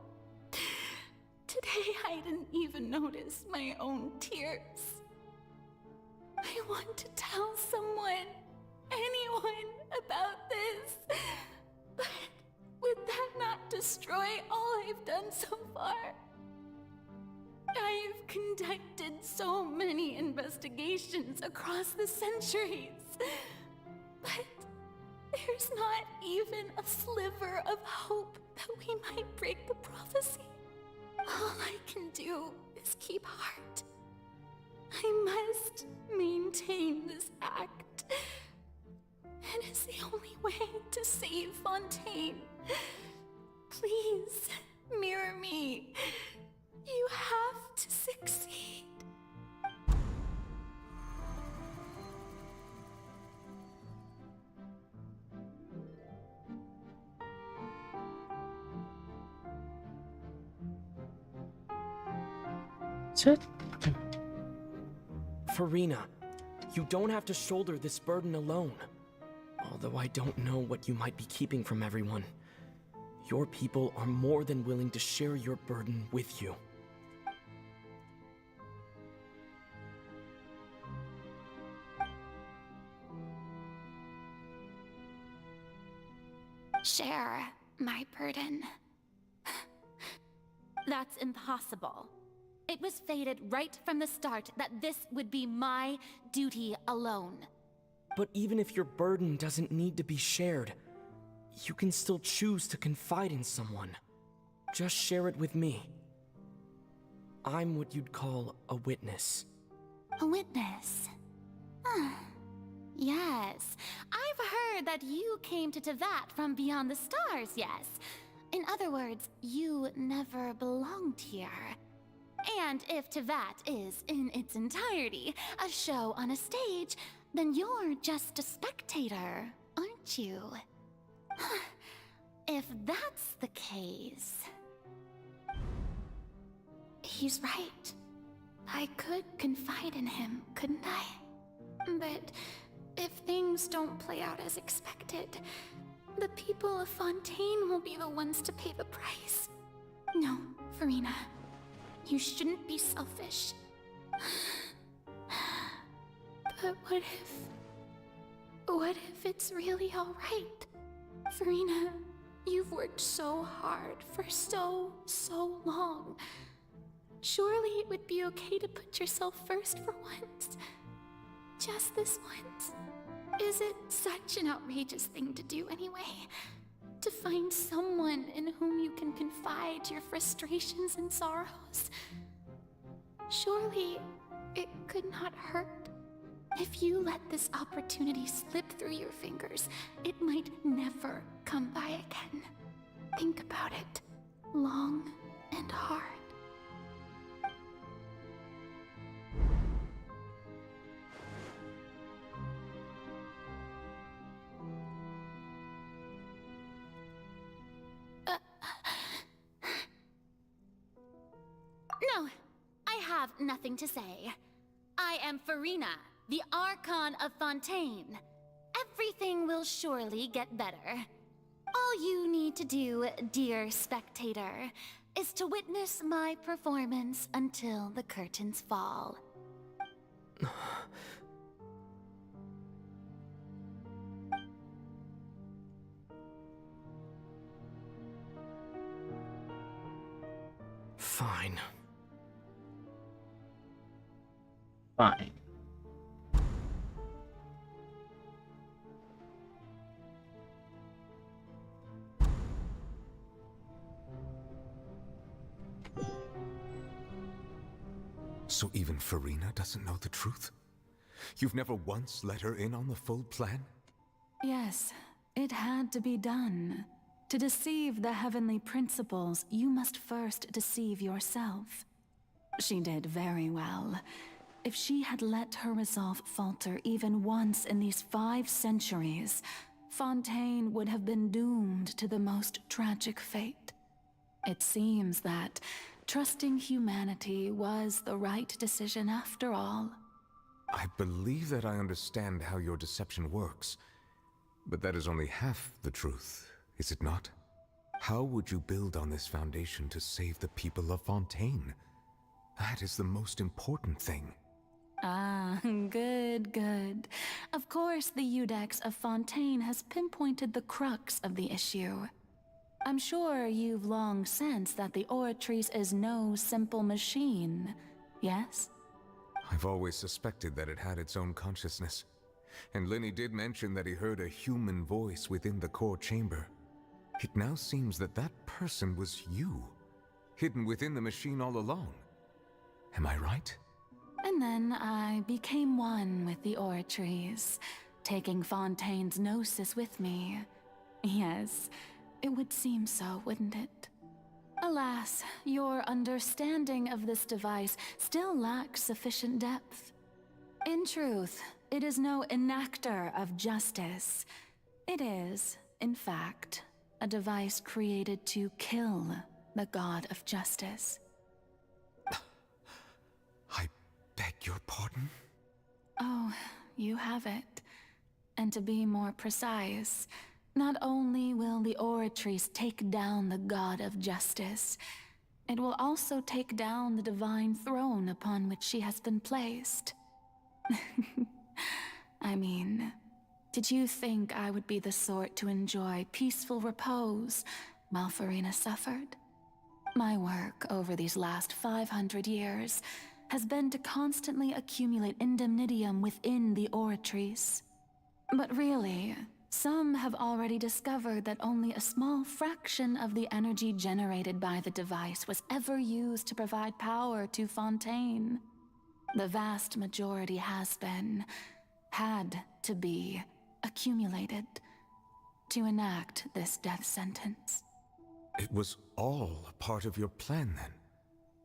S11: Today I didn't even notice my own tears. I want to tell someone, anyone, about this. But would that not destroy all I've done so far? I've conducted so many investigations across the centuries, but there's not even a sliver of hope that we might break the prophecy. All I can do is keep heart. I must maintain this act. It is the only way to save Fontaine. Please, mirror me. You have to succeed.
S20: Farina, you don't have to shoulder this burden alone. Although I don't know what you might be keeping from everyone. Your people are more than willing to share your burden with you.
S11: Share my burden. That's impossible. It was fated right from the start that this would be my duty alone.
S20: But even if your burden doesn't need to be shared, you can still choose to confide in someone. Just share it with me. I'm what you'd call a witness.
S11: A witness? Yes. I've heard that you came to Tevat from beyond the stars, yes. In other words, you never belonged here. And if Tevat is, in its entirety, a show on a stage, then you're just a spectator, aren't you? If that's the case... He's right. I could confide in him, couldn't I? But if things don't play out as expected, the people of Fontaine will be the ones to pay the price. No, Farina. You shouldn't be selfish. But what if it's really alright? Farina, you've worked so hard for so long. Surely it would be okay to put yourself first for once. Just this once. Is it such an outrageous thing to do anyway? To find someone in whom you can confide your frustrations and sorrows? Surely it could not hurt. If you let this opportunity slip through your fingers, it might never come by again. Think about it long and hard. No, I have nothing to say. I am Farina, the Archon of Fontaine. Everything will surely get better. All you need to do, dear spectator, is to witness my performance until the curtains fall.
S20: Fine.
S2: Fine.
S13: So even Farina doesn't know the truth? You've never once let her in on the full plan?
S9: Yes, it had to be done. To deceive the heavenly principles, you must first deceive yourself. She did very well. If she had let her resolve falter even once in these 5 centuries, Fontaine would have been doomed to the most tragic fate. It seems that trusting humanity was the right decision after all.
S13: I believe that I understand how your deception works, but that is only half the truth, is it not? How would you build on this foundation to save the people of Fontaine? That is the most important thing.
S9: Ah, good. Of course, the Iudex of Fontaine has pinpointed the crux of the issue. I'm sure you've long sensed that the Oratrice is no simple machine, yes?
S13: I've always suspected that it had its own consciousness. And Lenny did mention that he heard a human voice within the core chamber. It now seems that that person was you, hidden within the machine all along. Am I right?
S9: And then I became one with the Oratrice, taking Fontaine's gnosis with me. Yes, it would seem so, wouldn't it? Alas, your understanding of this device still lacks sufficient depth. In truth, it is no enactor of justice. It is, in fact, a device created to kill the god of justice.
S13: I beg your pardon?
S9: Oh, you have it. And to be more precise, not only will the Oratrice take down the god of justice, it will also take down the divine throne upon which she has been placed. I mean, did you think I would be the sort to enjoy peaceful repose while Farina suffered? My work over these last 500 years has been to constantly accumulate indemnitium within the Oratrice. But really, some have already discovered that only a small fraction of the energy generated by the device was ever used to provide power to Fontaine. The vast majority had to be, accumulated to enact this death sentence.
S13: It was all a part of your plan then?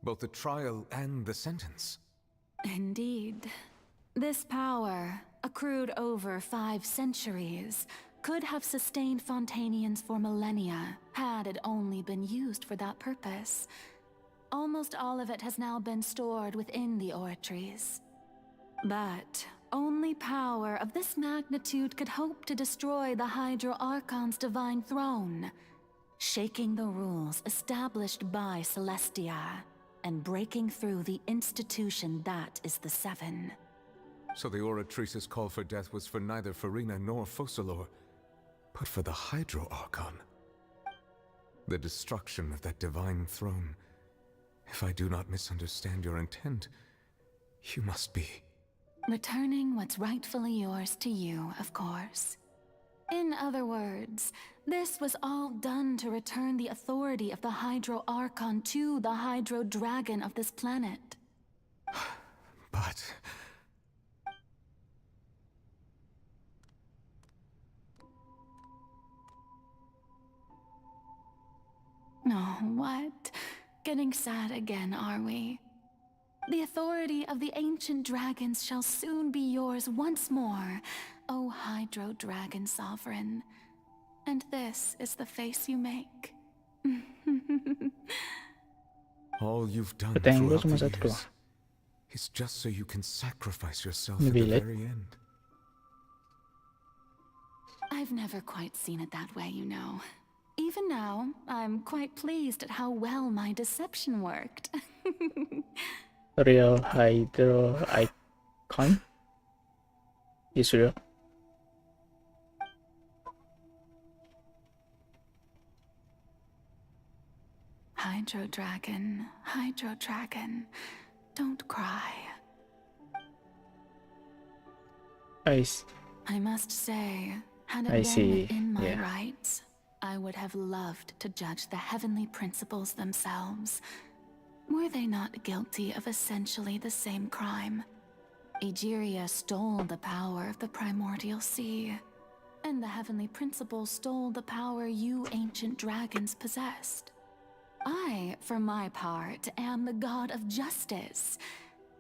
S13: Both the trial and the sentence?
S9: Indeed. This power, accrued over 5 centuries, could have sustained Fontainians for millennia, had it only been used for that purpose. Almost all of it has now been stored within the Oratrice. But only power of this magnitude could hope to destroy the Hydro Archon's divine throne, shaking the rules established by Celestia, and breaking through the institution that is the Seven.
S13: So the Oratrice's call for death was for neither Farina nor Focalor, but for the Hydro Archon. The destruction of that divine throne. If I do not misunderstand your intent, you must be...
S9: Returning what's rightfully yours to you, of course. In other words, this was all done to return the authority of the Hydro Archon to the Hydro Dragon of this planet.
S6: But...
S9: Oh, what? Getting sad again, are we? The authority of the ancient dragons shall soon be yours once more, O Hydro Dragon Sovereign. And this is the face you make.
S6: all you've done
S2: Pertanyaan gue
S6: throughout
S2: cuma
S6: the
S2: satu doang.
S6: years is just so you can sacrifice yourself
S2: Ini
S6: at the
S2: bilik.
S6: very end.
S9: I've never quite seen it that way, you know. Even now, I'm quite pleased at how well my deception worked.
S2: Real Hydro Icon. Is real.
S9: Hydro Dragon, don't cry. I must say, had it
S2: I
S9: been
S2: see,
S9: within my
S2: yeah.
S9: rights, I would have loved to judge the heavenly principles themselves. Were they not guilty of essentially the same crime? Egeria stole the power of the primordial sea, and the heavenly principles stole the power you ancient dragons possessed. I, for my part, am the god of justice.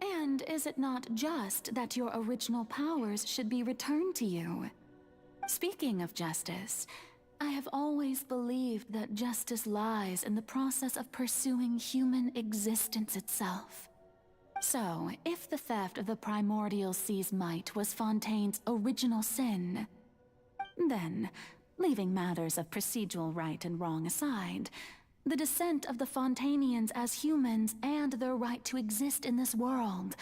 S9: And is it not just that your original powers should be returned to you? Speaking of justice, I have always believed that justice lies in the process of pursuing human existence itself. So, if the theft of the primordial sea's might was Fontaine's original sin, then, leaving matters of procedural right and wrong aside, the descent of the Fontanians as humans and their right to exist in this world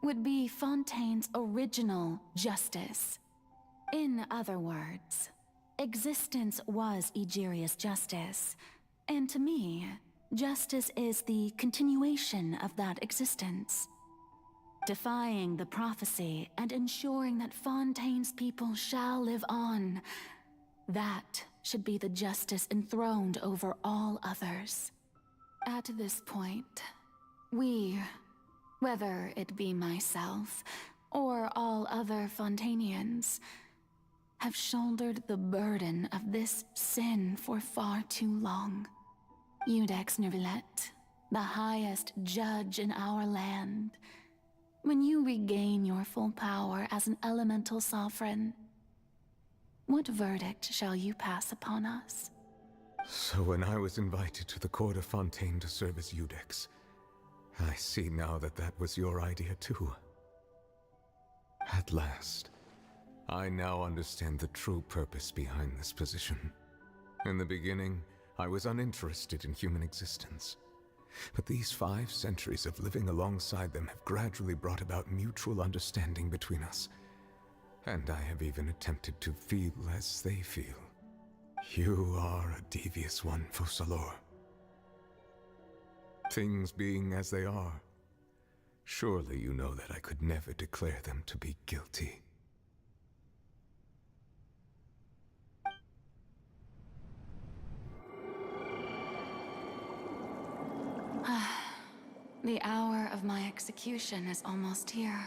S9: would be Fontaine's original justice. In other words, existence was Egeria's justice, and to me, justice is the continuation of that existence. Defying the prophecy and ensuring that Fontaine's people shall live on, that should be the justice enthroned over all others. At this point, we, whether it be myself or all other Fontanians, have shouldered the burden of this sin for far too long. Iudex Nervillet, the highest judge in our land, when you regain your full power as an elemental sovereign, what verdict shall you pass upon us?
S6: So when I was invited to the court of Fontaine to serve as Iudex, I see now that that was your idea too. At last, I now understand the true purpose behind this position. In the beginning, I was uninterested in human existence. But these 5 centuries of living alongside them have gradually brought about mutual understanding between us. And I have even attempted to feel as they feel. You are a devious one, Focalors. Things being as they are, surely you know that I could never declare them to be guilty.
S9: The hour of my execution is almost here.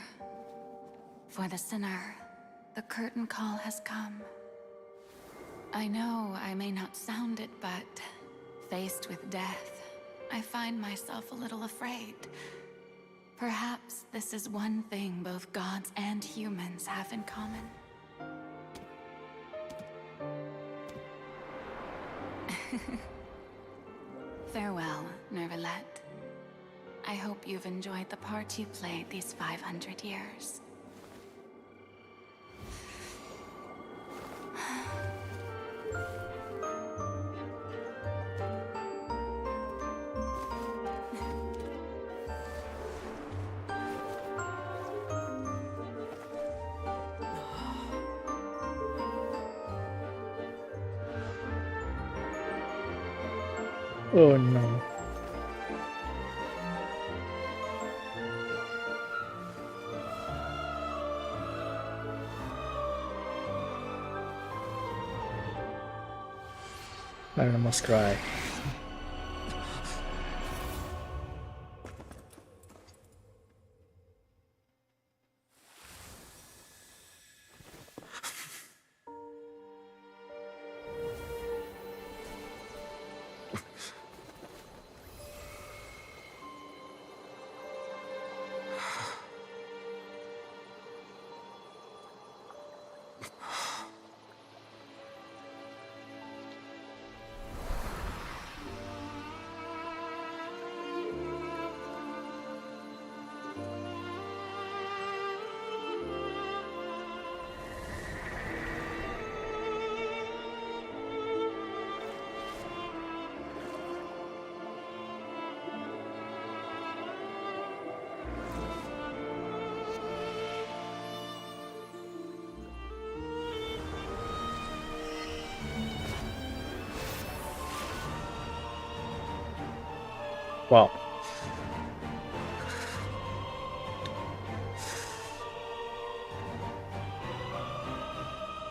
S9: For the sinner, the curtain call has come. I know I may not sound it, but faced with death, I find myself a little afraid. Perhaps this is one thing both gods and humans have in common. Farewell, Nervillet. I hope you've enjoyed the part you played these 500 years.
S2: Oh no. I must cry. Wow.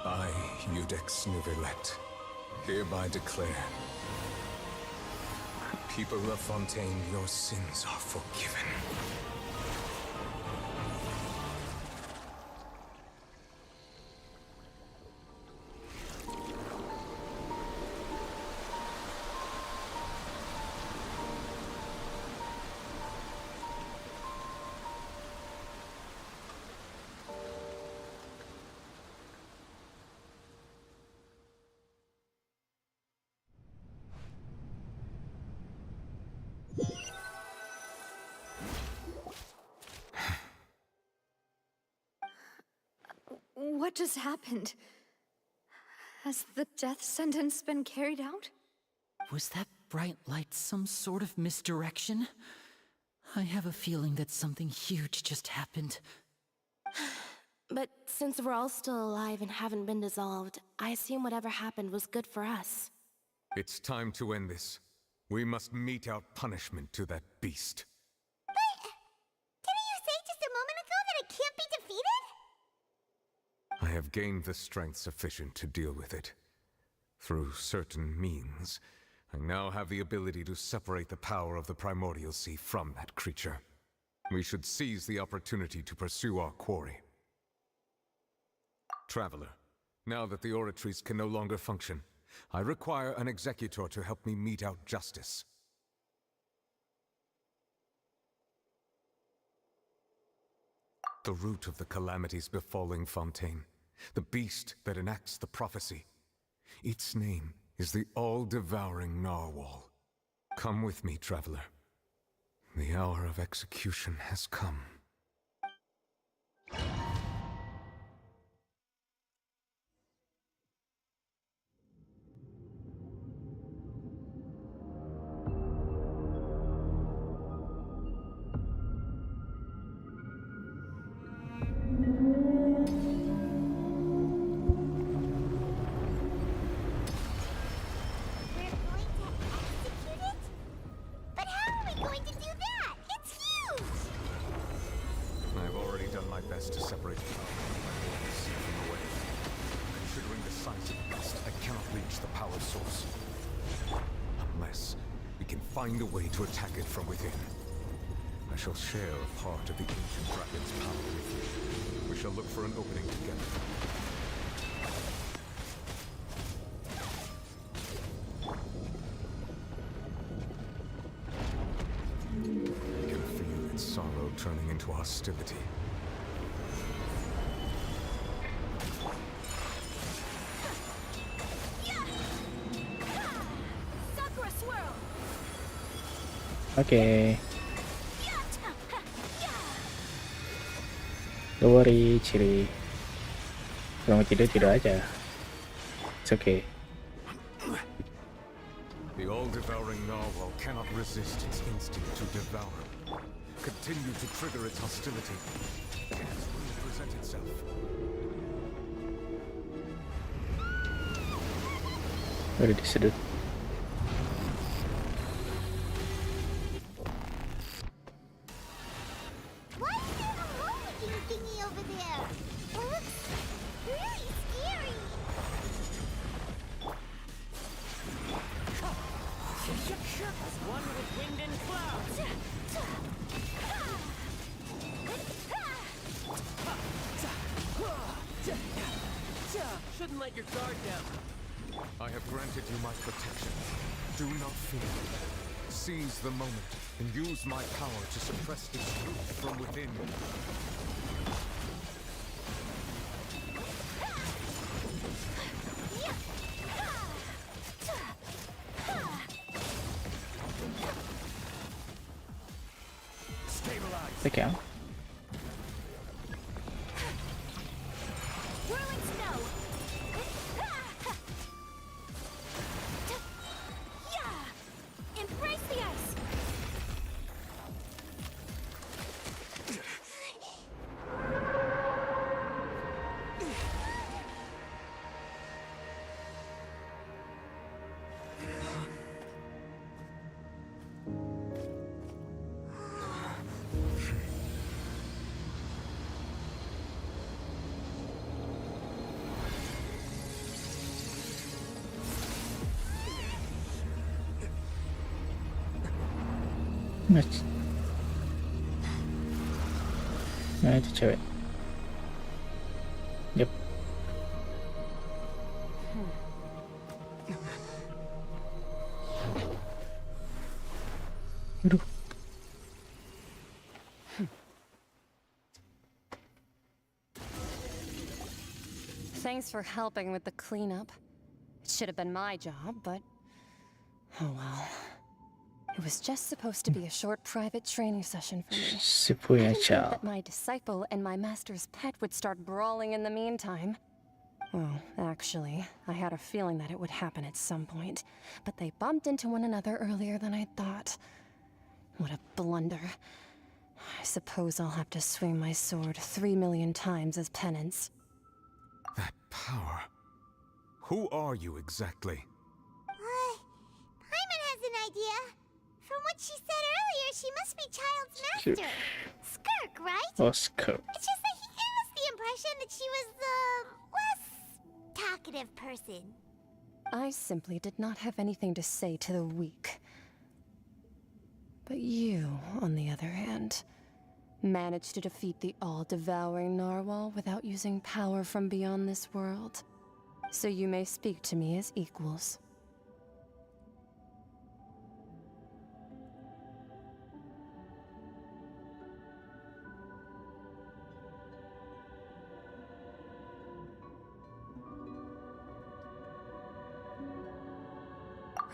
S13: I, Eudex Nouvelet, hereby declare, people of Fontaine, your sins are forgiven.
S17: What just happened? Has the death sentence been carried out?
S12: Was that bright light some sort of misdirection? I have a feeling that something huge just happened.
S14: But since we're all still alive and haven't been dissolved, I assume whatever happened was good for us.
S13: It's time to end this. We must mete out punishment to that beast.
S1: Didn't you say just a moment ago that it can't be defeated?
S13: I have gained the strength sufficient to deal with it. Through certain means, I now have the ability to separate the power of the Primordial Sea from that creature. We should seize the opportunity to pursue our quarry. Traveler, now that the oratories can no longer function, I require an executor to help me mete out justice. The root of the calamities befalling Fontaine, the beast that enacts the prophecy. Its name is the all-devouring Narwhal. Come with me, traveler. The hour of execution has come.
S1: But how are we going to do that? It's huge!
S13: I've already done my best to separate the power from the way. Considering the size of the beast, I cannot reach the power source. Unless we can find a way to attack it from within. I shall share a part of the ancient dragon's power with you. We shall look for an opening together. I can feel its sorrow turning into hostility.
S1: Sakura swirl!
S2: Okay. Don't worry, Ciri. Kalau mau tidur aja. It's okay.
S13: The all-devouring narwhal cannot resist its instinct to devour. Continue to trigger its hostility. Chance will present itself.
S2: Udah disedot.
S1: Why is there a rollicking thingy over there? It looks really scary.
S20: As one with wind and cloud. Shouldn't let your guard down.
S13: I have granted you my protection. Do not fear. Seize the moment and use my power to suppress the truth from within.
S2: Thế kéo.
S11: Whirling snow. Yeah. Embrace the ice.
S2: Nah itu cewek. Yep. Aduh.
S3: Thanks for helping with the cleanup. It should have been my job, but oh well. It was just supposed to be a short private training session for me.
S2: Si
S3: I
S2: punya
S3: didn't think
S2: ciao.
S3: that my disciple and my master's pet would start brawling in the meantime. Well, actually, I had a feeling that it would happen at some point, but they bumped into one another earlier than I thought. What a blunder. I suppose I'll have to swing my sword 3 million times as penance.
S13: That power. Who are you exactly?
S1: Paimon has an idea. From what she said earlier, she must be Child's master. Skirk, right?
S2: Oh, Skirk.
S1: It's just that he gave us the impression that she was the less talkative person.
S3: I simply did not have anything to say to the weak. But you, on the other hand, managed to defeat the all-devouring narwhal without using power from beyond this world. So you may speak to me as equals.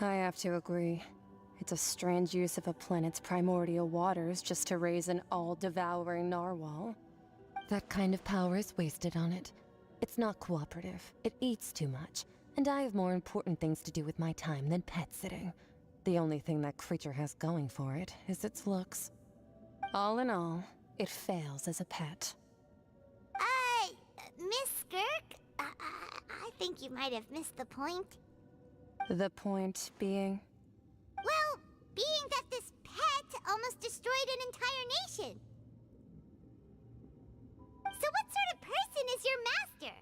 S3: I have to agree. It's a strange use of a planet's primordial waters just to raise an all-devouring narwhal. That kind of power is wasted on it. It's not cooperative. It eats too much. And I have more important things to do with my time than pet sitting. The only thing that creature has going for it is its looks. All in all, it fails as a pet.
S1: Miss Skirk? I think you might have missed the point.
S3: The point being?
S1: Well, being that this pet almost destroyed an entire nation. So what sort of person is your master?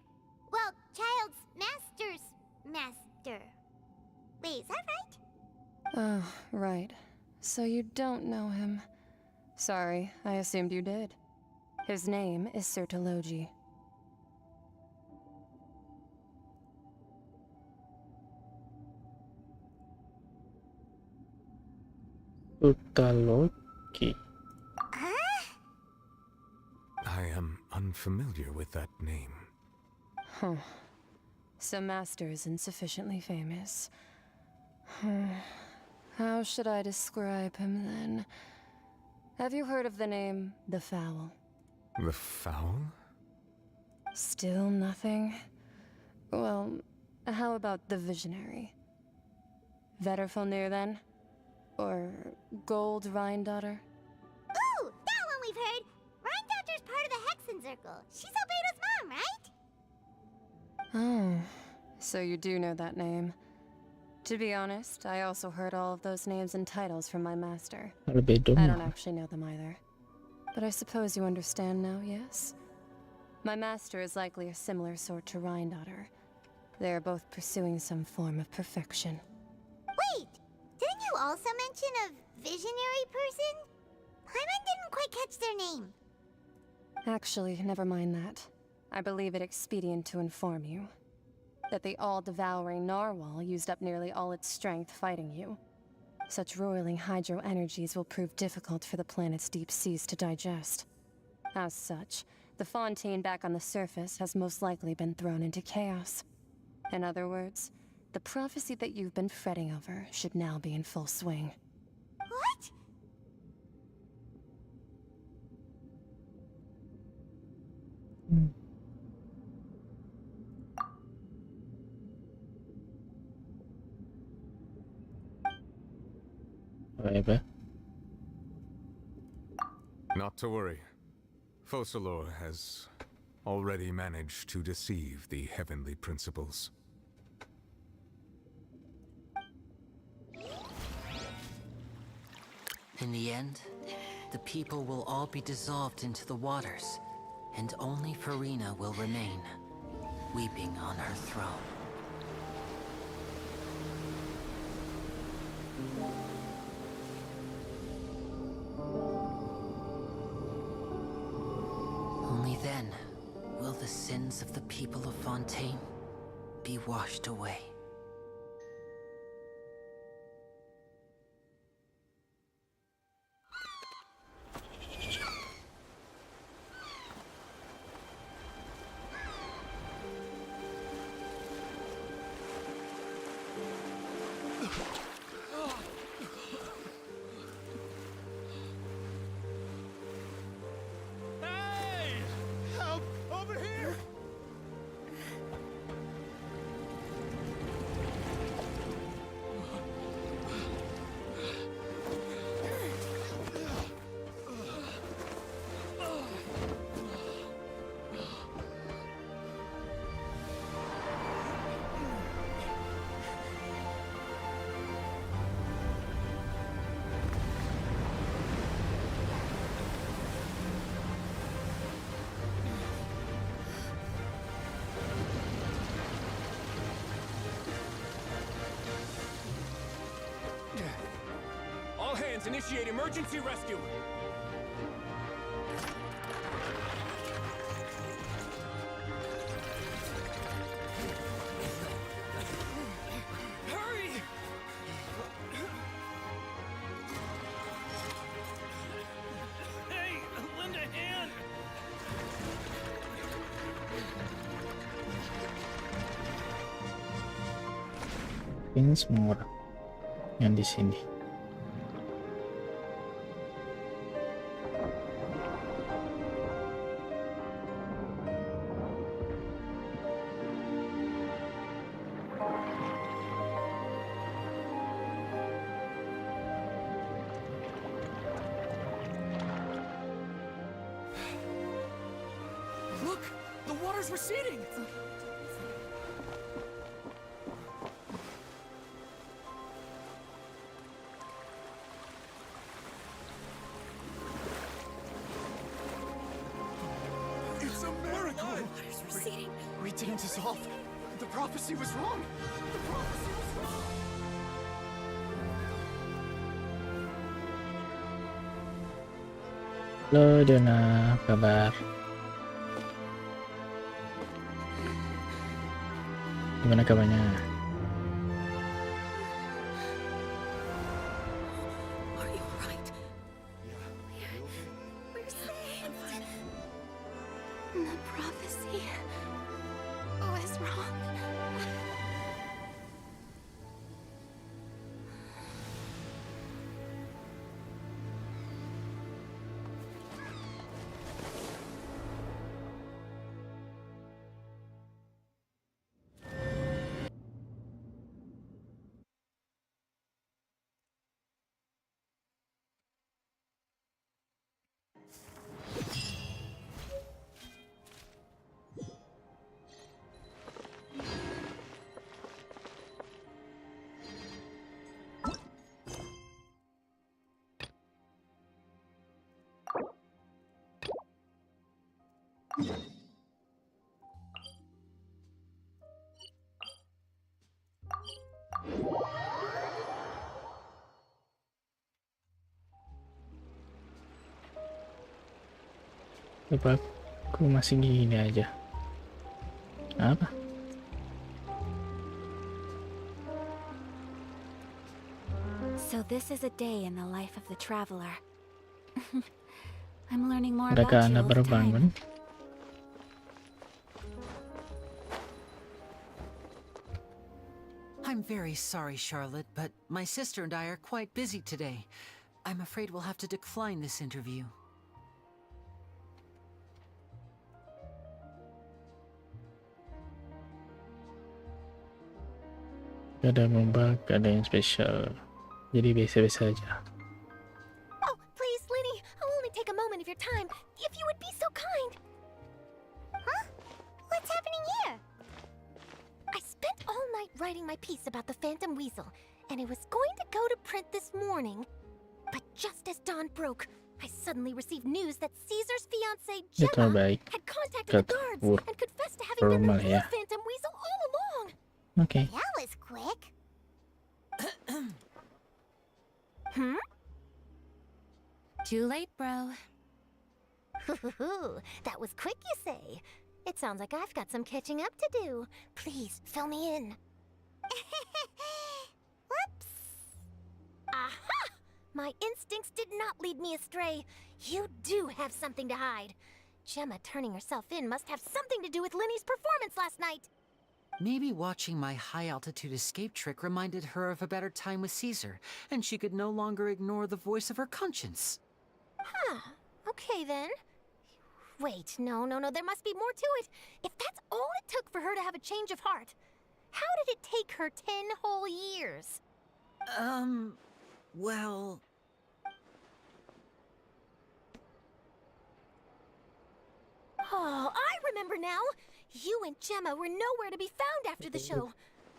S1: Well, Child's master's master. Wait, is that right?
S3: Oh, right. So you don't know him. Sorry, I assumed you did. His name is Sertologi.
S2: Utaloki.
S13: I am unfamiliar with that name.
S3: Huh. So Master is insufficiently famous. How should I describe him then? Have you heard of the name The Fowl?
S13: The Fowl?
S3: Still nothing? Well, how about the Visionary? Vetterfulnir then? Or Gold Rhindaughter?
S1: Ooh, that one we've heard. Rhindaughter's part of the Hexen Circle. She's Albedo's mom, right?
S3: Oh, so you do know that name. To be honest, I also heard all of those names and titles from my master.
S2: Albedo.
S3: I don't actually know them either. But I suppose you understand now, yes? My master is likely a similar sort to Rhindaughter. They are both pursuing some form of perfection.
S1: Wait, didn't you also mention a visionary person? Paimon didn't quite catch their name.
S3: Actually, never mind that. I believe it expedient to inform you that the all-devouring narwhal used up nearly all its strength fighting you. Such roiling hydro energies will prove difficult for the planet's deep seas to digest. As such, the fontaine back on the surface has most likely been thrown into chaos. In other words, the prophecy that you've been fretting over should now be in full swing.
S1: What?
S2: Whatever.
S13: Not to worry. Focalor has already managed to deceive the heavenly principles.
S12: In the end, the people will all be dissolved into the waters, and only Farina will remain, weeping on her throne. Only then will the sins of the people of Fontaine be washed away.
S4: Hey! Help! Over here!
S20: All hands, initiate emergency rescue! Hurry!
S7: Hey, lend a hand!
S2: Ini semua orang yang di sini.
S20: Look! The water's receding!
S4: It's a miracle!
S18: Water's receding.
S4: We didn't dissolve. The prophecy was wrong. The prophecy was wrong.
S2: Halo Dona, kabar? Gimana kabarnya?
S18: Are you alright?
S1: We're safe. The prophecy was wrong.
S2: Coba aku masih gini aja. Apa?
S9: So this is a day in the life of the traveler. I'm learning more
S2: Adakah
S9: about you
S2: Anda
S9: all the
S2: baru
S9: time.
S2: bangun?
S12: I'm very sorry, Charlotte, but my sister and I are quite busy today. I'm afraid we'll have to decline this interview.
S2: Gak ada membak, gak ada yang spesial. Jadi biasa-biasa aja.
S11: Oh, please, Linny, I'll only take a moment of your time. If you would be so kind.
S1: Huh? What's happening here?
S11: I spent all night writing my piece about the Phantom Weasel, and it was going to go to print this morning. But just as dawn broke, I suddenly received news that Caesar's fiancée,
S2: Itu
S11: Gemma,
S2: baik.
S11: had contacted the guards and confessed to having been the
S2: Formal
S11: real
S2: ya.
S11: Phantom Weasel all along.
S2: Okay.
S1: That was quick.
S9: Too late, bro.
S11: That was quick, you say? It sounds like I've got some catching up to do. Please, fill me in.
S1: Whoops.
S11: Aha! My instincts did not lead me astray. You do have something to hide. Gemma turning herself in must have something to do with Linny's performance last night.
S12: Maybe watching my high-altitude escape trick reminded her of a better time with Caesar, and she could no longer ignore the voice of her conscience.
S11: Huh. Okay, then. Wait, no, there must be more to it. If that's all it took for her to have a change of heart, how did it take her 10 whole years?
S12: Well...
S11: Oh, I remember now! You and Gemma were nowhere to be found after the show.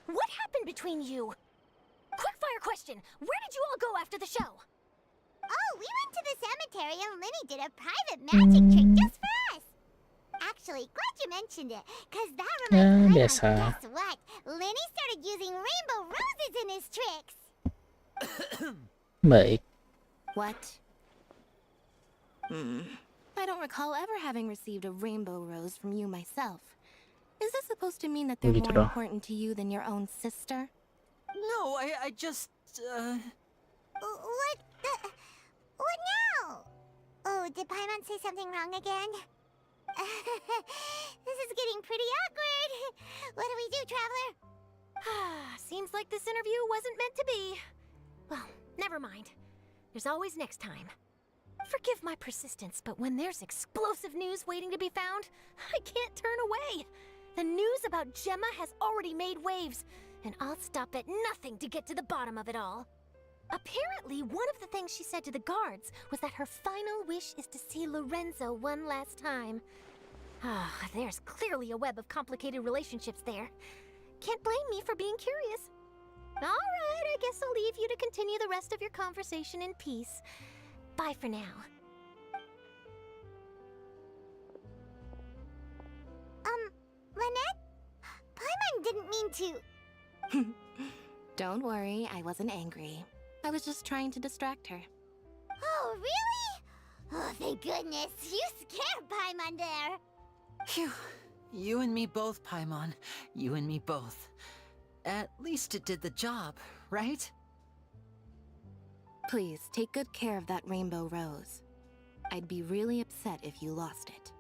S11: What happened between you? Quickfire question! Where did you all go after the show?
S1: Oh, we went to the cemetery and Linny did a private magic trick just for us. Actually, glad you mentioned it, because that reminds me. Guess what? Linny started using rainbow roses in his tricks.
S2: Baik.
S14: What? I don't recall ever having received a rainbow rose from you myself. Is this supposed to mean that they're
S2: Begitu
S14: more
S2: dong.
S14: important to you than your own sister?
S12: No, I just,
S1: What now? Oh, did Paimon say something wrong again? This is getting pretty awkward. What do we do, Traveler?
S11: Seems like this interview wasn't meant to be. Well, never mind. There's always next time. Forgive my persistence, but when there's explosive news waiting to be found, I can't turn away. The news about Gemma has already made waves, and I'll stop at nothing to get to the bottom of it all. Apparently, one of the things she said to the guards was that her final wish is to see Lorenzo one last time. There's clearly a web of complicated relationships there. Can't blame me for being curious. All right, I guess I'll leave you to continue the rest of your conversation in peace. Bye for now.
S1: Lynette? Paimon didn't mean to...
S14: Don't worry, I wasn't angry. I was just trying to distract her.
S1: Oh, really? Oh, thank goodness. You scared Paimon there.
S12: Phew. You and me both, Paimon. You and me both. At least it did the job, right?
S14: Please, take good care of that rainbow rose. I'd be really upset if you lost it.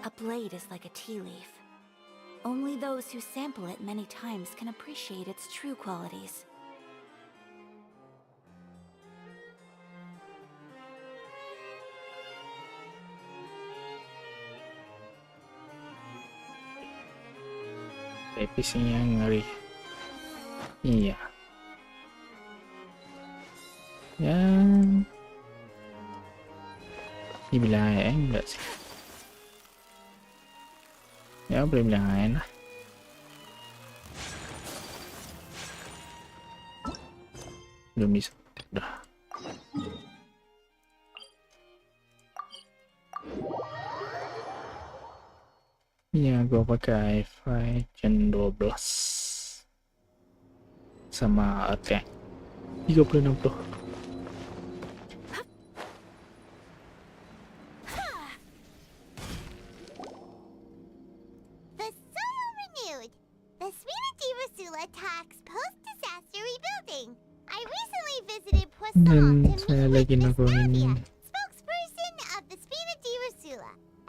S15: A blade is like a tea leaf. Only those who sample it many times can appreciate its true qualities.
S2: Episnya ngeri. Iya. Ya. Dibilang enggak sih. Ya boleh bilang enak. Belum bisa. Udah. Ya, gue pakai fight Gen 12 sama attack 30-60.
S1: The soil renewed. The Spina tax post-disaster rebuilding. I recently visited Poisson
S2: Dan
S1: to
S2: saya
S1: meet
S2: lagi
S1: with Miss
S2: nongkrongin
S1: Navia, spokesperson of the Spina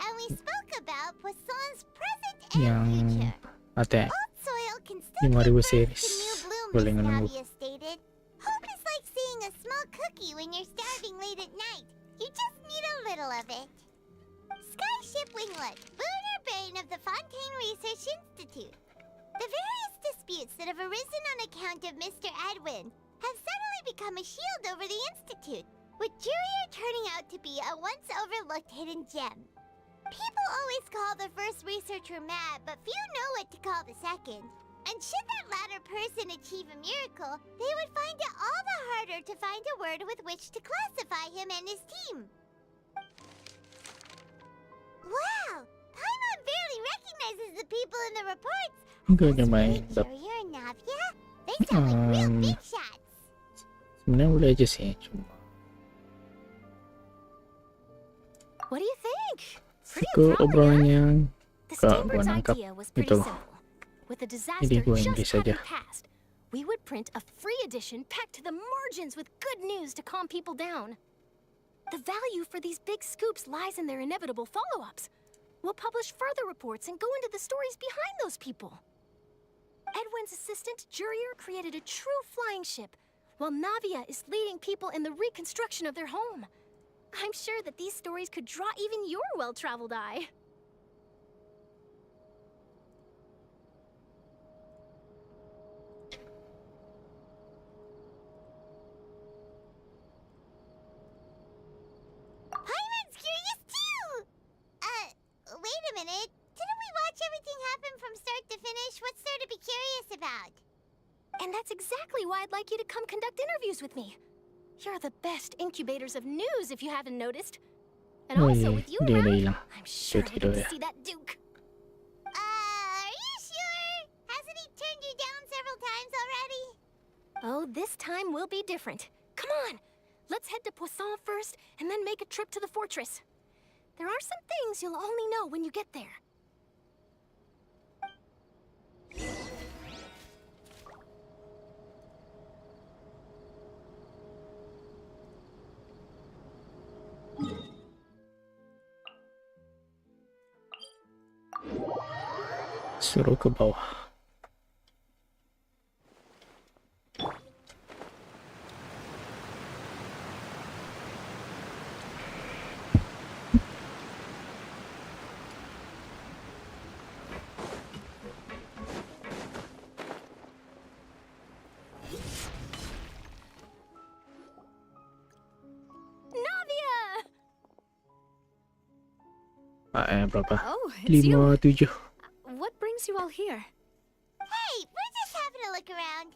S1: and we spoke about Poisson's present and
S2: yang
S1: future.
S2: attack
S1: Old soil can still
S2: 5000
S1: give birth
S2: series.
S1: to new bloom,
S2: Boleh
S1: Miss
S2: nunggu.
S1: Navia stated. Hope is like seeing a small cookie when you're starving late at night. You just need a little of it. Skyship Winglet, lunar brain of the Fontaine Research Institute. The various disputes that have arisen on account of Mr. Edwin have suddenly become a shield over the Institute, with Jurier turning out to be a once overlooked hidden gem. People always call the first researcher mad, but few know what to call the second. And should that latter person achieve a miracle, they would find it all the harder to find a word with which to classify him and his team. Wow! Paimon barely recognizes the people in the reports.
S2: Oke, cobain.
S1: Jurier and Navia, they sound like real big shots.
S2: Sebenarnya boleh aja sih, cuma
S15: What do you think? Pretty
S2: ke
S15: thrilling,
S2: obrolannya
S15: The
S2: gak gua
S15: Stingbird's
S2: nangkap
S15: idea was
S2: gitu
S15: pretty
S2: loh.
S15: simple. With the
S2: Jadi
S15: disaster
S2: gue
S15: just
S2: Inggris
S15: having
S2: aja.
S15: passed, we would print a free edition packed to the margins with good news to calm people down. The value for these big scoops lies in their inevitable follow-ups. We'll publish further reports and go into the stories behind those people. Edwin's assistant, Jurier, created a true flying ship, while Navia is leading people in the reconstruction of their home. I'm sure that these stories could draw even your well-traveled eye.
S1: Paimon's curious too! Wait a minute. Didn't we watch everything happen from start to finish? What's there to be curious about?
S15: And that's exactly why I'd like you to come conduct interviews with me. You're the best incubators of news, if you haven't noticed. And
S2: Oh
S15: also,
S2: iya,
S15: with you
S2: dia udah
S15: around,
S2: hilang.
S15: I'm sure
S2: Dia
S15: I'd
S2: tidur
S15: get
S2: ya.
S15: to see that Duke.
S1: Are you sure? Hasn't he turned you down several times already?
S15: Oh, this time will be different. Come on, let's head to Poisson first, and then make a trip to the fortress. There are some things you'll only know when you get there.
S2: Suruh ke bawah.
S15: Navia!
S2: Berapa?
S17: Oh, it's you.
S2: 57.
S17: What brings you all here?
S1: Hey, we're just having a look around.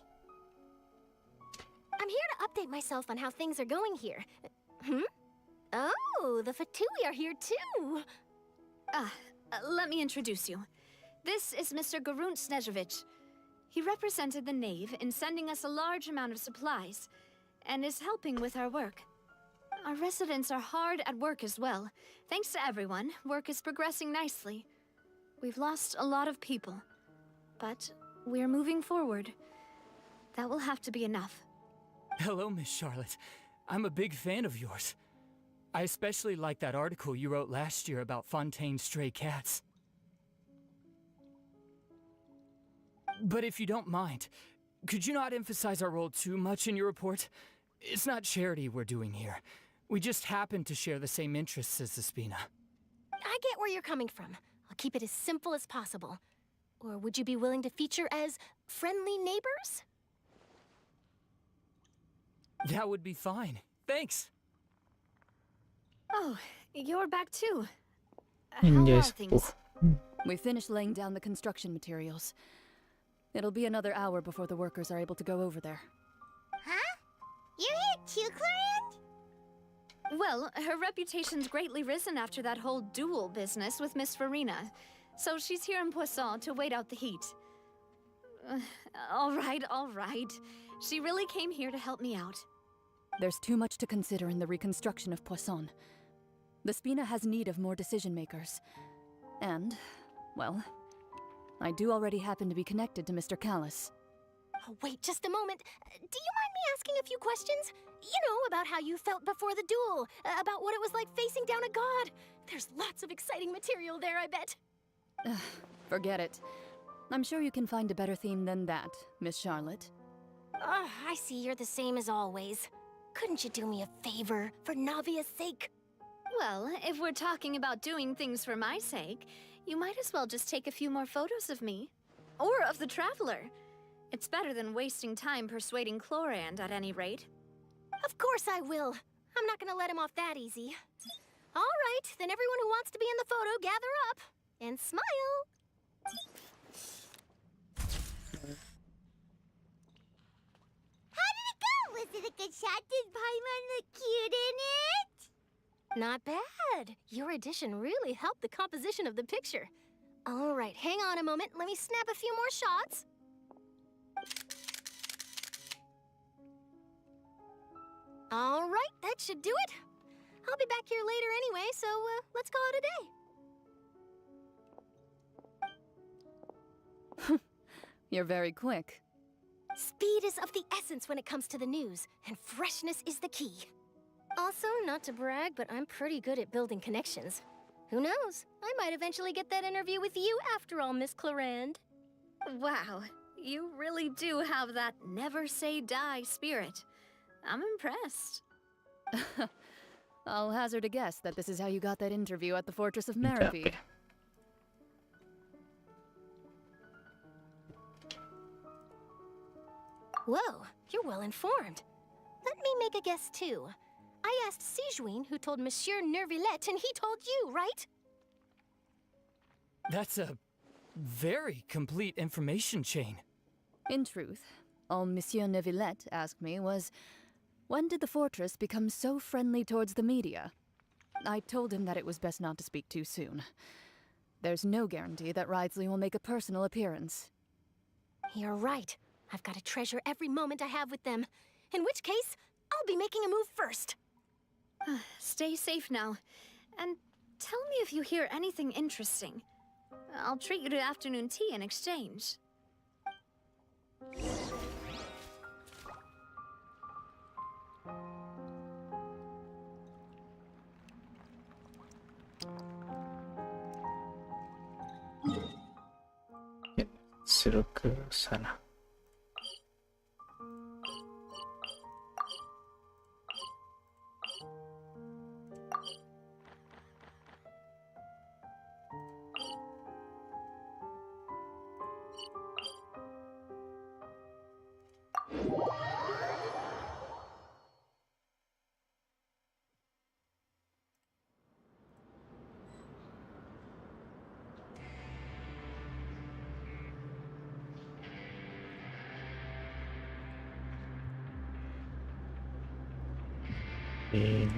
S15: I'm here to update myself on how things are going here. Oh, the Fatui are here too.
S17: Let me introduce you. This is Mr. Garunt Snezhevich. He represented the Knave in sending us a large amount of supplies, and is helping with our work. Our residents are hard at work as well. Thanks to everyone, work is progressing nicely. We've lost a lot of people, but we're moving forward. That will have to be enough.
S20: Hello, Miss Charlotte. I'm a big fan of yours.
S10: I especially like that article you wrote last year about Fontaine's stray cats. But if you don't mind, could you not emphasize our role too much in your report? It's not charity we're doing here. We just happen to share the same interests as the Spina.
S15: I get where you're coming from. I'll keep it as simple as possible. Or would you be willing to feature as friendly neighbors?
S10: That would be fine. Thanks.
S17: Oh, you're back too.
S2: Yes.
S3: We finished laying down the construction materials. It'll be another hour before the workers are able to go over there.
S1: Huh? You're here too, Clarant?
S17: Well, her reputation's greatly risen after that whole duel business with Miss Farina. So she's here in Poisson to wait out the heat. All right. She really came here to help me out.
S3: There's too much to consider in the reconstruction of Poisson. The Spina has need of more decision makers. And, well, I do already happen to be connected to Mr. Callis.
S15: Oh, wait just a moment. Do you mind me asking a few questions? You know, about how you felt before the duel, about what it was like facing down a god. There's lots of exciting material there, I bet.
S3: Forget it. I'm sure you can find a better theme than that, Miss Charlotte.
S15: I see you're the same as always. Couldn't you do me a favor, for Navia's sake?
S17: Well, if we're talking about doing things for my sake, you might as well just take a few more photos of me. Or of the Traveler. It's better than wasting time persuading Chlorand at any rate.
S15: Of course I will. I'm not gonna let him off that easy. All right, then everyone who wants to be in the photo, gather up. And smile.
S1: How did it go? Was it a good shot? Did Paimon look cute in it?
S15: Not bad. Your addition really helped the composition of the picture. All right, hang on a moment. Let me snap a few more shots. All right, that should do it. I'll be back here later anyway, so let's call it a day.
S3: You're very quick.
S15: Speed is of the essence when it comes to the news, and freshness is the key. Also, not to brag, but I'm pretty good at building connections. Who knows? I might eventually get that interview with you after all, Miss Chlorand.
S17: Wow, you really do have that never say die spirit. I'm impressed.
S3: I'll hazard a guess that this is how you got that interview at the Fortress of Meripede.
S15: Whoa, you're well informed. Let me make a guess too. I asked Sijuin, who told Monsieur Nervillette, and he told you, right?
S10: That's a very complete information chain.
S3: In truth, all Monsieur Nervillette asked me was, when did the Fortress become so friendly towards the media? I told him that it was best not to speak too soon. There's no guarantee that Ridsley will make a personal appearance.
S15: You're right. I've got to treasure every moment I have with them. In which case, I'll be making a move first.
S17: Stay safe now. And tell me if you hear anything interesting. I'll treat you to afternoon tea in exchange.
S2: Suruh ke sana.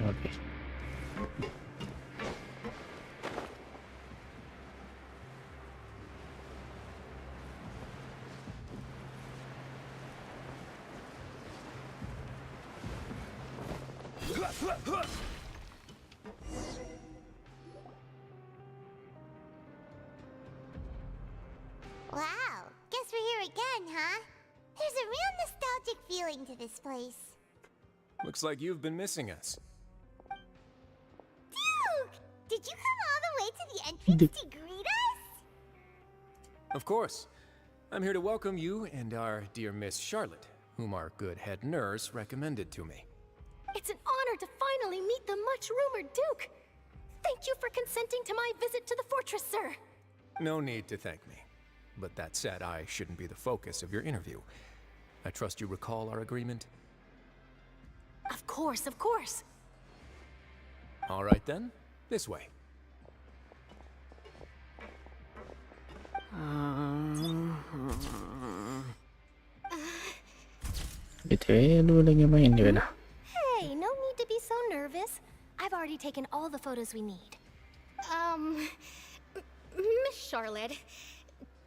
S2: Okay.
S1: Wow, guess we're here again, huh? There's a real nostalgic feeling to this place.
S16: Looks like you've been missing us.
S1: Did you come all the way to the entrance to greet us?
S5: Of course. I'm here to welcome you and our dear Miss Charlotte, whom our good head nurse recommended to me.
S15: It's an honor to finally meet the much-rumored Duke. Thank you for consenting to my visit to the fortress, sir.
S5: No need to thank me. But that said, I shouldn't be the focus of your interview. I trust you recall our agreement?
S15: Of course, of course.
S5: All right then, this way.
S2: BTW lu lagi main di mana?
S15: Hey, no need to be so nervous. I've already taken all the photos we need. Miss Charlotte,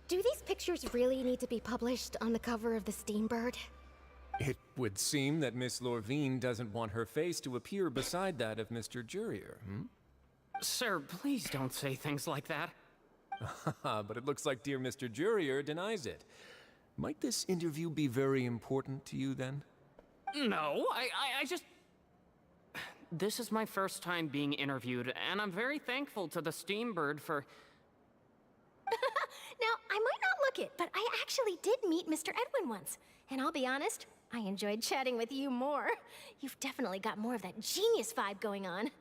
S15: do these pictures really need to be published on the cover of the Steambird?
S5: It would seem that Miss Lorvine doesn't want her face to appear beside that of Mr. Jurier, hmm?
S20: Sir, please don't say things like that.
S5: But it looks like dear Mr. Jurier denies it. Might this interview be very important to you then?
S20: No, I just... This is my first time being interviewed, and I'm very thankful to the Steambird for...
S15: Now, I might not look it, but I actually did meet Mr. Edwin once. And I'll be honest, I enjoyed chatting with you more. You've definitely got more of that genius vibe going on.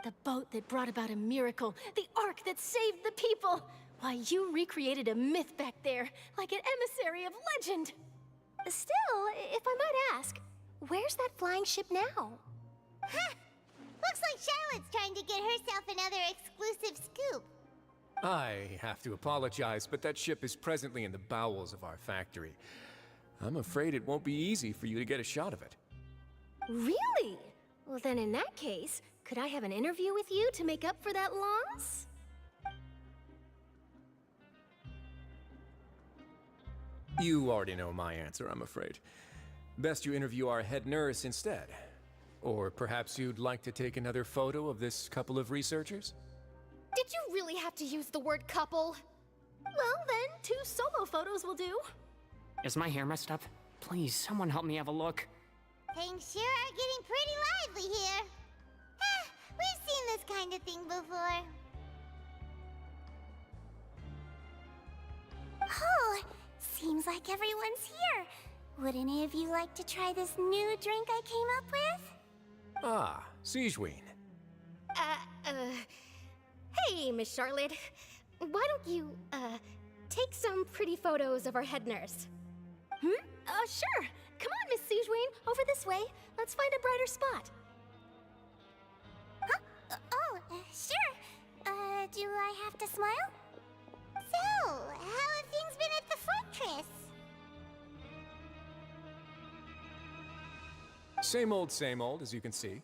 S15: The boat that brought about a miracle, the ark that saved the people. Why, you recreated a myth back there, like an emissary of legend. Still, if I might ask, where's that flying ship now?
S1: Huh. Looks like Charlotte's trying to get herself another exclusive scoop.
S5: I have to apologize, but that ship is presently in the bowels of our factory. I'm afraid it won't be easy for you to get a shot of it.
S15: Really? Well, then in that case, could I have an interview with you to make up for that loss?
S5: You already know my answer, I'm afraid. Best you interview our head nurse instead. Or perhaps you'd like to take another photo of this couple of researchers?
S15: Did you really have to use the word couple? Well, then, 2 solo photos will do.
S20: Is my hair messed up? Please, someone help me have a look.
S1: Things sure are getting pretty lively here. We've seen this kind of thing before. Oh, seems like everyone's here. Would any of you like to try this new drink I came up with?
S5: Ah, Siegeween.
S15: Hey, Miss Charlotte. Why don't you, take some pretty photos of our head nurse? Sure. Come on, Miss Siegeween. Over this way. Let's find a brighter spot.
S1: Huh? Sure. Do I have to smile? So, how have things been at the fortress?
S5: Same old, as you can see.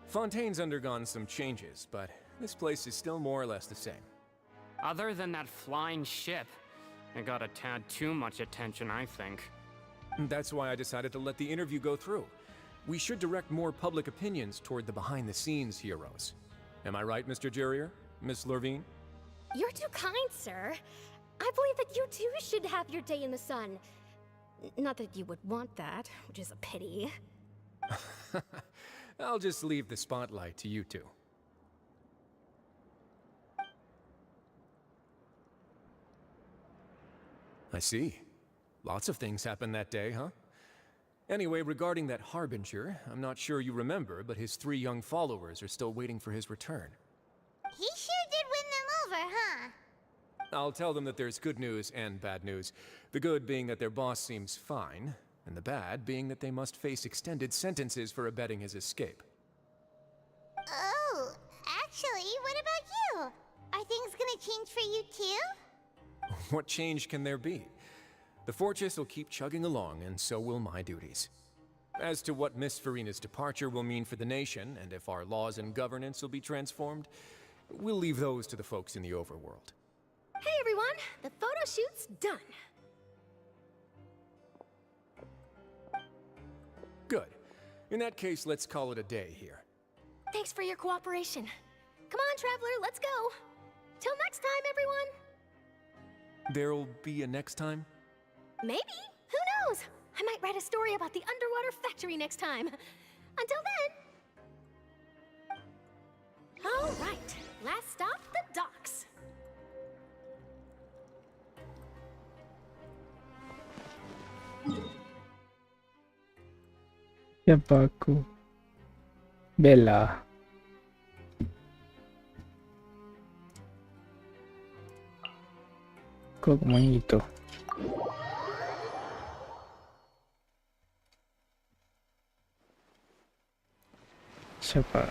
S5: Fontaine's undergone some changes, but this place is still more or less the same.
S20: Other than that flying ship, it got a tad too much attention, I think.
S5: That's why I decided to let the interview go through. We should direct more public opinions toward the behind-the-scenes heroes. Am I right, Mr. Jurier? Miss Lorvine?
S15: You're too kind, sir. I believe that you too should have your day in the sun. Not that you would want that, which is a pity.
S5: I'll just leave the spotlight to you two. I see. Lots of things happened that day, huh? Anyway, regarding that Harbinger, I'm not sure you remember, but his 3 young followers are still waiting for his return.
S1: He sure did win them over, huh?
S5: I'll tell them that there's good news and bad news. The good being that their boss seems fine, and the bad being that they must face extended sentences for abetting his escape.
S1: Oh, actually, what about you? Are things gonna change for you too?
S5: What change can there be? The fortress will keep chugging along, and so will my duties. As to what Miss Farina's departure will mean for the nation, and if our laws and governance will be transformed, we'll leave those to the folks in the overworld.
S15: Hey everyone, the photo shoot's done.
S5: Good. In that case, let's call it a day here.
S15: Thanks for your cooperation. Come on, Traveler, let's go. Till next time, everyone.
S5: There'll be a next time?
S15: Maybe. Who knows? I might write a story about the underwater factory next time. Until then. All right. Last stop, the docks.
S2: Siapa aku? Bella. Kok main gitu? Siapa?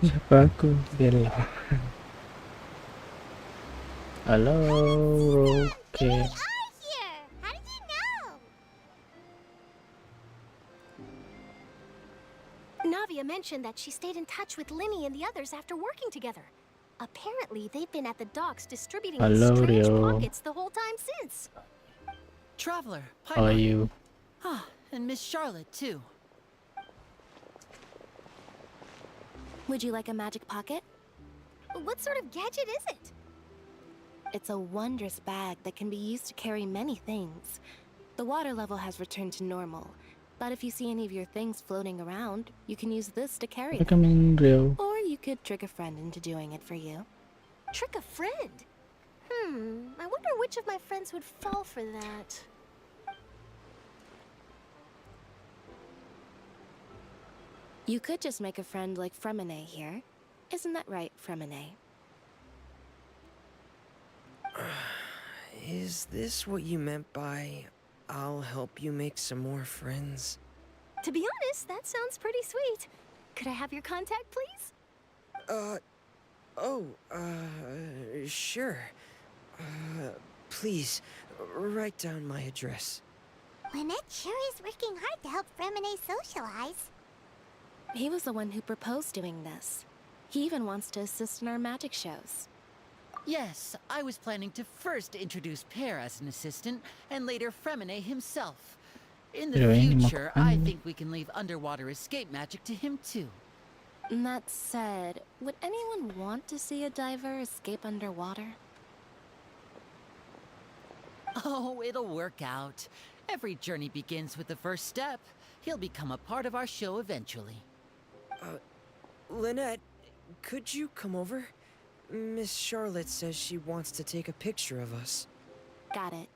S2: Siapa aku? Bella. Halo, oke.
S15: Navia mentioned that she stayed in touch with Linny and the others after working together. Apparently, they've been at the docks distributing these
S2: Hello,
S15: strange
S2: Rio.
S15: pockets the whole time since.
S12: Traveler,
S2: How are you?
S12: Ah, and Miss Charlotte, too.
S14: Would you like a magic pocket?
S15: What sort of gadget is it?
S14: It's a wondrous bag that can be used to carry many things. The water level has returned to normal, but if you see any of your things floating around, you can use this to carry them.
S2: Recommend Rio.
S14: Or you could trick a friend into doing it for you.
S15: Trick a friend? I wonder which of my friends would fall for that.
S14: You could just make a friend like Fremine here. Isn't that right, Fremine?
S16: Is this what you meant by, I'll help you make some more friends?
S15: To be honest, that sounds pretty sweet. Could I have your contact, please?
S16: Sure. Please, write down my address.
S1: Lynette sure is working hard to help Fremine socialize.
S14: He was the one who proposed doing this. He even wants to assist in our magic shows.
S12: Yes, I was planning to first introduce Pear as an assistant, and later Fremine himself. In the future, I think we can leave underwater escape magic to him too.
S14: That said, would anyone want to see a diver escape underwater?
S12: Oh, it'll work out. Every journey begins with the first step. He'll become a part of our show eventually.
S16: Lynette, could you come over? Miss Charlotte says she wants to take a picture of us.
S14: Got it.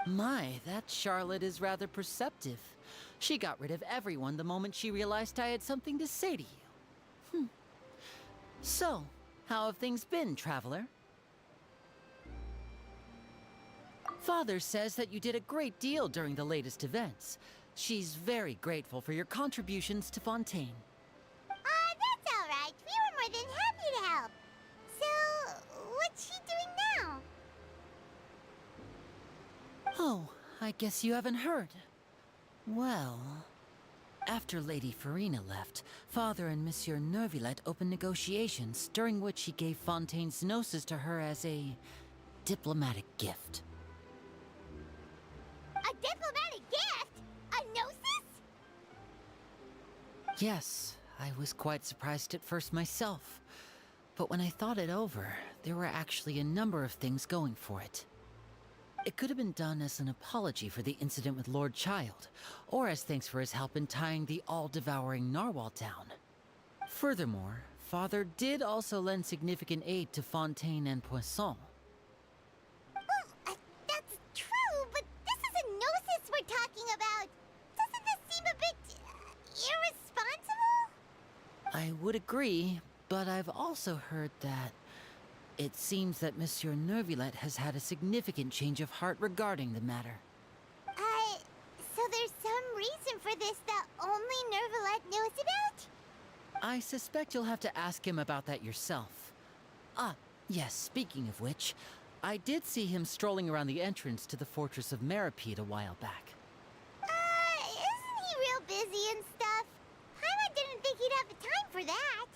S12: My, that Charlotte is rather perceptive. She got rid of everyone the moment she realized I had something to say to you. So, how have things been, Traveler? Father says that you did a great deal during the latest events. She's very grateful for your contributions to Fontaine.
S1: That's all right. We were more than happy to help. So, what's she doing now?
S12: Oh, I guess you haven't heard. Well, after Lady Farina left, Father and Monsieur Neuvillette opened negotiations, during which he gave Fontaine's gnosis to her as a diplomatic gift.
S1: A diplomatic gift? A gnosis?
S12: Yes, I was quite surprised at first myself. But when I thought it over, there were actually a number of things going for it. It could have been done as an apology for the incident with Lord Child, or as thanks for his help in tying the all-devouring narwhal down. Furthermore, Father did also lend significant aid to Fontaine and Poisson.
S1: Well, that's true, but this is a gnosis we're talking about. Doesn't this seem a bit irresponsible?
S12: I would agree, but I've also heard that it seems that Monsieur Neuvillette has had a significant change of heart regarding the matter.
S1: So there's some reason for this that only Neuvillette knows about?
S12: I suspect you'll have to ask him about that yourself. Ah, yes, speaking of which, I did see him strolling around the entrance to the Fortress of Meripede a while back.
S1: Isn't he real busy and stuff? Paimon didn't think he'd have the time for that.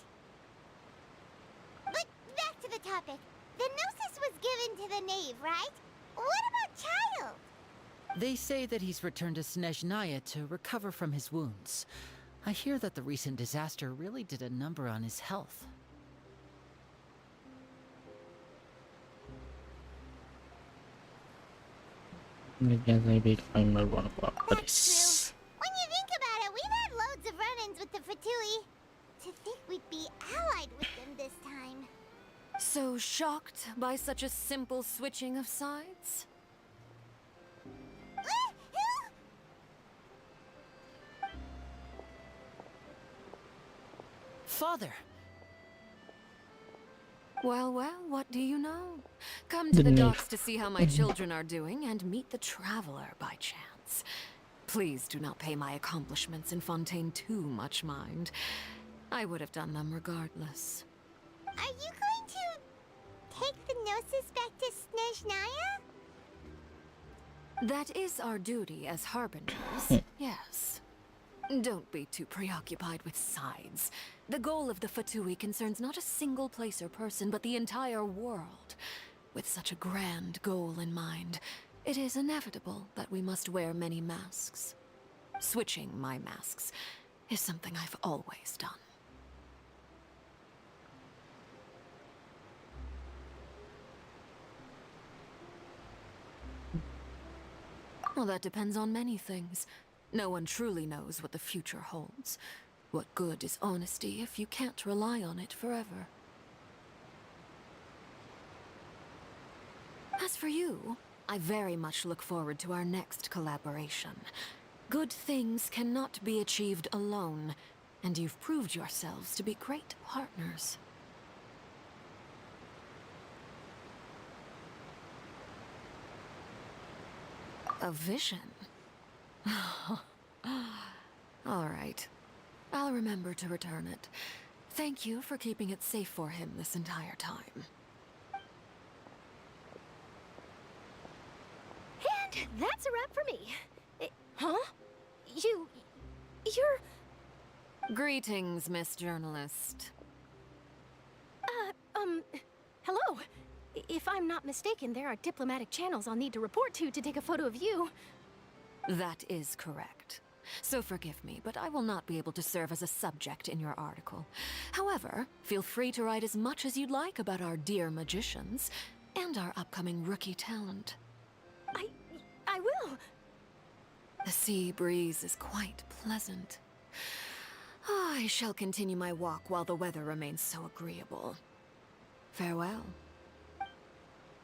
S1: But back to the topic. The gnosis was given to the knave, right? What about Child?
S12: They say that he's returned to Snezhnaya to recover from his wounds. I hear that the recent disaster really did a number on his health.
S2: Maybe climb one of our
S1: When you think about it, we've had loads of run-ins with the Fatui. To think we'd be allied with them this time.
S3: So shocked by such a simple switching of sides?
S12: Father!
S3: Well, well, what do you know? Come to the docks to see how my children are doing and meet the traveler by chance. Please do not pay my accomplishments in Fontaine too much mind. I would have done them regardless.
S1: Are you going to take the Gnosis back to Snezhnaya?
S3: That is our duty as harbingers, yes. Don't be too preoccupied with sides. The goal of the Fatui concerns not a single place or person, but the entire world. With such a grand goal in mind, it is inevitable that we must wear many masks. Switching my masks is something I've always done. Well, that depends on many things. No one truly knows what the future holds. What good is honesty if you can't rely on it forever? As for you, I very much look forward to our next collaboration. Good things cannot be achieved alone, and you've proved yourselves to be great partners. A vision? All right. I'll remember to return it. Thank you for keeping it safe for him this entire time.
S15: And that's a wrap for me. Huh? You're...
S3: Greetings, Miss Journalist.
S15: Hello. If I'm not mistaken, there are diplomatic channels I'll need to report to take a photo of you.
S3: That is correct. So forgive me, but I will not be able to serve as a subject in your article. However, feel free to write as much as you'd like about our dear magicians and our upcoming rookie talent.
S15: I will.
S3: The sea breeze is quite pleasant. I shall continue my walk while the weather remains so agreeable. Farewell.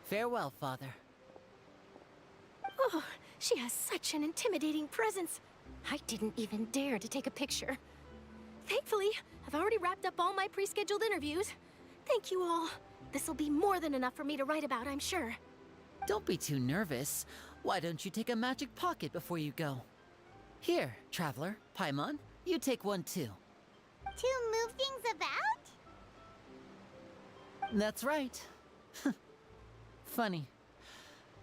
S12: Farewell, Father.
S15: Oh, she has such an intimidating presence. I didn't even dare to take a picture. Thankfully, I've already wrapped up all my pre-scheduled interviews. Thank you all. This'll be more than enough for me to write about, I'm sure.
S12: Don't be too nervous. Why don't you take a magic pocket before you go? Here, Traveler, Paimon, you take one too.
S1: To move things about?
S12: That's right. Funny.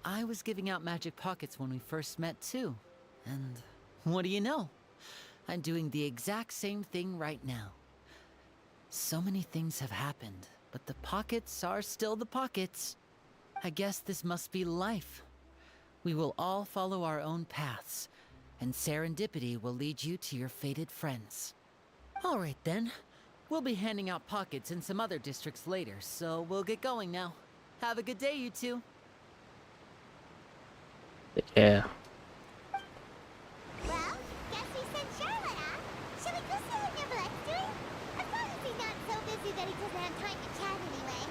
S12: I was giving out magic pockets when we first met too. And what do you know? I'm doing the exact same thing right now. So many things have happened, but the pockets are still the pockets. I guess this must be life. We will all follow our own paths, and serendipity will lead you to your fated friends. All right then. We'll be handing out pockets in some other districts later, so we'll get going now. Have a good day, you two.
S2: Yeah.
S1: Well, guess we sent Charlotte, huh? Shall we go see what Niblet's doing? As long as he's not so busy that he doesn't have time to chat anyway.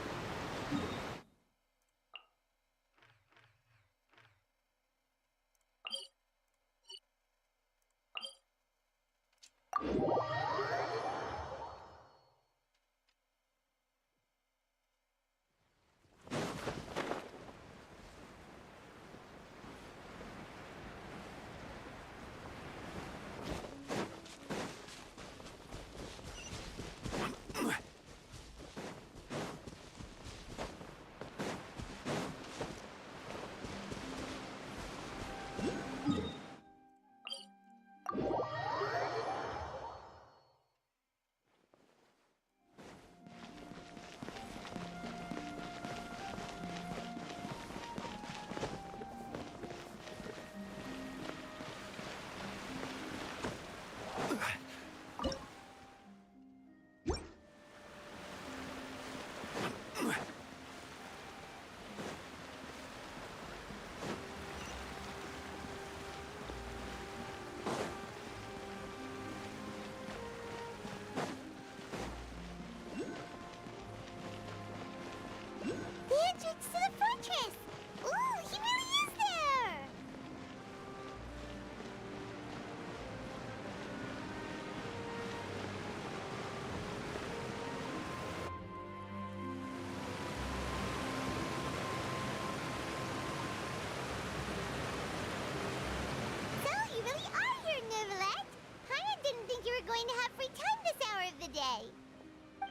S1: we're going to have free time this hour of the day.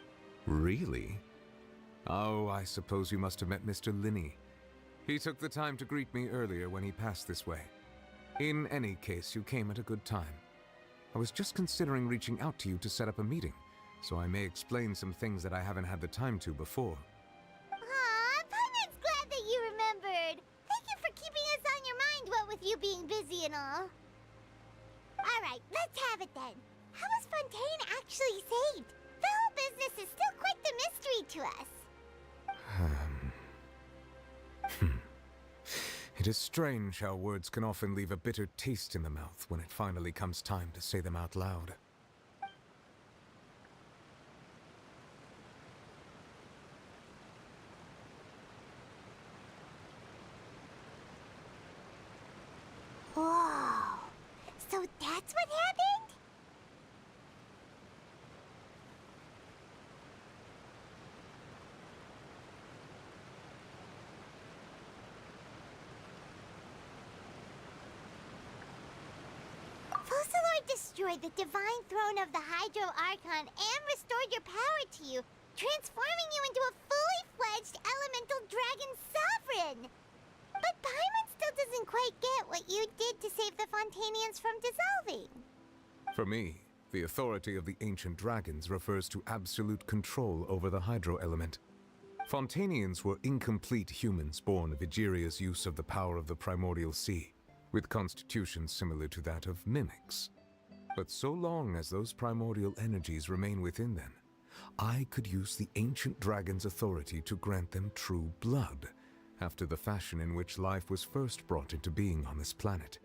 S13: Really? Oh, I suppose you must have met Mr. Linney. He took the time to greet me earlier when he passed this way. In any case, you came at a good time. I was just considering reaching out to you to set up a meeting, so I may explain some things that I haven't had the time to before.
S1: Aw, Paimon's glad that you remembered. Thank you for keeping us on your mind, what with you being busy and all. Alright, let's have it then. How was Fontaine actually saved? The whole business is still quite the mystery to us.
S13: It is strange how words can often leave a bitter taste in the mouth when it finally comes time to say them out loud.
S1: Whoa. So that's what happened? Focalor destroyed the divine throne of the Hydro Archon and restored your power to you, transforming you into a fully fledged elemental dragon sovereign. But Paimon still doesn't quite get what you did to save the Fontainians from dissolving.
S13: For me, the authority of the ancient dragons refers to absolute control over the hydro element. Fontainians were incomplete humans born of Egeria's use of the power of the primordial sea, with constitutions similar to that of mimics. But so long as those primordial energies remain within them, I could use the ancient dragon's authority to grant them true blood, after the fashion in which life was first brought into being on this planet.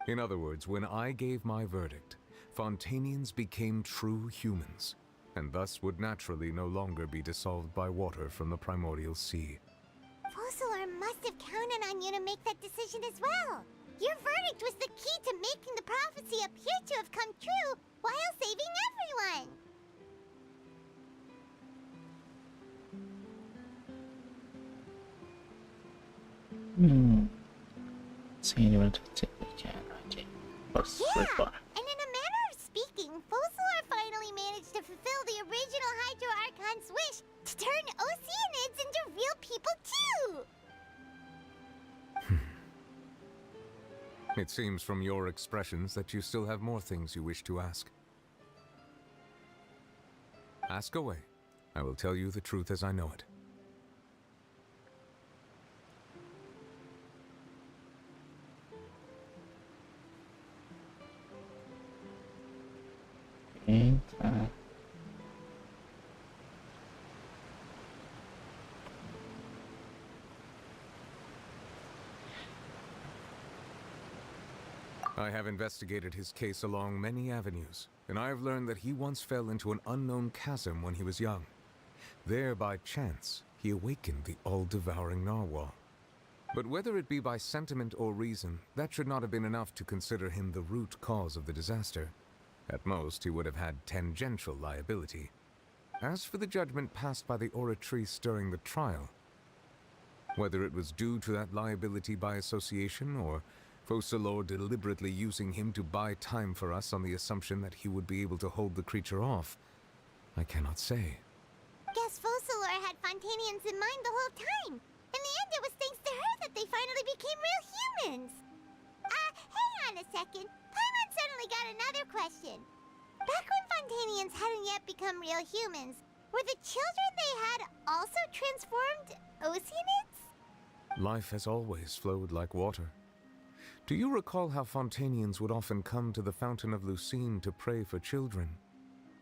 S13: In other words, when I gave my verdict, Fontainians became true humans, and thus would naturally no longer be dissolved by water from the primordial sea.
S1: Focalor must have counted on you to make that decision as well. Your verdict was the key to making the prophecy appear to have come true while saving everyone.
S2: Seeing you to again.
S1: Yeah, and in a manner of speaking, Focalor finally managed to fulfill the original Hydro Archon's wish to turn Oceanids into real people too!
S13: It seems from your expressions that you still have more things you wish to ask. Ask away. I will tell you the truth as I know it. I have investigated his case along many avenues, and I have learned that he once fell into an unknown chasm when he was young. There, by chance, he awakened the all-devouring narwhal. But whether it be by sentiment or reason, that should not have been enough to consider him the root cause of the disaster. At most, he would have had tangential liability. As for the judgment passed by the Oratrice during the trial, whether it was due to that liability by association, or Focalor deliberately using him to buy time for us on the assumption that he would be able to hold the creature off, I cannot say.
S1: Guess Focalor had Fontainians in mind the whole time. In the end, it was thanks to her that they finally became real humans. Hang on a second. Paimon suddenly got another question. Back when Fontainians hadn't yet become real humans, were the children they had also transformed Oceanids?
S13: Life has always flowed like water. Do you recall how Fontainians would often come to the Fountain of Lucine to pray for children?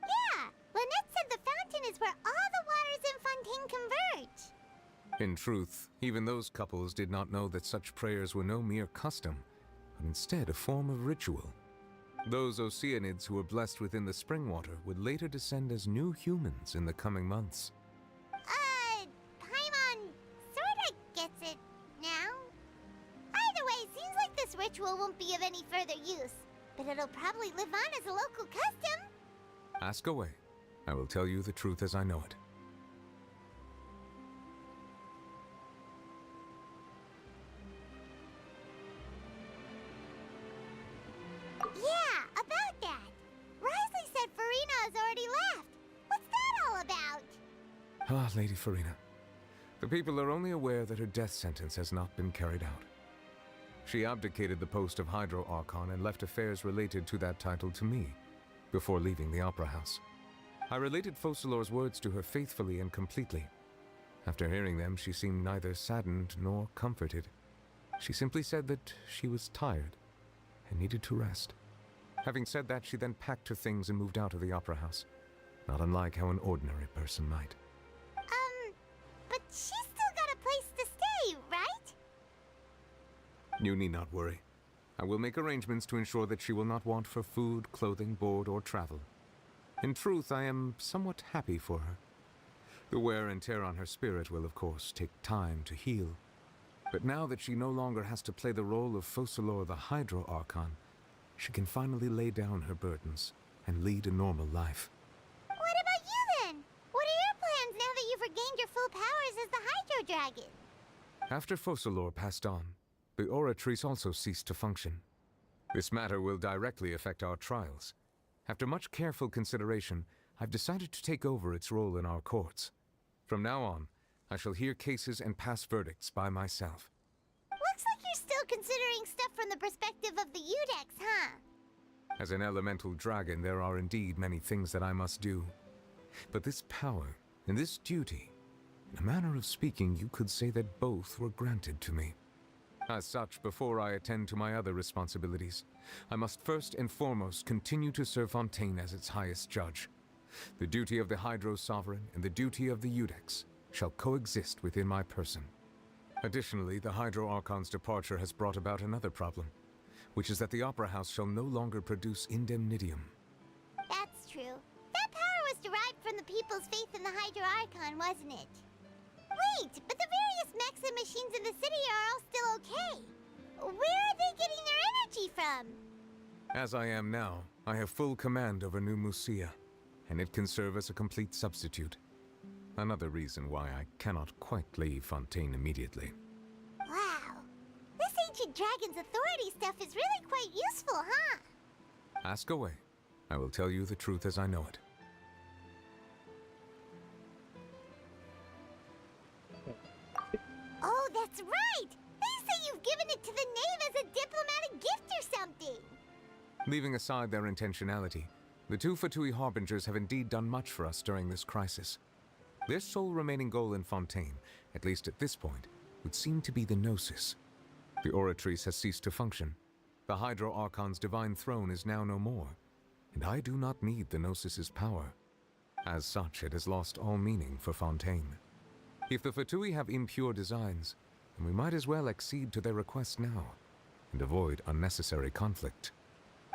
S1: Yeah! Lynette said the fountain is where all the waters in Fontaine converge.
S13: In truth, even those couples did not know that such prayers were no mere custom, but instead a form of ritual. Those Oceanids who were blessed within the spring water would later descend as new humans in the coming months.
S1: Paimon sorta gets it now. Either way, seems like this ritual won't be of any further use, but it'll probably live on as a local custom.
S13: Ask away. I will tell you the truth as I know it.
S1: Yeah, about that. Risley said
S13: Ah, Lady Farina. The people are only aware that her death sentence has not been carried out. She abdicated the post of Hydro Archon and left affairs related to that title to me, before leaving the Opera House. I related Focalor's words to her faithfully and completely. After hearing them, she seemed neither saddened nor comforted. She simply said that she was tired and needed to rest. Having said that, she then packed her things and moved out of the Opera House, not unlike how an ordinary person might.
S1: But she's still got a place to stay, right?
S13: You need not worry. I will make arrangements to ensure that she will not want for food, clothing, board, or travel. In truth, I am somewhat happy for her. The wear and tear on her spirit will, of course, take time to heal. But now that she no longer has to play the role of Focalor the Hydro Archon, she can finally lay down her burdens and lead a normal life.
S1: What about you then? What are your plans now that you've regained your full powers as the Hydro Dragon?
S13: After Focalor passed on, the Oratrice also ceased to function. This matter will directly affect our trials. After much careful consideration, I've decided to take over its role in our courts. From now on, I shall hear cases and pass verdicts by myself.
S1: Looks like you're still considering stuff from the perspective of the Udex, huh?
S13: As an elemental dragon, there are indeed many things that I must do. But this power and this duty, in a manner of speaking, you could say that both were granted to me. As such, before I attend to my other responsibilities, I must first and foremost continue to serve Fontaine as its highest judge. The duty of the Hydro Sovereign and the duty of the Udex shall coexist within my person. Additionally, the Hydro Archon's departure has brought about another problem, which is that the Opera House shall no longer produce indemnitium.
S1: That's true. That power was derived from the people's faith in the Hydro Archon, wasn't it? Wait, but the various mechs and machines in the city are all still okay. Where are they getting their energy from?
S13: As I am now, I have full command over New Musia, and it can serve as a complete substitute. Another reason why I cannot quite leave Fontaine immediately.
S1: Wow. This ancient dragon's authority stuff is really quite useful, huh?
S13: Ask away. I will tell you the truth as I know it.
S1: Oh, that's right! They say you've given it to the knave as a diplomatic gift or something!
S13: Leaving aside their intentionality, the two Fatui Harbingers have indeed done much for us during this crisis. Their sole remaining goal in Fontaine, at least at this point, would seem to be the Gnosis. The Oratrice has ceased to function. The Hydro Archon's divine throne is now no more, and I do not need the Gnosis's power. As such, it has lost all meaning for Fontaine. If the Fatui have impure designs, then we might as well accede to their request now, and avoid unnecessary conflict.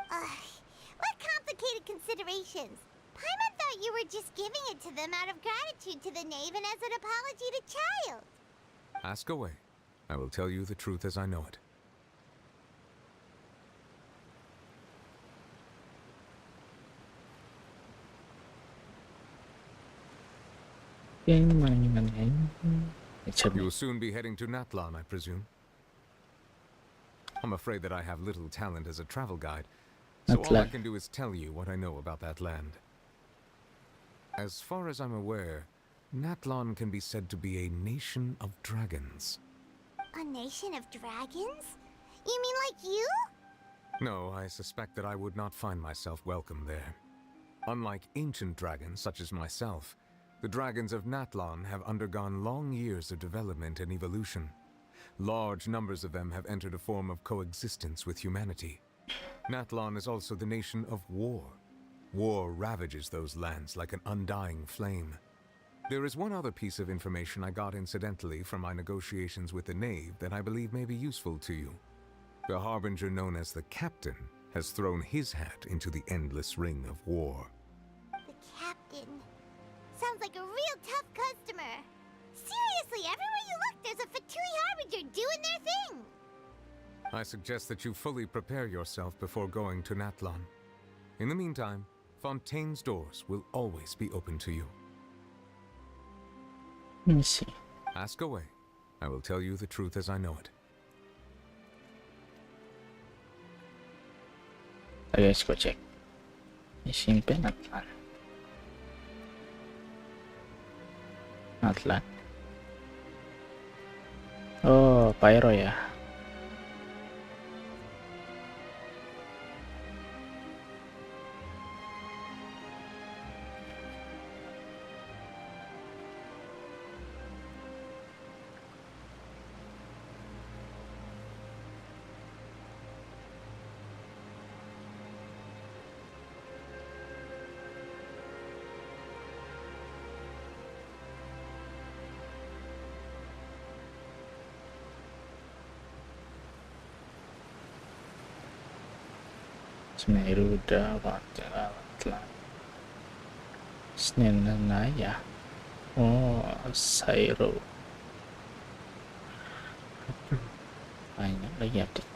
S1: What complicated considerations? Paimon thought you were just giving it to them out of gratitude to the knave and as an apology to Child.
S13: Ask away. I will tell you the truth as I know it. You will soon be heading to Natlan, I presume. I'm afraid that I have little talent as a travel guide, so all I can do is tell you what I know about that land. As far as I'm aware, Natlan can be said to be a nation of dragons.
S1: A nation of dragons? You mean like you?
S13: No, I suspect that I would not find myself welcome there. Unlike ancient dragons such as myself, the dragons of Natlan have undergone long years of development and evolution. Large numbers of them have entered a form of coexistence with humanity. Natlan is also the nation of war. War ravages those lands like an undying flame. There is one other piece of information I got incidentally from my negotiations with the knave that I believe may be useful to you. The harbinger known as the Captain has thrown his hat into the endless ring of war.
S1: The Captain. Sounds like a real tough customer. Seriously, everywhere you look, there's a Fatui Harbinger doing their thing.
S13: I suggest that you fully prepare yourself before going to Natlan. In the meantime, Fontaine's doors will always be open to you.
S2: Let me see.
S13: Ask away. I will tell you the truth as I know it.
S2: Guys, go check. Simple Natlan. Atlan. Oh, Pyro ya. Neruda, Atlan. Snenanaya. Oh, Sairo. Banyak lagi update.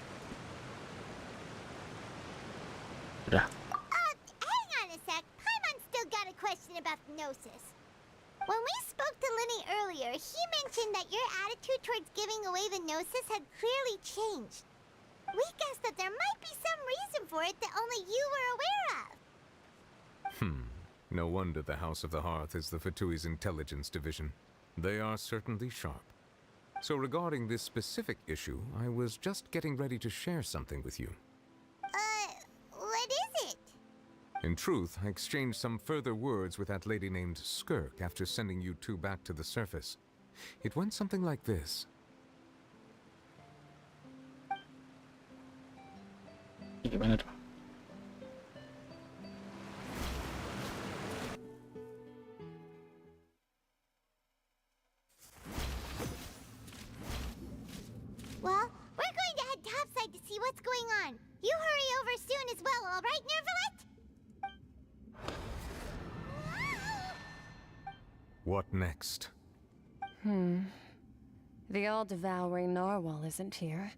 S2: Udah.
S1: Hang on a sec. Paimon's still got a question about the Gnosis. When we spoke to Lenny earlier, he mentioned that your attitude towards giving away the Gnosis had clearly changed. We guessed that there might be some reason for it that only you were aware of.
S13: No wonder the House of the Hearth is the Fatui's intelligence division. They are certainly sharp. So regarding this specific issue, I was just getting ready to share something with you.
S1: What is it?
S13: In truth, I exchanged some further words with that lady named Skirk after sending you two back to the surface. It went something like this.
S2: Gimana tuh?
S1: Well, we're going to head topside to see what's going on. You hurry over soon as well, all right, Nervalet?
S13: What next?
S3: The all-devouring narwhal isn't here,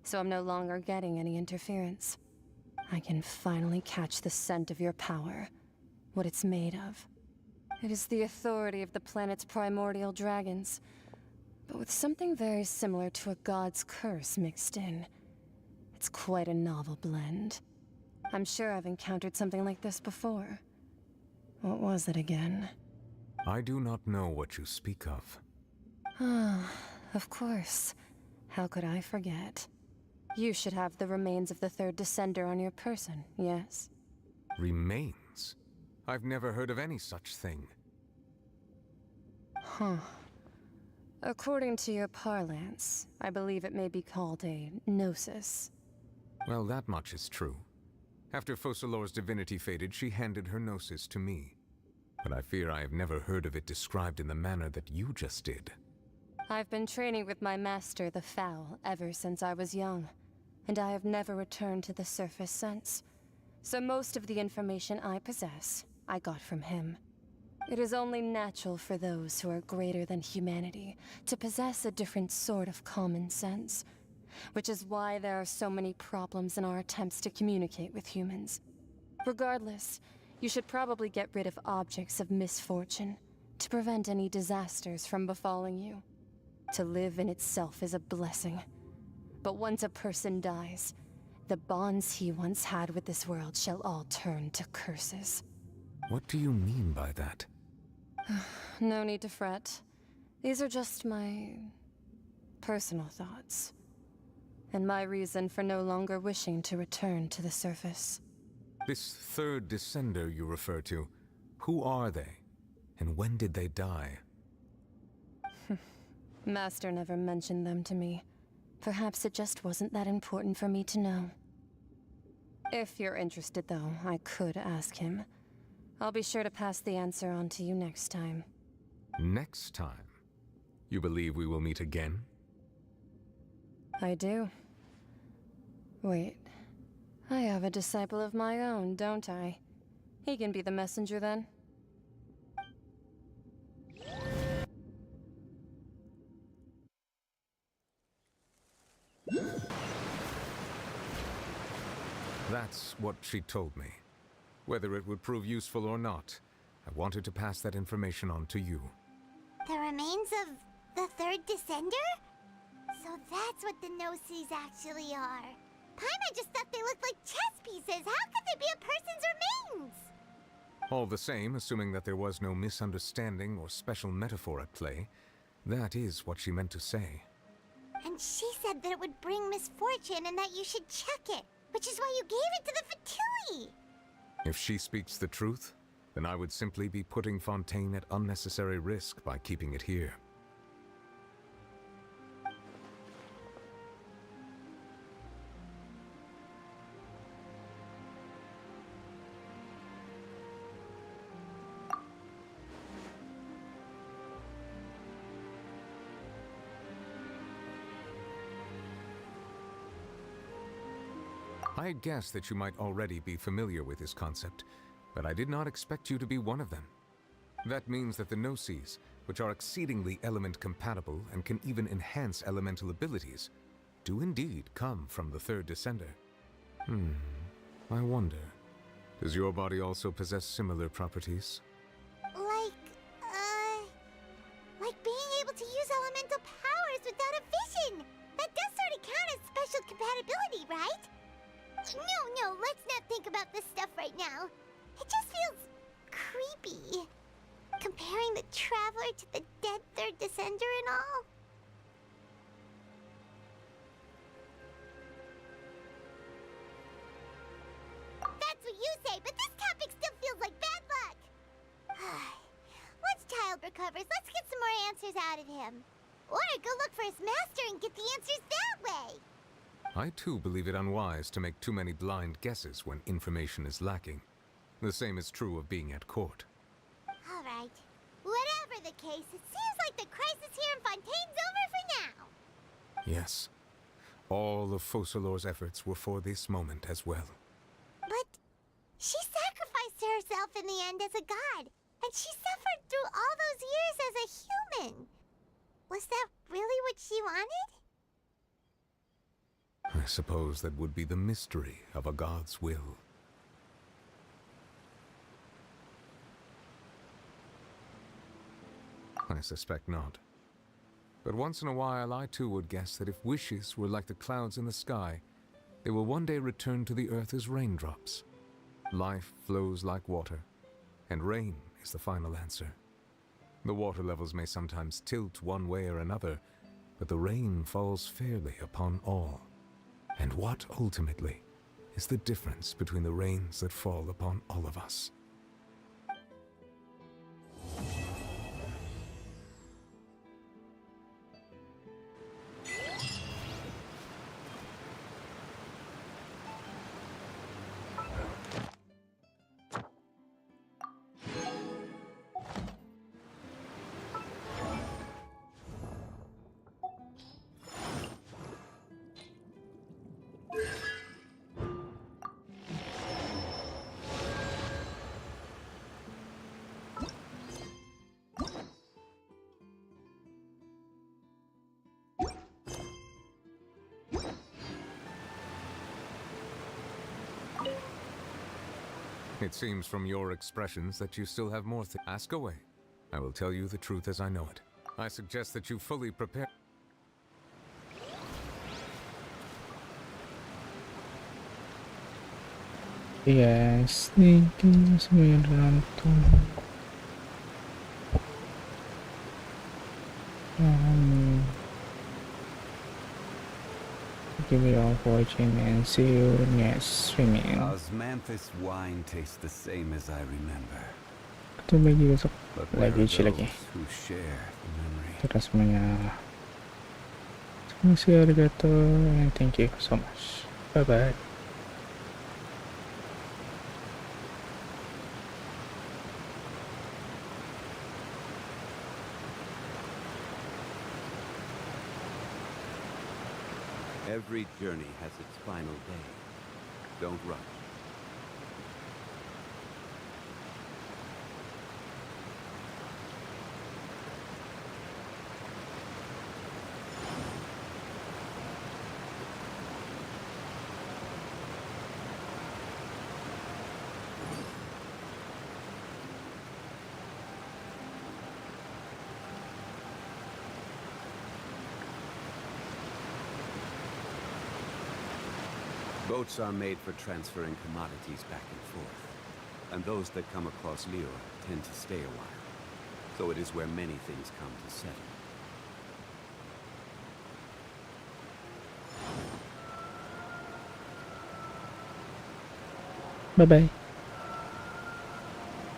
S3: so I'm no longer getting any interference. I can finally catch the scent of your power, what it's made of. It is the authority of the planet's primordial dragons, but with something very similar to a god's curse mixed in. It's quite a novel blend. I'm sure I've encountered something like this before. What was it again?
S13: I do not know what you speak of.
S3: Ah, of course. How could I forget? You should have the remains of the third descender on your person, yes?
S13: Remains? I've never heard of any such thing.
S3: Huh. According to your parlance, I believe it may be called a gnosis.
S13: Well, that much is true. After Focalor's divinity faded, she handed her gnosis to me. But I fear I have never heard of it described in the manner that you just did.
S3: I've been training with my master, the Foul, ever since I was young, and I have never returned to the surface since. So most of the information I possess, I got from him. It is only natural for those who are greater than humanity to possess a different sort of common sense, which is why there are so many problems in our attempts to communicate with humans. Regardless, you should probably get rid of objects of misfortune to prevent any disasters from befalling you. To live in itself is a blessing. But once a person dies, the bonds he once had with this world shall all turn to curses.
S13: What do you mean by that?
S3: No need to fret. These are just my personal thoughts, and my reason for no longer wishing to return to the surface.
S13: This third descender you refer to, who are they? And when did they die?
S3: Master never mentioned them to me. Perhaps it just wasn't that important for me to know. If you're interested, though, I could ask him. I'll be sure to pass the answer on to you next time.
S13: Next time? You believe we will meet again?
S3: I do. Wait. I have a disciple of my own, don't I? He can be the messenger then.
S13: That's what she told me. Whether it would prove useful or not, I wanted to pass that information on to you.
S1: The remains of the third descender? So that's what the Gnosis actually are. Paimon just thought they looked like chess pieces. How could they be a person's remains?
S13: All the same, assuming that there was no misunderstanding or special metaphor at play, that is what she meant to say.
S1: And she said that it would bring misfortune and that you should check it, which is why you gave it to the Fatui!
S13: If she speaks the truth, then I would simply be putting Fontaine at unnecessary risk by keeping it here. I had guessed that you might already be familiar with this concept, but I did not expect you to be one of them. That means that the Gnosis, which are exceedingly element-compatible and can even enhance elemental abilities, do indeed come from the third Descender. I wonder, does your body also possess similar properties?
S1: Like being able to use elemental powers without a vision! That does sort of count as special compatibility, right? No, let's not think about this stuff right now. It just feels creepy. Comparing the Traveler to the dead third Descender and all. That's what you say, but this topic still feels like bad luck. Once Child recovers, let's get some more answers out of him. Or go look for his master and get the answers that way.
S13: I too believe it unwise to make too many blind guesses when information is lacking. The same is true of being at court.
S1: All right. Whatever the case, it seems like the crisis here in Fontaine's over for now.
S13: Yes. All of Focalor's efforts were for this moment as well.
S1: But she sacrificed herself in the end as a god, and she suffered through all those years as a human. Was that really what she wanted?
S13: I suppose that would be the mystery of a god's will. I suspect not. But once in a while, I too would guess that if wishes were like the clouds in the sky, they will one day return to the earth as raindrops. Life flows like water, and rain is the final answer. The water levels may sometimes tilt one way or another, but the rain falls fairly upon all. And what, ultimately, is the difference between the rains that fall upon all of us? It seems from your expressions that you still have more Ask away. I will tell you the truth as I know it. I suggest that you fully prepare.
S2: Yes, thinking sembilan Give you all for watching and see you next streaming.
S19: Osmanthus wine tastes the same as I remember.
S2: Ketemu lagi besok
S19: But where
S2: lagi
S19: are
S2: chill lagi.
S19: those who share the memory?
S2: Kita semuanya. Terima kasih arigato and thank you so much. Bye bye.
S19: Every journey has its final day. Don't rush. Boats are made for transferring commodities back and forth. and those that come across Leo tend to stay a while. So it is where many things come to settle.
S2: Bye bye.